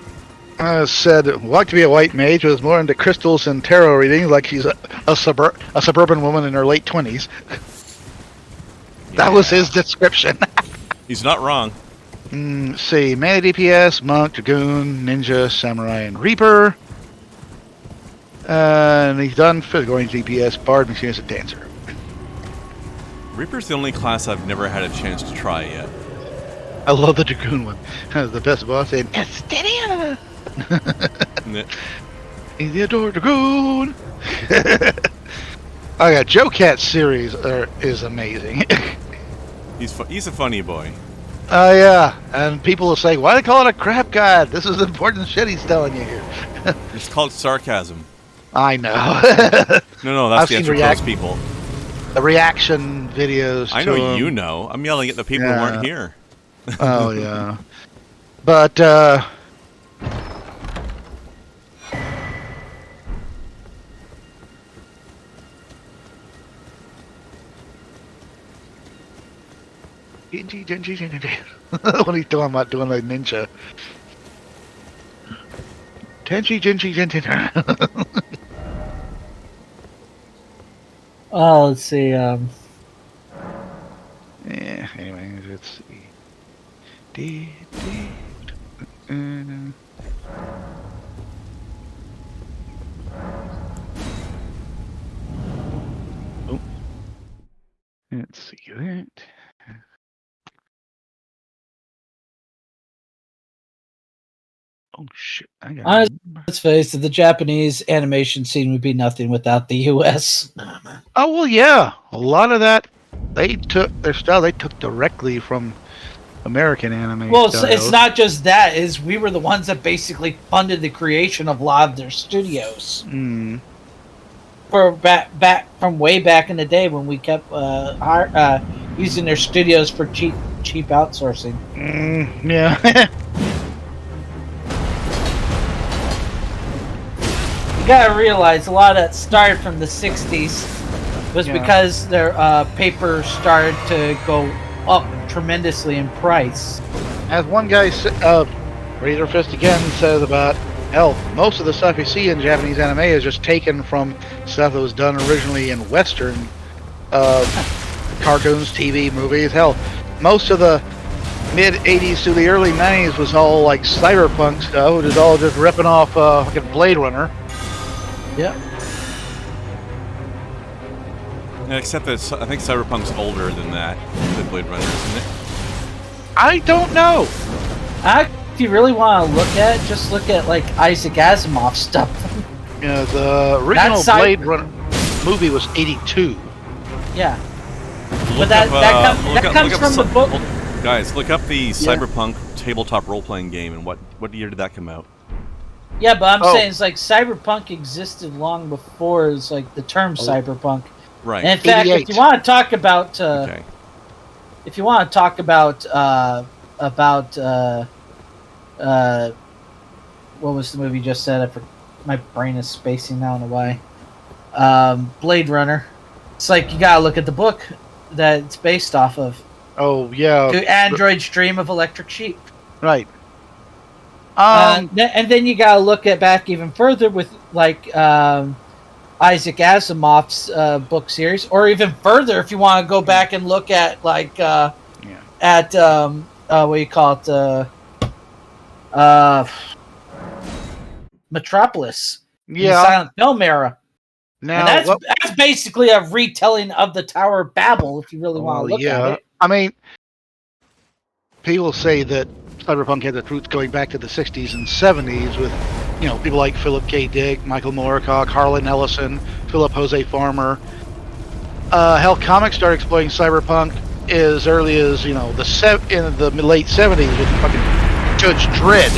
Said, like to be a white mage, was more into crystals and tarot readings, like she's a suburban woman in her late 20s. That was his description. He's not wrong. See, mana DPS, Monk, Dragoon, Ninja, Samurai, and Reaper. And he's done physical range DPS, Bard, Machinist, and Dancer. Reaper's the only class I've never had a chance to try yet. I love the Dragoon one. The best boss saying, Estadia! He's the adored Dragoon! Oh yeah, Joe Cat's series is amazing. He's a funny boy. Oh yeah, and people will say, why do they call it a crap god? This is important shit he's telling you here. It's called sarcasm. I know. No, that's the answer to those people. The reaction videos I know you know. I'm yelling at the people who aren't here. Oh yeah. But what are you doing about doing like ninja? Tenchi Genji Genji. Oh, let's see. Yeah, anyway, let's see. Oh. Let's see that. Oh shit! Let's face it, the Japanese animation scene would be nothing without the U.S. Oh well, yeah. A lot of that they took their style. They took directly from American anime. Well, it's not just that. Is we were the ones that basically funded the creation of a lot of their studios. For back from way back in the day when we kept using their studios for cheap outsourcing. Yeah. You gotta realize a lot of that started from the 60s. was because their paper started to go up tremendously in price. As one guy, Razor Fist again says about, hell, most of the stuff you see in Japanese anime is just taken from stuff that was done originally in Western cartoons, TV, movies. Hell, most of the mid 80s to the early 90s was all like cyberpunk stuff, which is all just ripping off fucking Blade Runner. Yep. Yeah, except that I think Cyberpunk's older than that, than Blade Runner, isn't it? I don't know. If you really want to look at it, just look at like Isaac Asimov stuff. Yeah, the original Blade Runner movie was 82. Yeah. Look But that comes from the book. Guys, look up the Cyberpunk tabletop role-playing game, and what year did that come out? Yeah, but I'm saying it's like Cyberpunk existed long before it's like the term Cyberpunk. Right. And in fact, 88. if you want to talk about, Okay. if you want to talk about what was the movie you just said? My brain is spacing now. I don't know why. Blade Runner. It's like you gotta look at the book that it's based off of. Oh yeah. To Android's Dream of Electric Sheep. Right. And then you gotta look at back even further with like Isaac Asimov's book series, or even further if you want to go back and look at like what do you call it, Metropolis. Yeah. The silent film era. Now And that's basically a retelling of the Tower of Babel if you really want to look at it. I mean, people say that Cyberpunk had its roots going back to the 60s and 70s with, people like Philip K. Dick, Michael Moorcock, Harlan Ellison, Philip Jose Farmer. Hell, comics started exploring Cyberpunk as early as, in the late 70s with fucking Judge Dredd.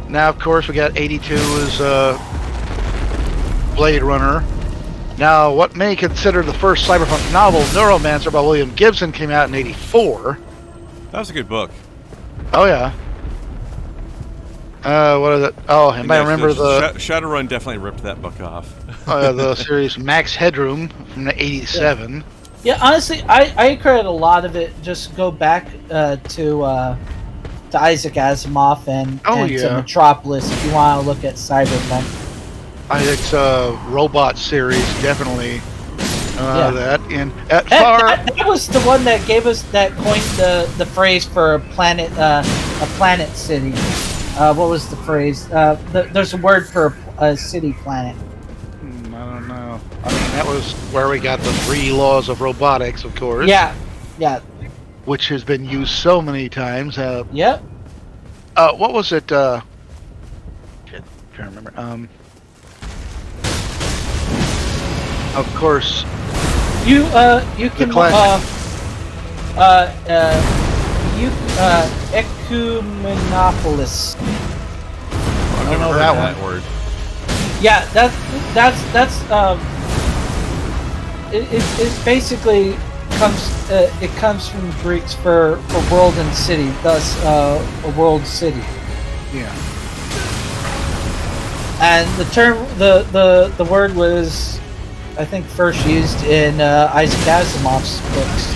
Now, of course, we got 82 as Blade Runner. Now, what many consider the first cyberpunk novel, Neuromancer by William Gibson, came out in 84. That was a good book. Oh, yeah. What is it? Oh, I might remember the... Shadowrun definitely ripped that book off. The series Max Headroom from the 87. Yeah, honestly, I credit a lot of it just go back to Isaac Asimov and to Metropolis if you want to look at Cyberpunk. Isaac's robot series, definitely. That. And that was the one that gave us, that coined the phrase for a planet city. What was the phrase? There's a word for a city planet. I don't know. I mean, that was where we got the 3 laws of robotics, of course. Yeah. Which has been used so many times. Yep. What was it? Can't remember. Of course. You can Ecumenopolis. I've never heard that word. Yeah, that's it basically comes from Greeks for world and city, thus a world city. Yeah. And the term the word was, I think, first used in Isaac Asimov's books.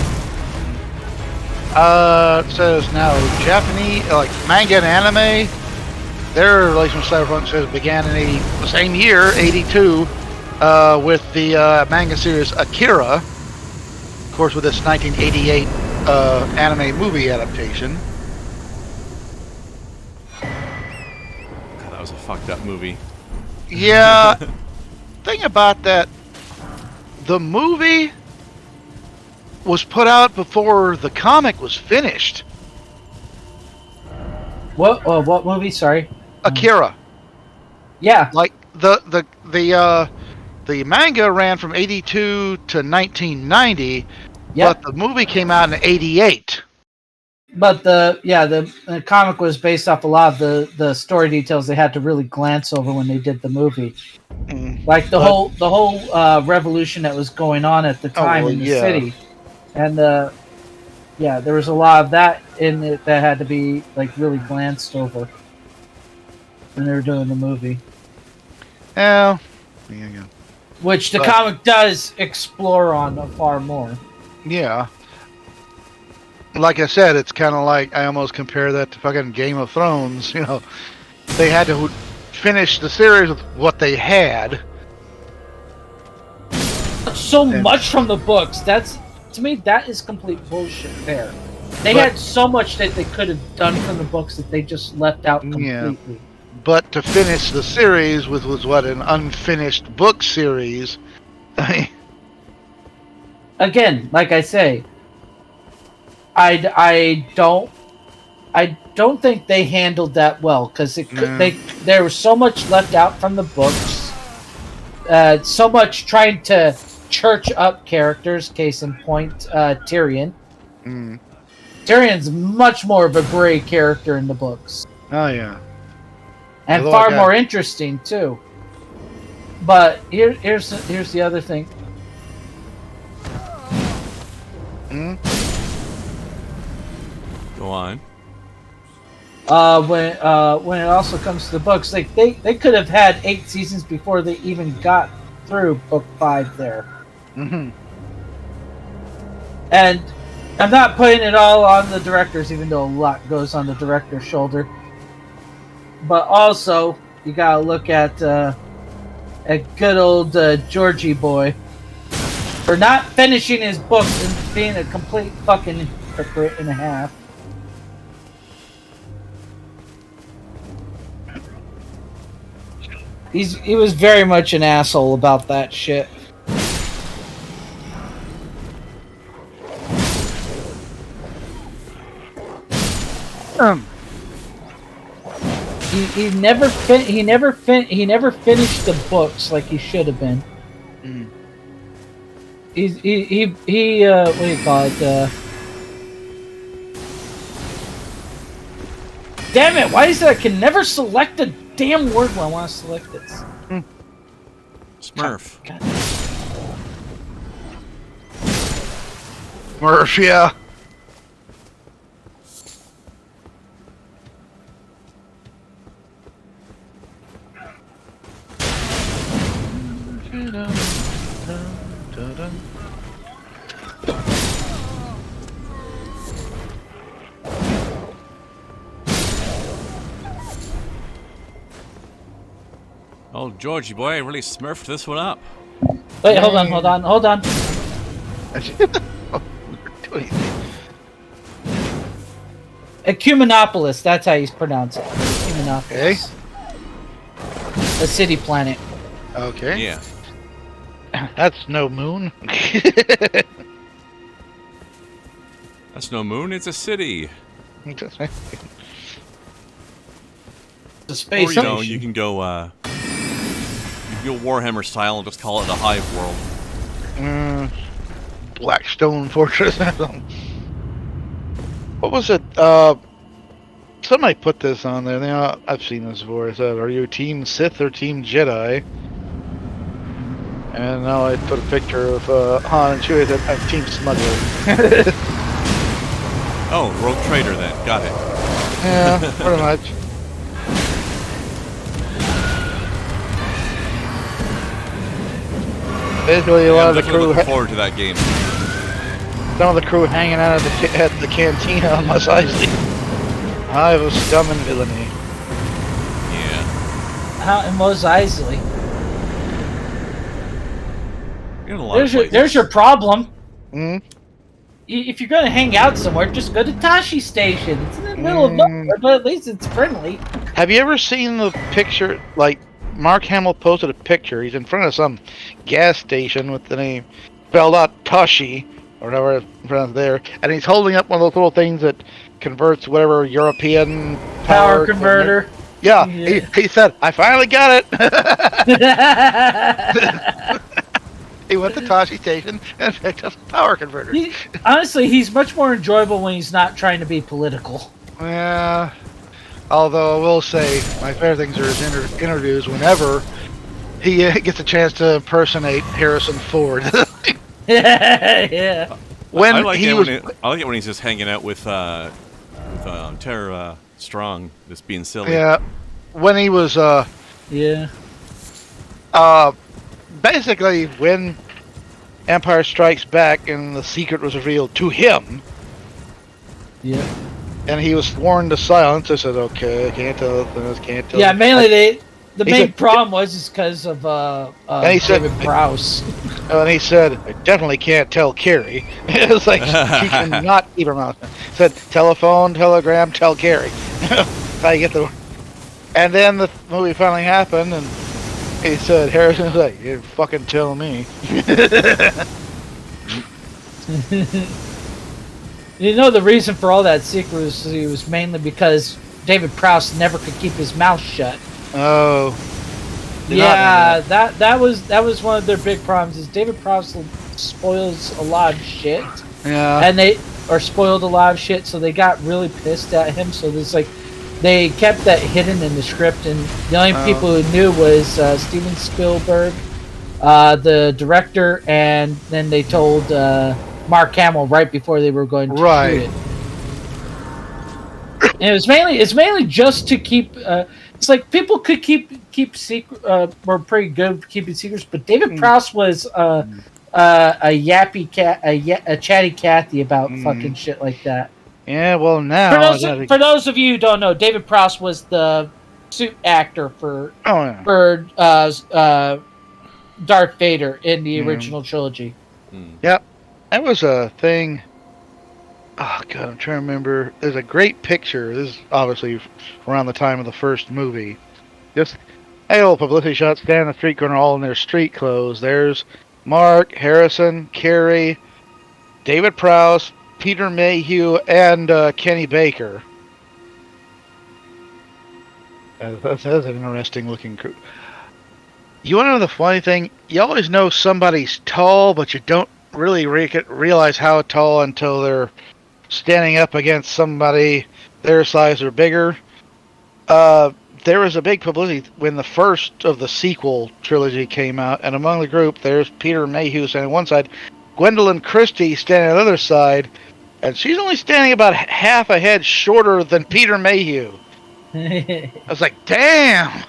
It says now Japanese, like manga and anime, their relation with cyberpunk says began in the same year, 82, with the manga series Akira, of course, with its 1988 anime movie adaptation. God, that was a fucked up movie. Yeah. Thing about that, the movie was put out before the comic was finished. What movie? Sorry. Akira. Yeah. Like the manga ran from 82 to 1990, but the movie came out in 88. But the comic was based off a lot of the story details they had to really glance over when they did the movie. Like the whole revolution that was going on at the time in the city. And there was a lot of that in it that had to be like really glanced over when they were doing the movie. Yeah. There you go. Which the But- comic does explore on far more. Yeah. Like I said, it's kind of like I almost compare that to fucking Game of Thrones. You know, they had to finish the series with what they had. So much from the books. That's, to me, that is complete bullshit there. They had so much that they could have done from the books that they just left out completely. But to finish the series with was what, an unfinished book series. Again, like I say, I don't think they handled that well because there was so much left out from the books, so much trying to church up characters. Case in point, Tyrion. Tyrion's much more of a gray character in the books, Oh yeah. and Although far more interesting too. But here's the other thing. Go on. When it also comes to the books, like they could have had 8 seasons before they even got through book 5 there. And I'm not putting it all on the directors, even though a lot goes on the director's shoulder. But also, you gotta look at a good old Georgie boy for not finishing his books and being a complete fucking hypocrite and a half. He was very much an asshole about that shit. He never finished the books like he should have been. He what do you call it? Damn it! Why is it I can never select a damn word when I want to select it? Smurf. God. Smurf, yeah. Oh, Georgie boy, I really smurfed this one up. Wait, hold on. Ecumenopolis, that's how you pronounce it. Ecumenopolis. A city planet. Okay. Yeah. That's no moon. That's no moon, it's a city. It's a Or, space you know, station. you can go Warhammer style and just call it the Hive World. Blackstone Fortress. What was it? Somebody put this on there. I've seen this before. It said, "Are you Team Sith or Team Jedi?" And now I put a picture of Han and Chewie. That I'm Team Smuggler. Oh, Rogue Trader then. Got it. Yeah, pretty much. Basically, a lot I'm of the definitely crew. looking forward to that game. Some of the crew hanging out at the cantina on Mos Eisley. I was scum and villainy. Yeah. How in Mos Eisley? In a lot of places. There's your problem. Hmm? If you're going to hang out somewhere, just go to Tashi Station. It's in the middle of nowhere, but at least it's friendly. Have you ever seen the picture? Like, Mark Hamill posted a picture. He's in front of some gas station with the name spelled out Tashi, or whatever, in front of there. And he's holding up one of those little things that converts whatever European Power converter. Yeah, Yeah. He said, "I finally got it." He went to Tashi Station and picked up a power converter. Honestly, he's much more enjoyable when he's not trying to be political. Yeah. Although I will say, my favorite things are his interviews whenever he gets a chance to impersonate Harrison Ford. Yeah. When I like he it was, I like it when he's just hanging out with Tara Strong, just being silly. yeah, when he was Yeah. basically, when Empire Strikes Back and the secret was revealed to him, Yeah. and he was sworn to silence, I said, okay, can't tell, can't tell. Yeah, mainly the He main said- problem was because of And he said- David Prowse. And he said, I definitely can't tell Carrie. It was like, she cannot keep her mouth. He said, telephone, telegram, tell Carrie. How you get the... And then the movie finally happened, and he said, Harrison's like, you fucking tell me. You know, the reason for all that secrecy was mainly because David Prowse never could keep his mouth shut. Oh. Did not know Yeah, that was one of their big problems. Is David Prowse spoils a lot of shit, Yeah. and they spoiled a lot of shit, so they got really pissed at him. So there's like, they kept that hidden in the script, and the only people who knew was Steven Spielberg, the director, and then they told Mark Hamill right before they were going to Right. shoot it. And it's mainly just to keep. It's like people could keep secret. Were pretty good at keeping secrets, but David Prowse was a yappy cat, a chatty Cathy about fucking shit like that. Yeah, well, now... For those of you who don't know, David Prowse was the suit actor for Darth Vader in the original trilogy. Yep. That was a thing... Oh, God, I'm trying to remember. There's a great picture. This is obviously around the time of the first movie. Just a old publicity shot, standing in the street corner, all in their street clothes. There's Mark, Harrison, Carrie, David Prowse, Peter Mayhew, and Kenny Baker. That's an interesting looking crew. You want to know the funny thing? You always know somebody's tall, but you don't really realize how tall until they're standing up against somebody their size or bigger. There was a big publicity when the first of the sequel trilogy came out, and among the group, there's Peter Mayhew standing on one side, Gwendolyn Christie standing on the other side, and she's only standing about half a head shorter than Peter Mayhew. I was like, damn.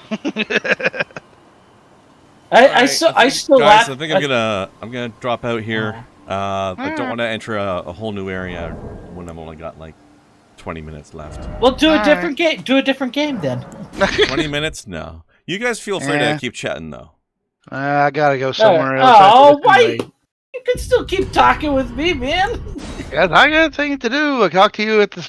I still guys, laugh. I think I'm gonna drop out here. I don't want to enter a whole new area when I've only got like 20 minutes left. Well, do a different game. Do a different game then. 20 minutes? No. You guys feel free to keep chatting though. I gotta go somewhere else. Oh, why? You can still keep talking with me, man. Guys, I got a thing to do. I'll talk to you at the